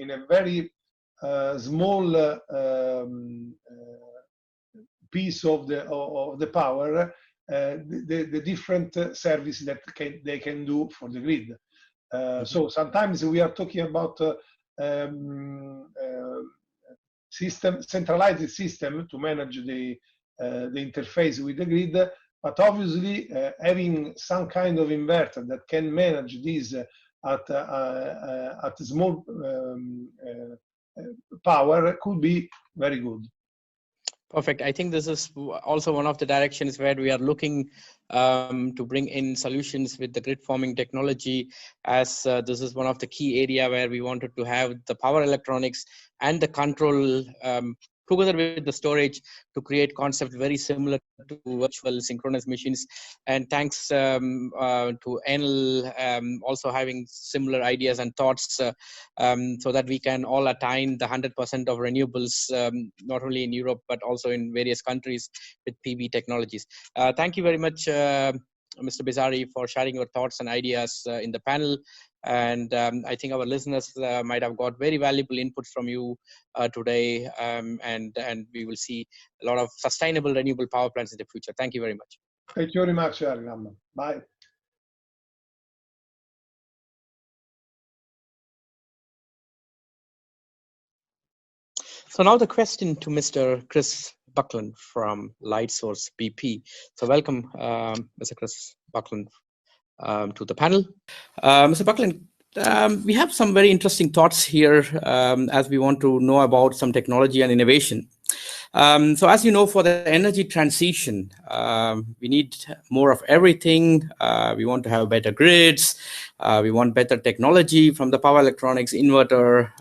a very small piece of the power the different services that they can do for the grid. So sometimes we are talking about centralized system to manage the interface with the grid, but obviously having some kind of inverter that can manage this at small power could be very good. Perfect. I think this is also one of the directions where we are looking to bring in solutions with the grid forming technology, as this is one of the key area where we wanted to have the power electronics and the control together with the storage to create concept very similar to virtual synchronous machines. And thanks to Enel also having similar ideas and thoughts so that we can all attain the 100% of renewables, not only in Europe, but also in various countries with PV technologies. Thank you very much, Mr. Bizzarri, for sharing your thoughts and ideas in the panel. And I think our listeners might have got very valuable input from you today, and we will see a lot of sustainable renewable power plants in the future. Thank you very much. Thank you very much, Ariram. Bye. So now the question to Mr. Chris Buckland from Lightsource BP. So welcome, Mr. Chris Buckland, to the panel. Mr. Buckland, we have some very interesting thoughts here as we want to know about some technology and innovation. So as you know, for the energy transition, we need more of everything. We want to have better grids. We want better technology from the power electronics, inverter,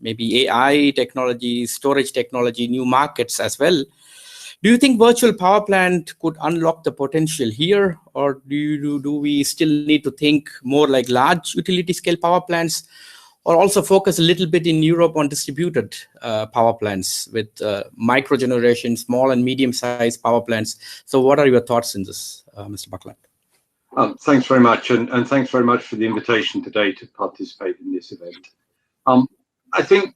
maybe AI technology, storage technology, new markets as well. Do you think virtual power plant could unlock the potential here, or do we still need to think more like large utility scale power plants, or also focus a little bit in Europe on distributed power plants with micro generation, small and medium sized power plants? So what are your thoughts in this, Mr. Buckland? Thanks very much, and thanks very much for the invitation today to participate in this event. I think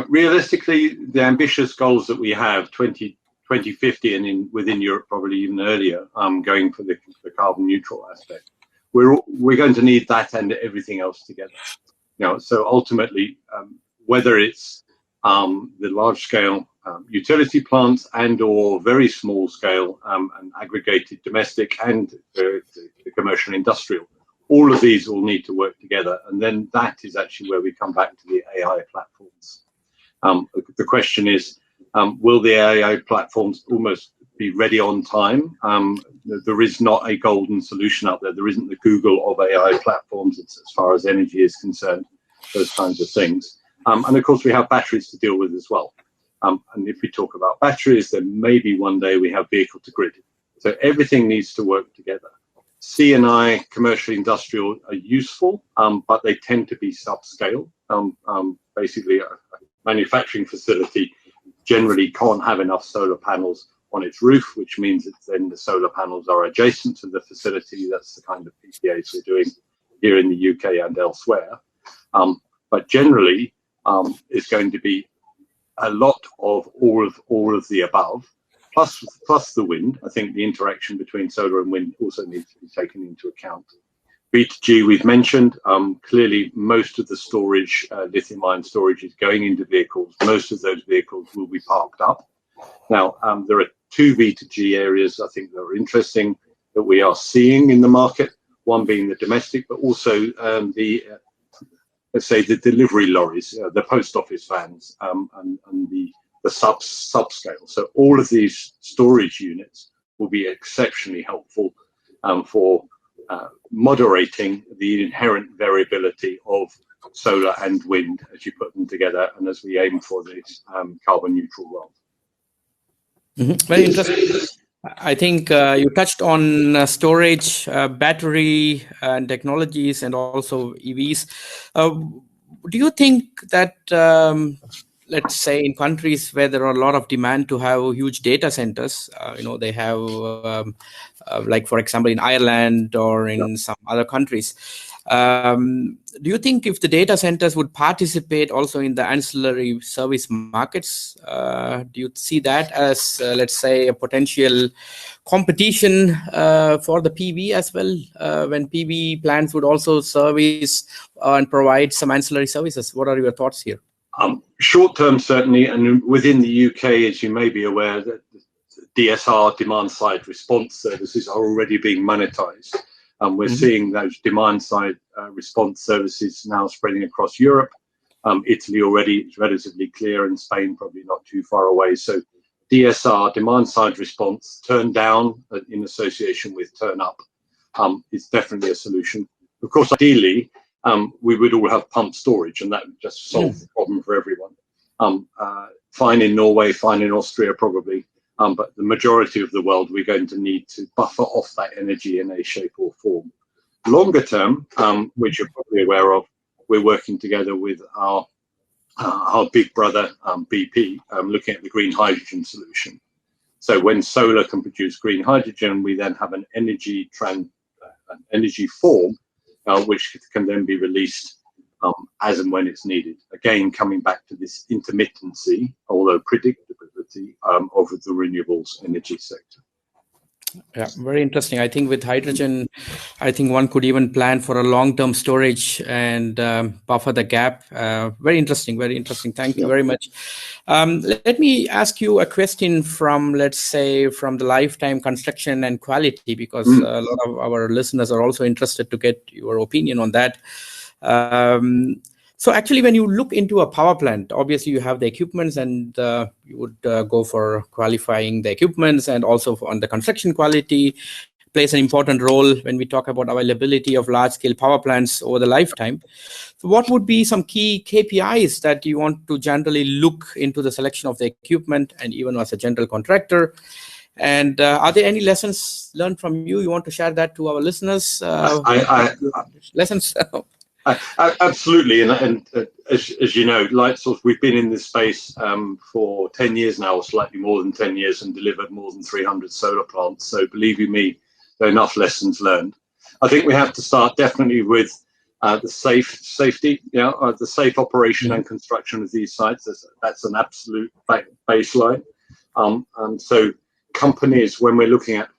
realistically, the ambitious goals that we have, 2050 and within Europe probably even earlier, going for the carbon neutral aspect, we're going to need that and everything else together. So ultimately, whether it's the large scale utility plants and or very small scale and aggregated domestic and the commercial industrial, all of these will need to work together. And then that is actually where we come back to the AI platforms. The question is, will the AI platforms almost be ready on time? There is not a golden solution out there. There isn't the Google of AI platforms as far as energy is concerned, those kinds of things. And of course, we have batteries to deal with as well. And if we talk about batteries, then maybe one day we have vehicle to grid. So everything needs to work together. C&I, commercial, industrial are useful, but they tend to be subscale. Basically, a manufacturing facility generally can't have enough solar panels on its roof, which means that then the solar panels are adjacent to the facility. That's the kind of PPAs we're doing here in the UK and elsewhere. But generally, it's going to be a lot of all of the above, plus the wind. I think the interaction between solar and wind also needs to be taken into account. B2G we've mentioned. Clearly, most of the storage, lithium-ion storage, is going into vehicles. Most of those vehicles will be parked up. Now, there are two B2G areas I think that are interesting that we are seeing in the market. One being the domestic, but also let's say the delivery lorries, the post office vans, and the subscale. So all of these storage units will be exceptionally helpful for moderating the inherent variability of solar and wind as you put them together and as we aim for this carbon neutral world. Very interesting. I think you touched on storage, battery and technologies, and also EVs. Do you think that, let's say, in countries where there are a lot of demand to have huge data centers, they have, like for example, in Ireland or in some other countries, do you think if the data centers would participate also in the ancillary service markets, do you see that as, let's say, a potential competition for the PV as well, when PV plants would also service and provide some ancillary services? What are your thoughts here? Short term, certainly, and within the UK, as you may be aware, that DSR, demand side response services, are already being monetized. We're seeing those demand side response services now spreading across Europe. Italy already is relatively clear, and Spain probably not too far away. So DSR, demand side response, turn down in association with turn up, is definitely a solution. Of course, ideally, we would all have pumped storage, and that would just solve the problem for everyone. Fine in Norway, fine in Austria, probably. But the majority of the world, we're going to need to buffer off that energy in a shape or form. Longer term, which you're probably aware of, we're working together with our big brother, BP, looking at the green hydrogen solution. So when solar can produce green hydrogen, we then have an energy form which can then be released as and when it's needed. Again, coming back to this intermittency, although predictability, of the renewables energy sector. Yeah, very interesting. I think with hydrogen, I think one could even plan for a long-term storage and buffer the gap. Very interesting, very interesting. Thank you very much. Let me ask you a question from, let's say, from the lifetime construction and quality, because a lot of our listeners are also interested to get your opinion on that. So actually, when you look into a power plant, obviously you have the equipments, and you would go for qualifying the equipments, and also on the construction quality plays an important role when we talk about availability of large-scale power plants over the lifetime. So what would be some key KPIs that you want to generally look into the selection of the equipment, and even as a general contractor? And are there any lessons learned from you? You want to share that to our listeners? Lessons? Absolutely, and as you know, Lightsource, we've been in this space for 10 years now, or slightly more than 10 years, and delivered more than 300 solar plants. So believe you me, there are enough lessons learned. I think we have to start definitely with the safety, the safe operation and construction of these sites. That's an absolute baseline. And so companies, when we're looking at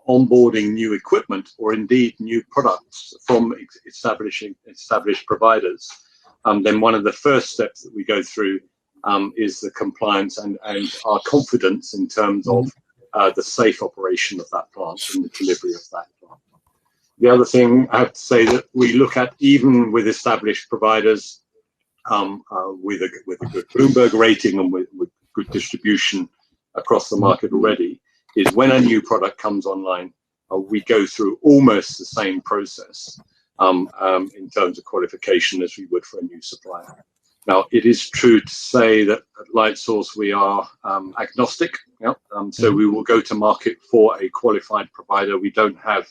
onboarding new equipment, or indeed new products from established providers, then one of the first steps that we go through is the compliance and our confidence in terms of the safe operation of that plant and the delivery of that plant. The other thing I have to say that we look at, even with established providers, with a good Bloomberg rating and with good distribution across the market already, is when a new product comes online, we go through almost the same process in terms of qualification as we would for a new supplier. Now, it is true to say that at Lightsource we are agnostic, so we will go to market for a qualified provider. We don't have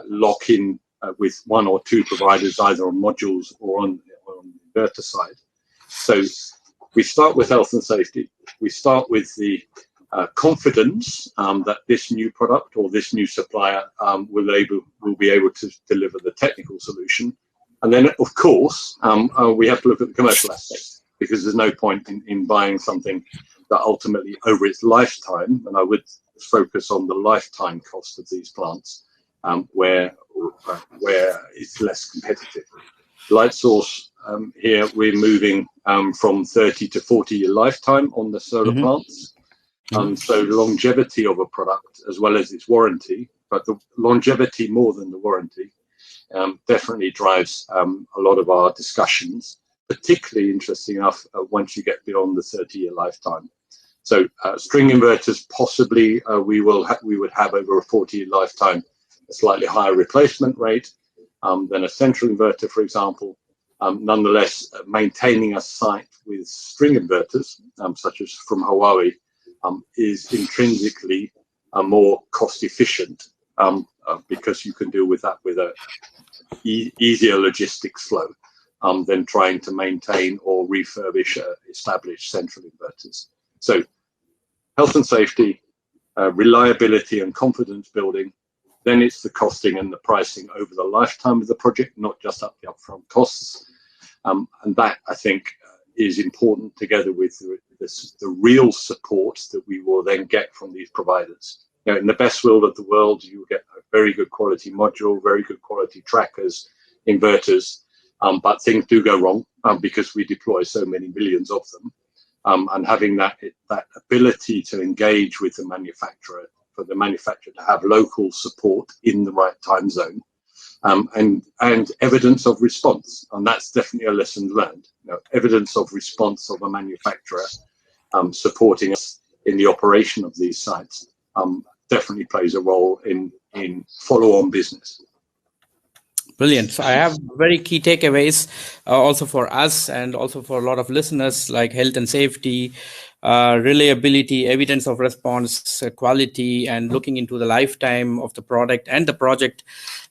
lock-in with one or two providers, either on modules or on the inverter side. So we start with health and safety. We start with the confidence that this new product or this new supplier will be able to deliver the technical solution. And then, of course, we have to look at the commercial aspect, because there's no point in buying something that ultimately, over its lifetime, and I would focus on the lifetime cost of these plants, where it's less competitive. Lightsource, here we're moving from 30 to 40-year lifetime on the solar plants. So longevity of a product, as well as its warranty, but the longevity more than the warranty, definitely drives a lot of our discussions, particularly interesting enough once you get beyond the 30-year lifetime. So string inverters, possibly we would have over a 40-year lifetime a slightly higher replacement rate than a central inverter, for example. Nonetheless, maintaining a site with string inverters, such as from Huawei, is intrinsically are more cost efficient because you can deal with that with a easier logistics flow than trying to maintain or refurbish established central inverters. So health and safety, reliability and confidence building, then it's the costing and the pricing over the lifetime of the project, not just at the upfront costs. And that, I think, is important together with the real support that we will then get from these providers. You know, in the best world of the world, you get a very good quality module, very good quality trackers, inverters, but things do go wrong because we deploy so many millions of them. And having that ability to engage with the manufacturer, for the manufacturer to have local support in the right time zone, and evidence of response, and that's definitely a lesson learned. You know, evidence of response of a manufacturer supporting us in the operation of these sites definitely plays a role in follow-on business. Brilliant. So I have very key takeaways also for us and also for a lot of listeners, like health and safety, reliability, evidence of response, quality, and looking into the lifetime of the product and the project.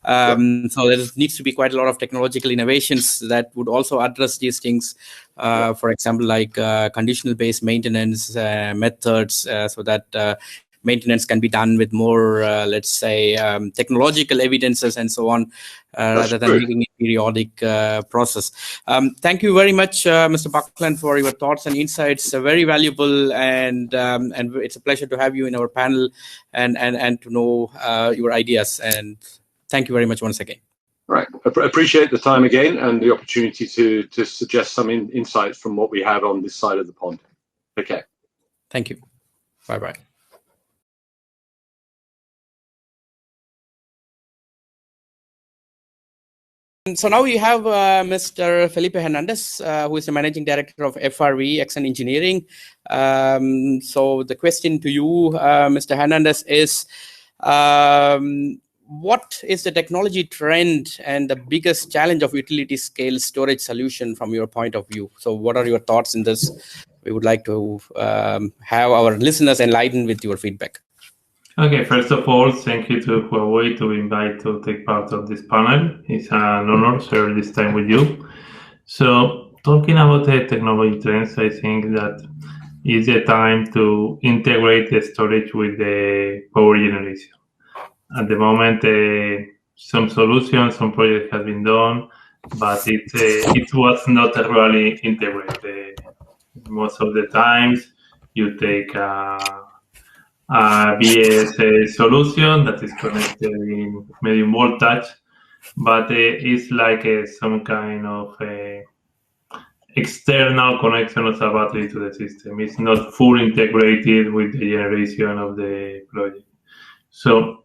So there needs to be quite a lot of technological innovations that would also address these things. For example, like conditional-based maintenance methods, so that maintenance can be done with more, let's say, technological evidences and so on, rather than making it periodic process. Thank you very much, Mr. Buckland, for your thoughts and insights. Very valuable, and it's a pleasure to have you in our panel and to know your ideas. And thank you very much once again. Right. Appreciate the time again and the opportunity to suggest some insights from what we have on this side of the pond. Okay. Thank you. Bye-bye. So now we have Mr. Felipe Hernandez, who is the Managing Director of FRV Action Engineering. So the question to you, Mr. Hernandez, is what is the technology trend and the biggest challenge of utility scale storage solution from your point of view? So what are your thoughts in this? We would like to have our listeners enlightened with your feedback. Okay, first of all, thank you to Huawei to invite to take part of this panel. It's an honor to share this time with you. So, talking about the technology trends, I think that it's the time to integrate the storage with the power generation. At the moment, some solutions, some projects have been done, but it was not really integrated. Most of the times, you take a BS solution that is connected in medium voltage, but it's like some kind of external connection of a battery to the system. It's not fully integrated with the generation of the project. So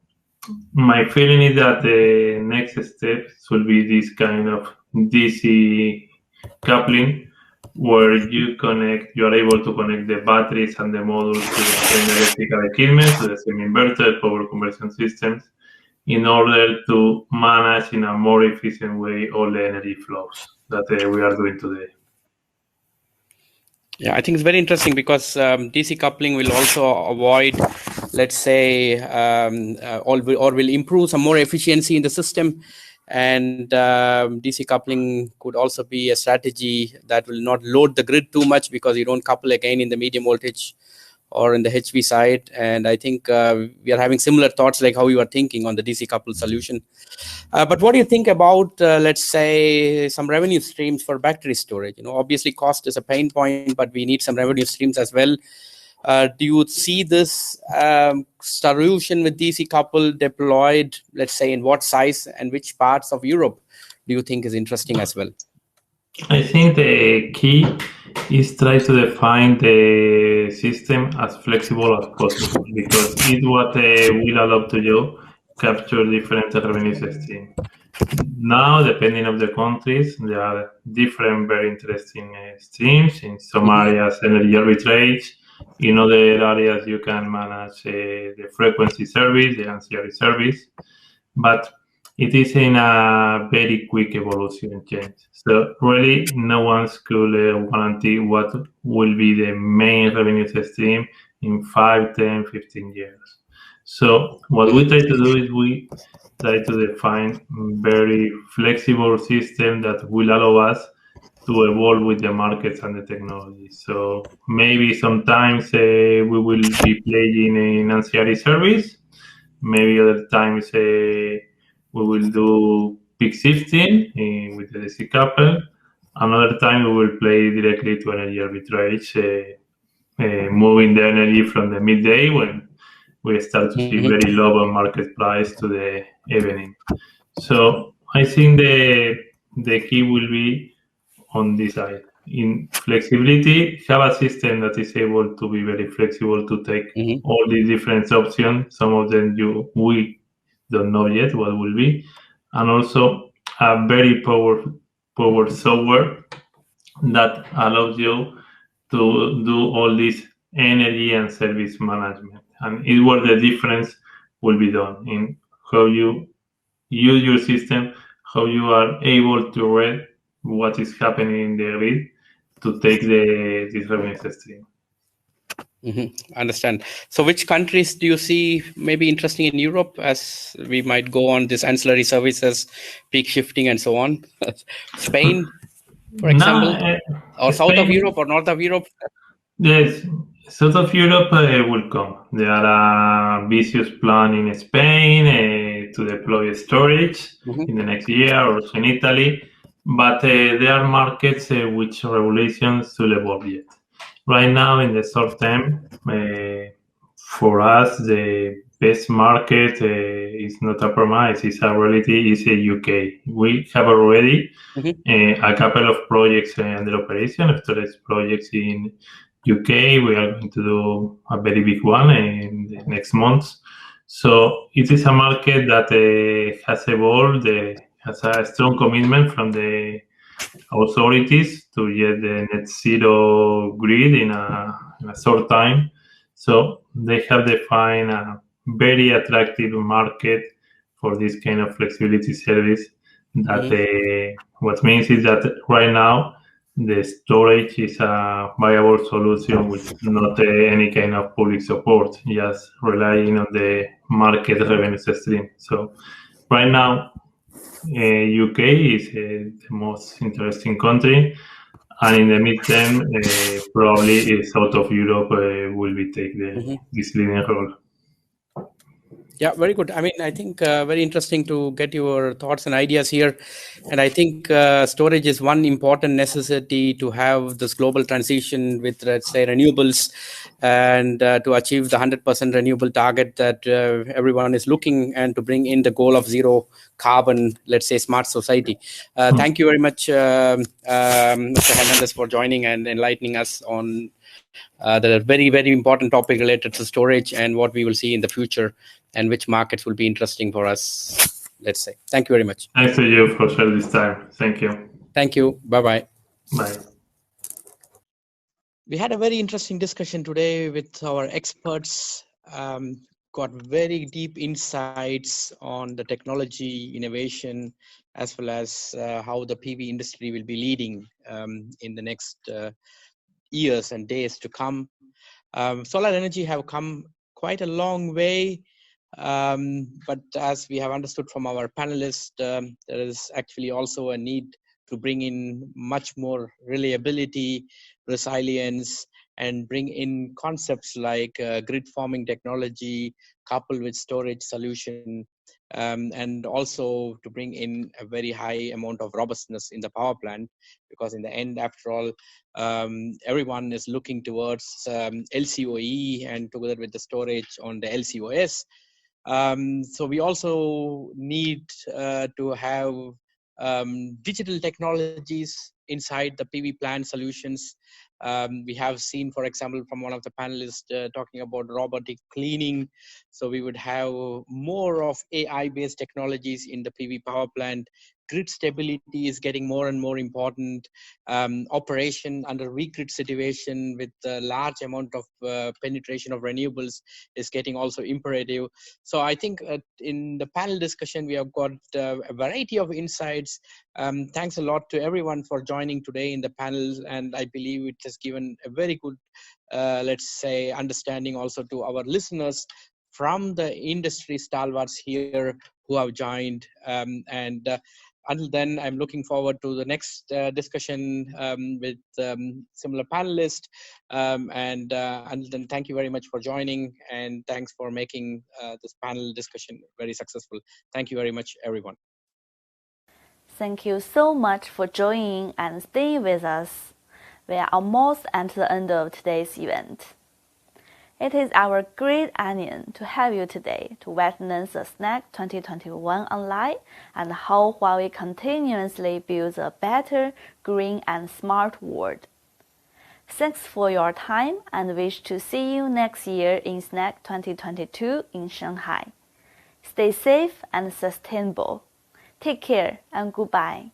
my feeling is that the next step should be this kind of DC coupling, where you are able to connect the batteries and the modules to the same electrical equipment, to the same inverter, power conversion systems, in order to manage in a more efficient way all the energy flows that we are doing today. Yeah, I think it's very interesting because DC coupling will also avoid, let's say, or will improve some more efficiency in the system. And DC coupling could also be a strategy that will not load the grid too much because you don't couple again in the medium voltage or in the HV side. And I think we are having similar thoughts like how you are thinking on the DC coupled solution. But what do you think about, let's say, some revenue streams for battery storage? You know, obviously cost is a pain point, but we need some revenue streams as well. Do you see this solution with DC couple deployed, let's say, in what size and which parts of Europe do you think is interesting as well? I think the key is try to define the system as flexible as possible, because it what will allow to you capture different revenue streams. Now, depending on the countries, there are different very interesting streams. In some areas, energy arbitrage. In other areas, you can manage the frequency service, the ancillary service, but it is in a very quick evolution change. So really, no one could guarantee what will be the main revenue stream in 5, 10, 15 years. So what we try to do is we try to define very flexible system that will allow us to evolve with the markets and the technology. So maybe sometimes we will be playing in ancillary service. Maybe other times we will do peak shifting with the DC couple. Another time we will play directly to energy arbitrage, moving the energy from the midday when we start to see very low on market price to the evening. So I think the key will be on this side. In flexibility, have a system that is able to be very flexible to take all these different options. Some of them we don't know yet what will be, and also a very power software that allows you to do all this energy and service management. And it's where the difference will be done in how you use your system, how you are able to read what is happening in the grid to take this revenue stream. Understand. So which countries do you see maybe interesting in Europe as we might go on this ancillary services, peak shifting and so on? Spain, for example, or Spain, south of Europe or north of Europe? Yes, south of Europe will come. There are ambitious plan in Spain to deploy storage in the next year, also in Italy. But there are markets which regulations still evolve yet. Right now, in the short term, for us, the best market is not a promise, it's a reality, is the UK. We have already a couple of projects under operation, storage projects in UK. We are going to do a very big one in the next months. So it is a market that has evolved, has a strong commitment from the authorities to get the net zero grid in a short time. So they have defined a very attractive market for this kind of flexibility service. That what means is that right now the storage is a viable solution with not any kind of public support, just relying on the market revenue stream. So right now, UK is the most interesting country, and in the midterm, probably south of Europe will be take this leading role. Yeah, very good. I mean, I think very interesting to get your thoughts and ideas here. And I think storage is one important necessity to have this global transition with, let's say, renewables, and to achieve the 100% renewable target that everyone is looking, and to bring in the goal of zero carbon, let's say, smart society. Thank you very much, Mr. Hernandez, for joining and enlightening us on the very, very important topic related to storage and what we will see in the future and which markets will be interesting for us, let's say. Thank you very much. Thanks to you for sharing this time. Thank you. Thank you. Bye-bye. Bye. We had a very interesting discussion today with our experts. Got very deep insights on the technology innovation, as well as how the PV industry will be leading in the next years and days to come. Solar energy have come quite a long way, but as we have understood from our panelists, there is actually also a need to bring in much more reliability, resilience, and bring in concepts like grid forming technology coupled with storage solution, and also to bring in a very high amount of robustness in the power plant, because in the end, after all, everyone is looking towards LCOE and together with the storage on the LCOS. So we also need to have digital technologies inside the PV plant solutions. We have seen, for example, from one of the panelists talking about robotic cleaning. So we would have more of AI-based technologies in the PV power plant. Grid stability is getting more and more important. Operation under weak grid situation with a large amount of penetration of renewables is getting also imperative. So I think in the panel discussion, we have got a variety of insights. Thanks a lot to everyone for joining today in the panel. And I believe it has given a very good, let's say, understanding also to our listeners from the industry stalwarts here who have joined. Until then, I'm looking forward to the next discussion with similar panelists. Until then, thank you very much for joining, and thanks for making this panel discussion very successful. Thank you very much, everyone. Thank you so much for joining and staying with us. We are almost at the end of today's event. It is our great honor to have you today to witness the SNEC 2021 online and how Huawei continuously builds a better, green, and smart world. Thanks for your time and wish to see you next year in SNEC 2022 in Shanghai. Stay safe and sustainable. Take care and goodbye.